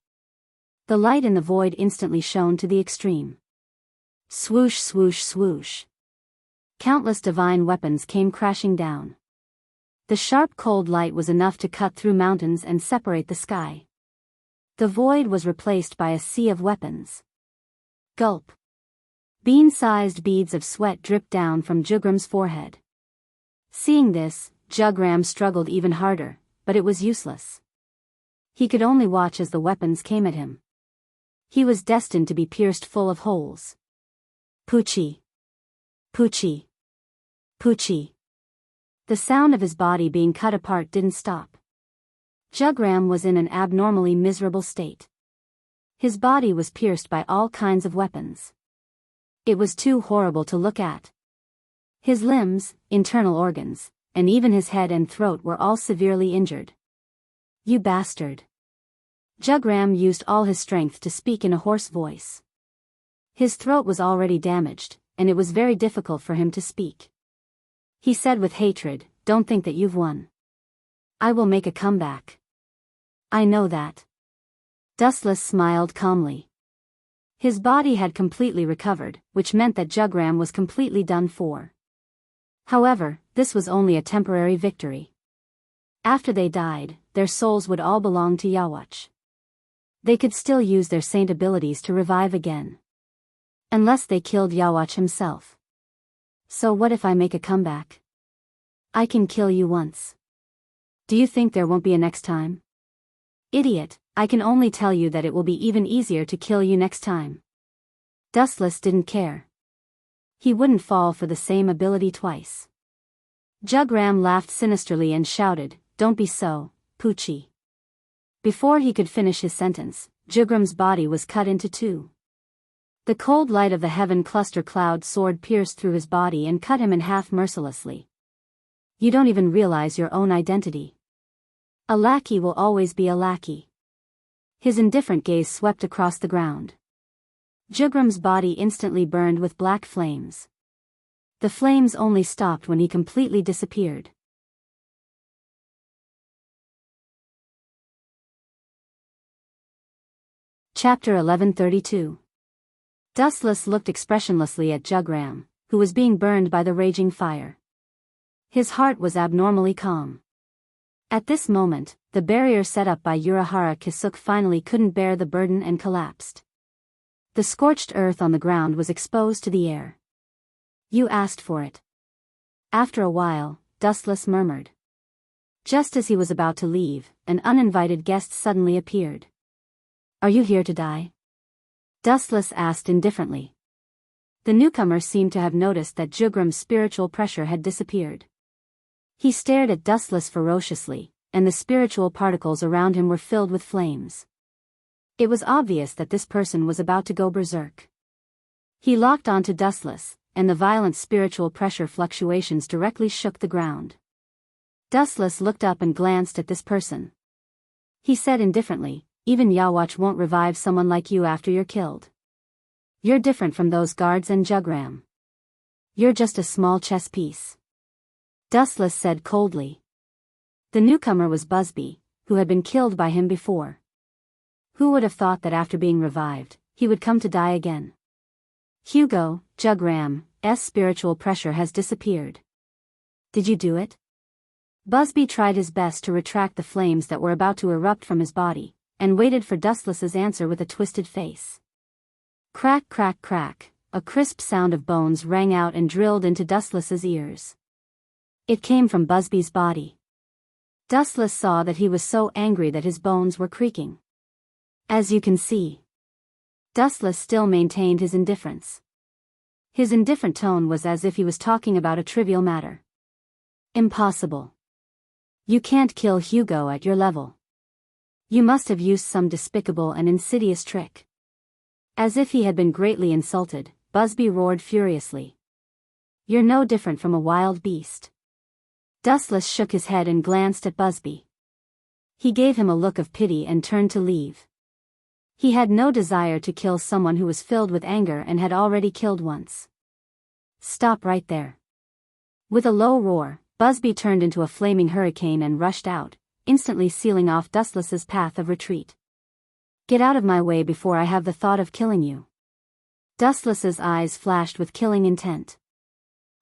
The light in the void instantly shone to the extreme. Swoosh, swoosh, swoosh. Countless divine weapons came crashing down. The sharp cold light was enough to cut through mountains and separate the sky. The void was replaced by a sea of weapons. Gulp. Bean-sized beads of sweat dripped down from Jugram's forehead. Seeing this, Jugram struggled even harder, but it was useless. He could only watch as the weapons came at him. He was destined to be pierced full of holes. Poochie. Poochie. Poochie. The sound of his body being cut apart didn't stop. Jugram was in an abnormally miserable state. His body was pierced by all kinds of weapons. It was too horrible to look at. His limbs, internal organs, and even his head and throat were all severely injured. You bastard. Jugram used all his strength to speak in a hoarse voice. His throat was already damaged, and it was very difficult for him to speak. He said with hatred, don't think that you've won. I will make a comeback. I know that. Dustless smiled calmly. His body had completely recovered, which meant that Jugram was completely done for. However, this was only a temporary victory. After they died, their souls would all belong to Yawach. They could still use their saint abilities to revive again. Unless they killed Yawach himself. So what if I make a comeback? I can kill you once. Do you think there won't be a next time? Idiot, I can only tell you that it will be even easier to kill you next time. Dustless didn't care. He wouldn't fall for the same ability twice. Jugram laughed sinisterly and shouted, "Don't be so, Poochie." Before he could finish his sentence, Jugram's body was cut into two. The cold light of the heaven cluster cloud sword pierced through his body and cut him in half mercilessly. You don't even realize your own identity. A lackey will always be a lackey. His indifferent gaze swept across the ground. Jugram's body instantly burned with black flames. The flames only stopped when he completely disappeared. Chapter 1132. Dustless looked expressionlessly at Jugram, who was being burned by the raging fire. His heart was abnormally calm. At this moment, the barrier set up by Urahara Kisuk finally couldn't bear the burden and collapsed. The scorched earth on the ground was exposed to the air. You asked for it. After a while, Dustless murmured. Just as he was about to leave, an uninvited guest suddenly appeared. Are you here to die? Dustless asked indifferently. The newcomer seemed to have noticed that Jugram's spiritual pressure had disappeared. He stared at Dustless ferociously, and the spiritual particles around him were filled with flames. It was obvious that this person was about to go berserk. He locked onto Dustless, and the violent spiritual pressure fluctuations directly shook the ground. Dustless looked up and glanced at this person. He said indifferently, "Even Yawatch won't revive someone like you after you're killed. You're different from those guards and Jugram. You're just a small chess piece." Dustless said coldly. The newcomer was Busby, who had been killed by him before. Who would have thought that after being revived, he would come to die again? "Hugo, Jugram's spiritual pressure has disappeared. Did you do it?" Busby tried his best to retract the flames that were about to erupt from his body, and waited for Dustless's answer with a twisted face. Crack, crack, crack, a crisp sound of bones rang out and drilled into Dustless's ears. It came from Busby's body. Dustless saw that he was so angry that his bones were creaking. As you can see. Dustless still maintained his indifference. His indifferent tone was as if he was talking about a trivial matter. Impossible. You can't kill Hugo at your level. You must have used some despicable and insidious trick. As if he had been greatly insulted, Busby roared furiously. You're no different from a wild beast. Dustless shook his head and glanced at Busby. He gave him a look of pity and turned to leave. He had no desire to kill someone who was filled with anger and had already killed once. Stop right there. With a low roar, Busby turned into a flaming hurricane and rushed out, instantly sealing off Dustless's path of retreat. Get out of my way before I have the thought of killing you. Dustless's eyes flashed with killing intent.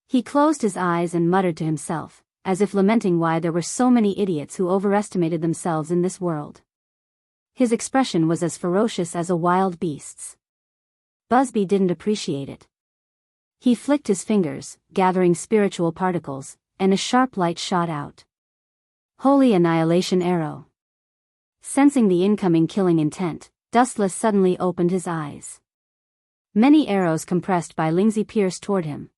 He closed his eyes and muttered to himself, as if lamenting why there were so many idiots who overestimated themselves in this world. His expression was as ferocious as a wild beast's. Busby didn't appreciate it. He flicked his fingers, gathering spiritual particles, and a sharp light shot out. Holy Annihilation Arrow. Sensing the incoming killing intent, Dustless suddenly opened his eyes. Many arrows compressed by Lingzi pierced toward him.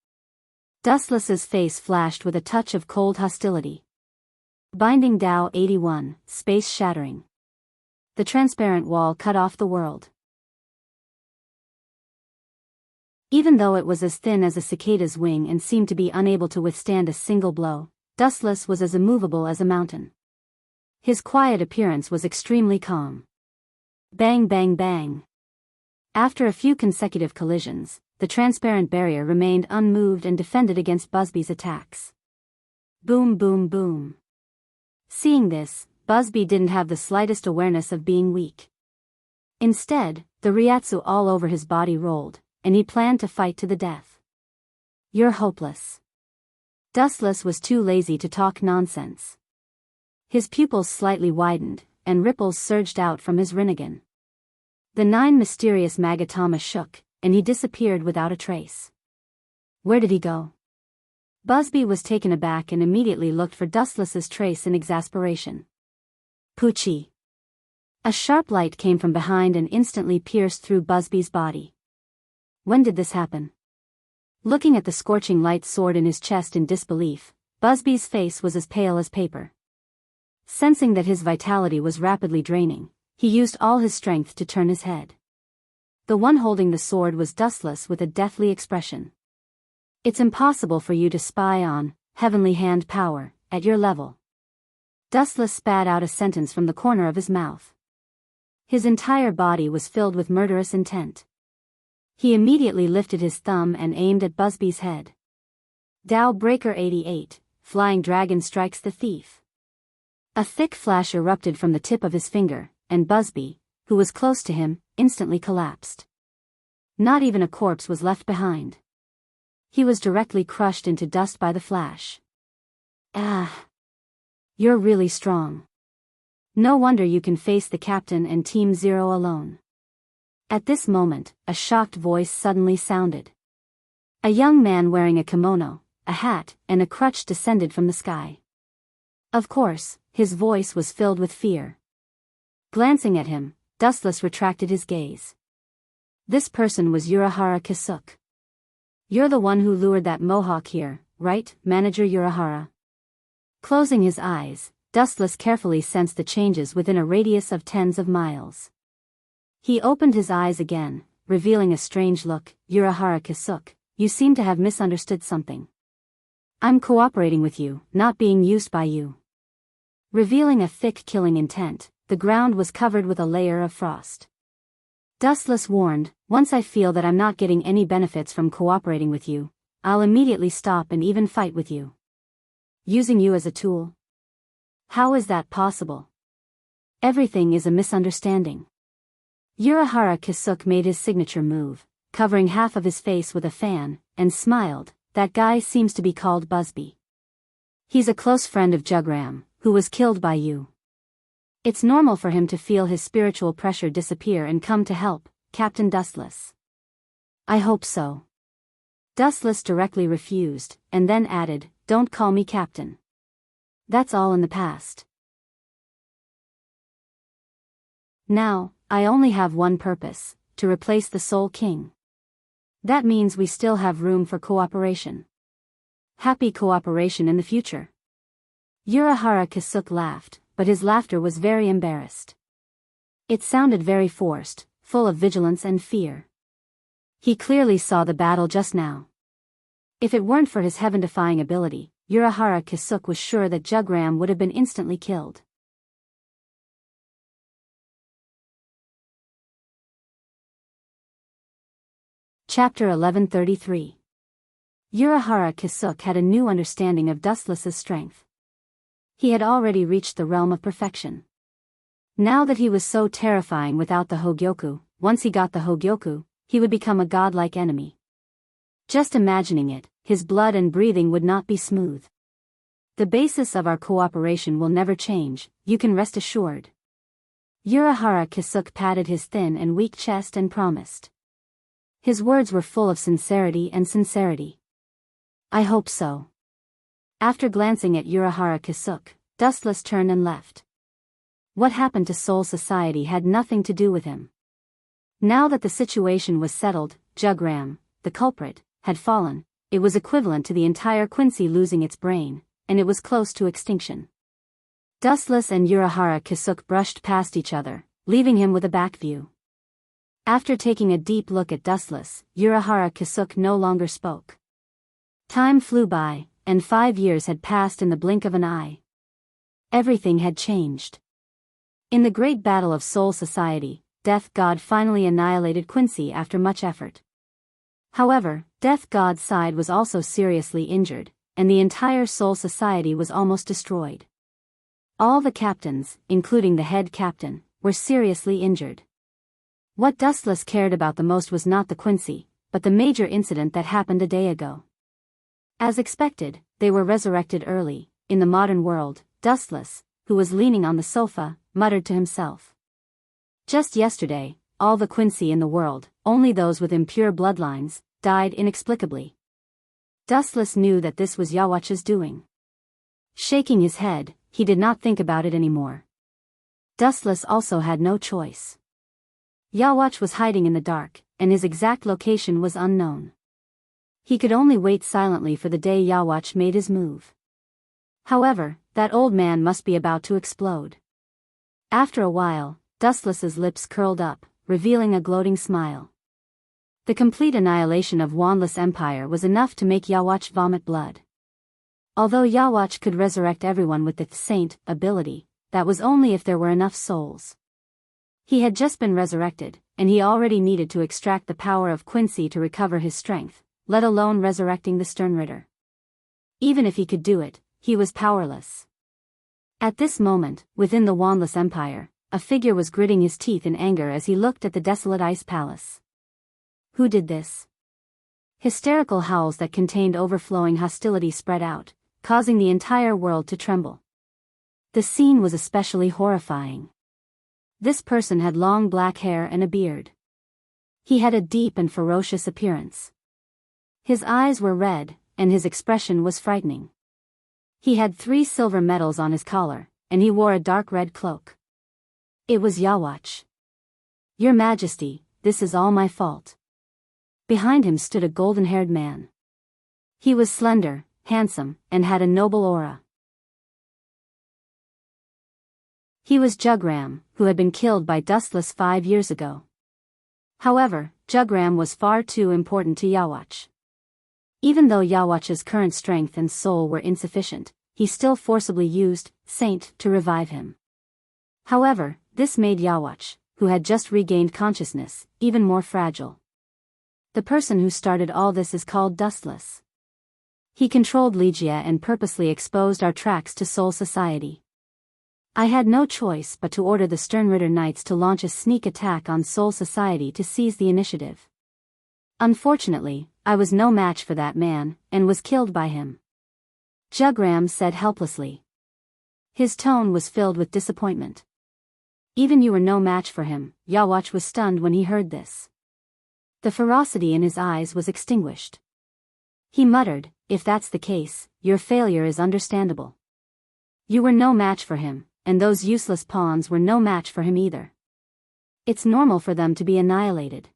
Dustless's face flashed with a touch of cold hostility. Binding Tao 81, space shattering. The transparent wall cut off the world. Even though it was as thin as a cicada's wing and seemed to be unable to withstand a single blow, Dustless was as immovable as a mountain. His quiet appearance was extremely calm. Bang, bang, bang. After a few consecutive collisions, the transparent barrier remained unmoved and defended against Busby's attacks. Boom, boom, boom. Seeing this, Busby didn't have the slightest awareness of being weak. Instead, the Ryatsu all over his body rolled, and he planned to fight to the death. You're hopeless. Dustless was too lazy to talk nonsense. His pupils slightly widened, and ripples surged out from his rinnegan. The 9 mysterious Magatama shook, and he disappeared without a trace. Where did he go? Busby was taken aback and immediately looked for Dustless's trace in exasperation. Poochie. A sharp light came from behind and instantly pierced through Busby's body. When did this happen? Looking at the scorching light soared in his chest in disbelief, Busby's face was as pale as paper. Sensing that his vitality was rapidly draining, he used all his strength to turn his head. The one holding the sword was Dustless with a deathly expression. It's impossible for you to spy on heavenly hand power at your level. Dustless spat out a sentence from the corner of his mouth. His entire body was filled with murderous intent. He immediately lifted his thumb and aimed at Busby's head. Dow Breaker 88, Flying Dragon strikes the thief. A thick flash erupted from the tip of his finger, and Busby, who was close to him, instantly collapsed. Not even a corpse was left behind. He was directly crushed into dust by the flash. Ah! You're really strong. No wonder you can face the captain and Team Zero alone. At this moment, a shocked voice suddenly sounded. A young man wearing a kimono, a hat, and a crutch descended from the sky. Of course, his voice was filled with fear. Glancing at him, Dustless retracted his gaze. This person was Urahara Kisuke. You're the one who lured that mohawk here, right, Manager Urahara? Closing his eyes, Dustless carefully sensed the changes within a radius of tens of miles. He opened his eyes again, revealing a strange look. Urahara Kisuke, you seem to have misunderstood something. I'm cooperating with you, not being used by you. Revealing a thick killing intent, the ground was covered with a layer of frost. Dustless warned, once I feel that I'm not getting any benefits from cooperating with you, I'll immediately stop and even fight with you. Using you as a tool? How is that possible? Everything is a misunderstanding. Urahara Kisuke made his signature move, covering half of his face with a fan, and smiled. That guy seems to be called Busby. He's a close friend of Jugram, who was killed by you. It's normal for him to feel his spiritual pressure disappear and come to help, Captain Dustless. I hope so. Dustless directly refused, and then added, don't call me Captain. That's all in the past. Now, I only have one purpose, to replace the Soul King. That means we still have room for cooperation. Happy cooperation in the future. Urahara Kisuke laughed, but his laughter was very embarrassed. It sounded very forced, full of vigilance and fear. He clearly saw the battle just now. If it weren't for his heaven-defying ability, Urahara Kisuke was sure that Jugram would have been instantly killed. Chapter 1133. Urahara Kisuke had a new understanding of Dustless's strength. He had already reached the realm of perfection. Now that he was so terrifying without the Hogyoku, once he got the Hogyoku, he would become a godlike enemy. Just imagining it, his blood and breathing would not be smooth. The basis of our cooperation will never change, you can rest assured. Urahara Kisuke patted his thin and weak chest and promised. His words were full of sincerity. I hope so. After glancing at Urahara Kisuke, Dustless turned and left. What happened to Soul Society had nothing to do with him. Now that the situation was settled, Jugram, the culprit, had fallen. It was equivalent to the entire Quincy losing its brain, and it was close to extinction. Dustless and Urahara Kisuke brushed past each other, leaving him with a back view. After taking a deep look at Dustless, Urahara Kisuke no longer spoke. Time flew by, and 5 years had passed in the blink of an eye. Everything had changed. In the great battle of Soul Society, Death God finally annihilated Quincy after much effort. However, Death God's side was also seriously injured, and the entire Soul Society was almost destroyed. All the captains, including the head captain, were seriously injured. What Dustless cared about the most was not the Quincy, but the major incident that happened a day ago. As expected, they were resurrected early. In the modern world, Dustless, who was leaning on the sofa, muttered to himself. Just yesterday, all the Quincy in the world, only those with impure bloodlines, died inexplicably. Dustless knew that this was Yawach's doing. Shaking his head, he did not think about it anymore. Dustless also had no choice. Yawach was hiding in the dark, and his exact location was unknown. He could only wait silently for the day Yawach made his move. However, that old man must be about to explode. After a while, Dustless's lips curled up, revealing a gloating smile. The complete annihilation of Wandless Empire was enough to make Yawach vomit blood. Although Yawach could resurrect everyone with the Saint ability, that was only if there were enough souls. He had just been resurrected, and he already needed to extract the power of Quincy to recover his strength, let alone resurrecting the Sternritter. Even if he could do it, he was powerless. At this moment, within the Wandless Empire, a figure was gritting his teeth in anger as he looked at the desolate ice palace. Who did this? Hysterical howls that contained overflowing hostility spread out, causing the entire world to tremble. The scene was especially horrifying. This person had long black hair and a beard. He had a deep and ferocious appearance. His eyes were red, and his expression was frightening. He had 3 silver medals on his collar, and he wore a dark red cloak. It was Yawach. "Your Majesty, this is all my fault." Behind him stood a golden-haired man. He was slender, handsome, and had a noble aura. He was Jugram, who had been killed by Dustless 5 years ago. However, Jugram was far too important to Yawach. Even though Yawach's current strength and soul were insufficient, he still forcibly used Saint to revive him. However, this made Yawach, who had just regained consciousness, even more fragile. The person who started all this is called Dustless. He controlled Legia and purposely exposed our tracks to Soul Society. I had no choice but to order the Sternritter Knights to launch a sneak attack on Soul Society to seize the initiative. Unfortunately, I was no match for that man, and was killed by him. Jugram said helplessly. His tone was filled with disappointment. Even you were no match for him. Yawach was stunned when he heard this. The ferocity in his eyes was extinguished. He muttered, "If that's the case, your failure is understandable. You were no match for him, and those useless pawns were no match for him either. It's normal for them to be annihilated."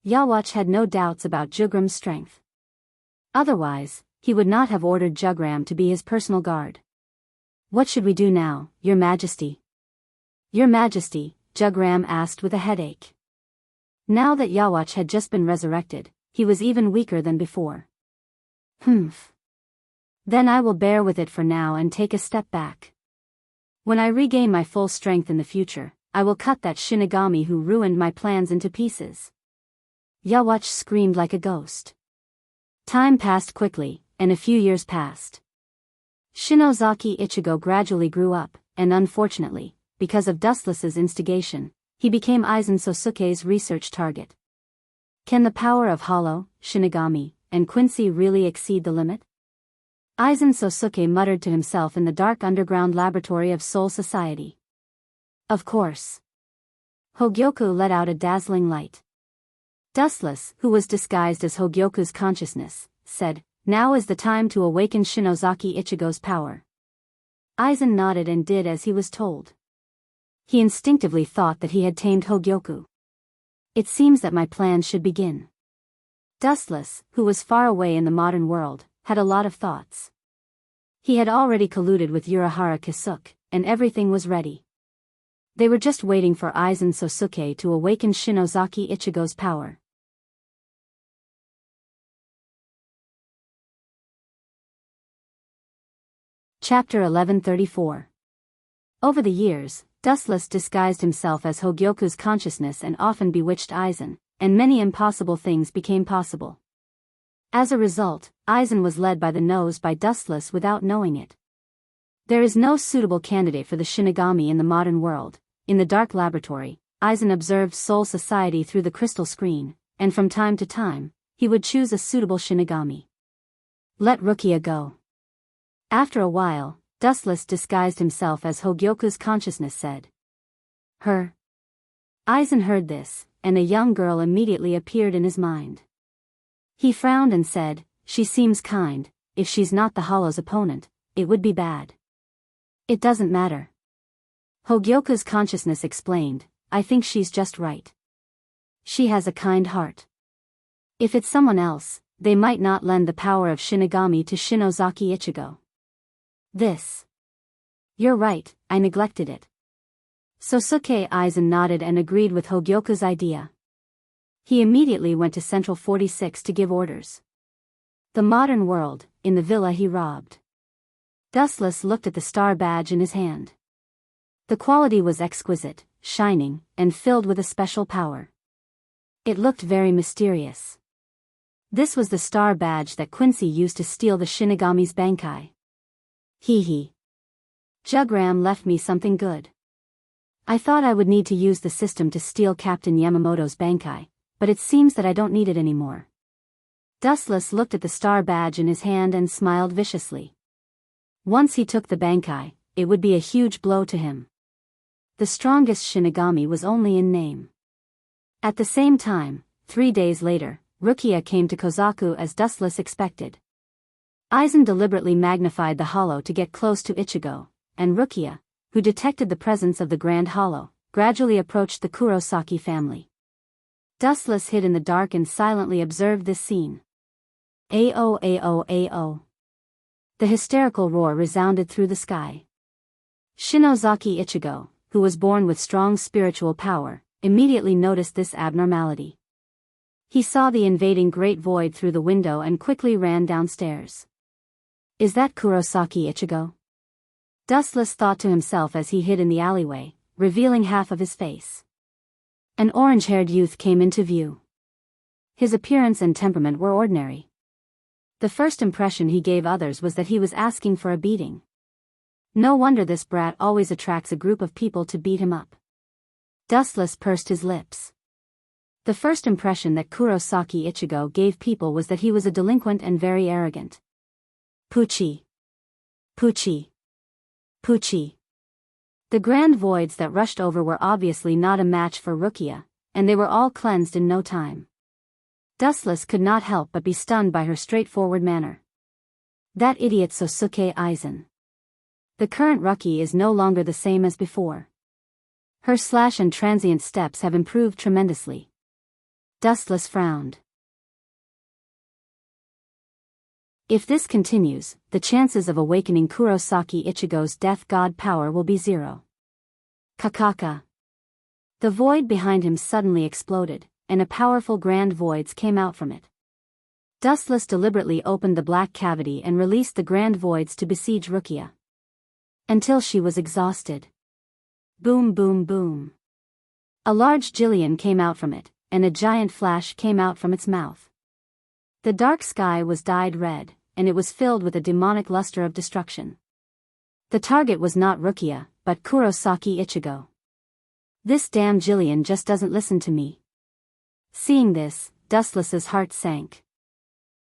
Yawach had no doubts about Jugram's strength. Otherwise, he would not have ordered Jugram to be his personal guard. "What should we do now, Your Majesty?" "Your Majesty," Jugram asked with a headache. Now that Yawach had just been resurrected, he was even weaker than before. "Humph. Then I will bear with it for now and take a step back. When I regain my full strength in the future, I will cut that Shinigami who ruined my plans into pieces." Yawach screamed like a ghost. Time passed quickly, and a few years passed. Shinozaki Ichigo gradually grew up, and unfortunately, because of Dustless's instigation, he became Aizen Sosuke's research target. Can the power of Hollow, Shinigami, and Quincy really exceed the limit? Aizen Sosuke muttered to himself in the dark underground laboratory of Soul Society. Of course. Hogyoku let out a dazzling light. Dustless, who was disguised as Hogyoku's consciousness, said, "Now is the time to awaken Shinozaki Ichigo's power." Aizen nodded and did as he was told. He instinctively thought that he had tamed Hogyoku. "It seems that my plans should begin." Dustless, who was far away in the modern world, had a lot of thoughts. He had already colluded with Urahara Kisuke, and everything was ready. They were just waiting for Aizen Sosuke to awaken Shinozaki Ichigo's power. Chapter 1134. Over the years, Dustless disguised himself as Hogyoku's consciousness and often bewitched Aizen, and many impossible things became possible. As a result, Aizen was led by the nose by Dustless without knowing it. There is no suitable candidate for the Shinigami in the modern world. In the dark laboratory, Aizen observed Soul Society through the crystal screen, and from time to time, he would choose a suitable Shinigami. Let Rukia go. After a while, Dustless disguised himself as Hogyoku's consciousness said. Her. Aizen heard this, and a young girl immediately appeared in his mind. He frowned and said, she seems kind. If she's not the Hollow's opponent, it would be bad. It doesn't matter. Hogyoku's consciousness explained, I think she's just right. She has a kind heart. If it's someone else, they might not lend the power of Shinigami to Shinozaki Ichigo. You're right, I neglected it. Sosuke Aizen nodded and agreed with Hogyoku's idea. He immediately went to Central 46 to give orders. The modern world, in the villa he robbed. Dustless looked at the star badge in his hand. The quality was exquisite, shining, and filled with a special power. It looked very mysterious. This was the star badge that Quincy used to steal the Shinigami's Bankai. Hee. Jugram left me something good. I thought I would need to use the system to steal Captain Yamamoto's Bankai, but it seems that I don't need it anymore. Dustless looked at the star badge in his hand and smiled viciously. Once he took the Bankai, it would be a huge blow to him. The strongest Shinigami was only in name. At the same time, 3 days later, Rukia came to Kozaku as Dustless expected. Aizen deliberately magnified the hollow to get close to Ichigo, and Rukia, who detected the presence of the Grand Hollow, gradually approached the Kurosaki family. Dustless hid in the dark and silently observed this scene. Ao ao ao. The hysterical roar resounded through the sky. Shinozaki Ichigo, who was born with strong spiritual power, immediately noticed this abnormality. He saw the invading great void through the window and quickly ran downstairs. Is that Kurosaki Ichigo? Dustless thought to himself as he hid in the alleyway, revealing half of his face. An orange-haired youth came into view. His appearance and temperament were ordinary. The first impression he gave others was that he was asking for a beating. No wonder this brat always attracts a group of people to beat him up. Dustless pursed his lips. The first impression that Kurosaki Ichigo gave people was that he was a delinquent and very arrogant. Pucci. Pucci. Pucci. The grand voids that rushed over were obviously not a match for Rukia, and they were all cleansed in no time. Dustless could not help but be stunned by her straightforward manner. That idiot Sosuke Aizen. The current Ruki is no longer the same as before. Her slash and transient steps have improved tremendously. Dustless frowned. If this continues, the chances of awakening Kurosaki Ichigo's death god power will be 0. Kakaka. The void behind him suddenly exploded, and a powerful grand voids came out from it. Dustless deliberately opened the black cavity and released the grand voids to besiege Rukia. Until she was exhausted. Boom boom boom. A large Jillian came out from it, and a giant flash came out from its mouth. The dark sky was dyed red, and it was filled with a demonic luster of destruction. The target was not Rukia, but Kurosaki Ichigo. This damn Jillian just doesn't listen to me. Seeing this, Dustless's heart sank.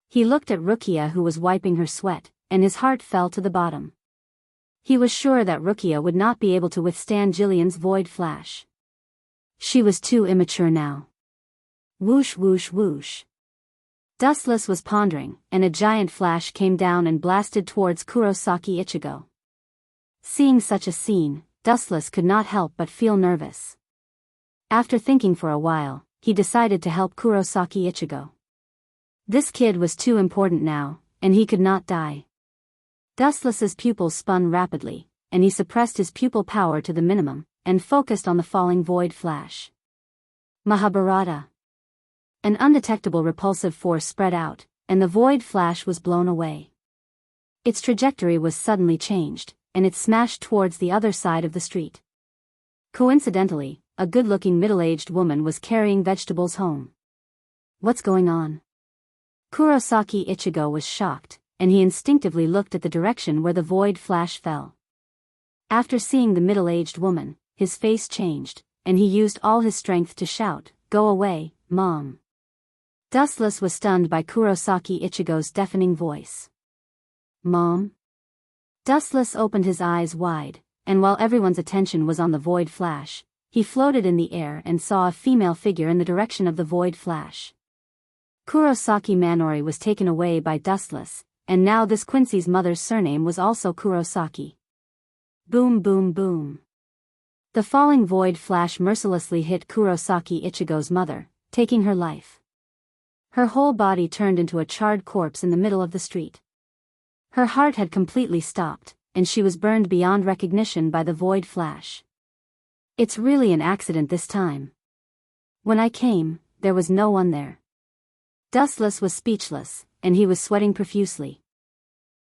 He looked at Rukia, who was wiping her sweat, and his heart fell to the bottom. He was sure that Rukia would not be able to withstand Jillian's void flash. She was too immature now. Whoosh whoosh whoosh. Dustless was pondering, and a giant flash came down and blasted towards Kurosaki Ichigo. Seeing such a scene, Dustless could not help but feel nervous. After thinking for a while, he decided to help Kurosaki Ichigo. This kid was too important now, and he could not die. Dustless's pupils spun rapidly, and he suppressed his pupil power to the minimum, and focused on the falling void flash. Mahabharata. An undetectable repulsive force spread out, and the void flash was blown away. Its trajectory was suddenly changed, and it smashed towards the other side of the street. Coincidentally, a good-looking middle-aged woman was carrying vegetables home. What's going on? Kurosaki Ichigo was shocked, and he instinctively looked at the direction where the void flash fell. After seeing the middle-aged woman, his face changed, and he used all his strength to shout, "Go away, Mom." Dustless was stunned by Kurosaki Ichigo's deafening voice. Mom? Dustless opened his eyes wide, and while everyone's attention was on the void flash, he floated in the air and saw a female figure in the direction of the void flash. Kurosaki Manori was taken away by Dustless, and now this Quincy's mother's surname was also Kurosaki. Boom boom boom. The falling void flash mercilessly hit Kurosaki Ichigo's mother, taking her life. Her whole body turned into a charred corpse in the middle of the street. Her heart had completely stopped, and she was burned beyond recognition by the void flash. It's really an accident this time. When I came, there was no one there. Dustless was speechless, and he was sweating profusely.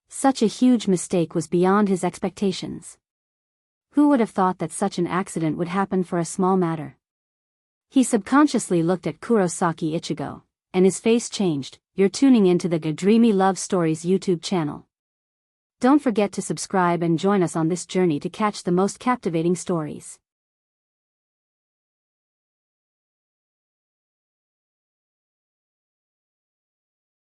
Such a huge mistake was beyond his expectations. Who would have thought that such an accident would happen for a small matter? He subconsciously looked at Kurosaki Ichigo, and his face changed. You're tuning into the Dreamy Love Stories YouTube channel. Don't forget to subscribe and join us on this journey to catch the most captivating stories.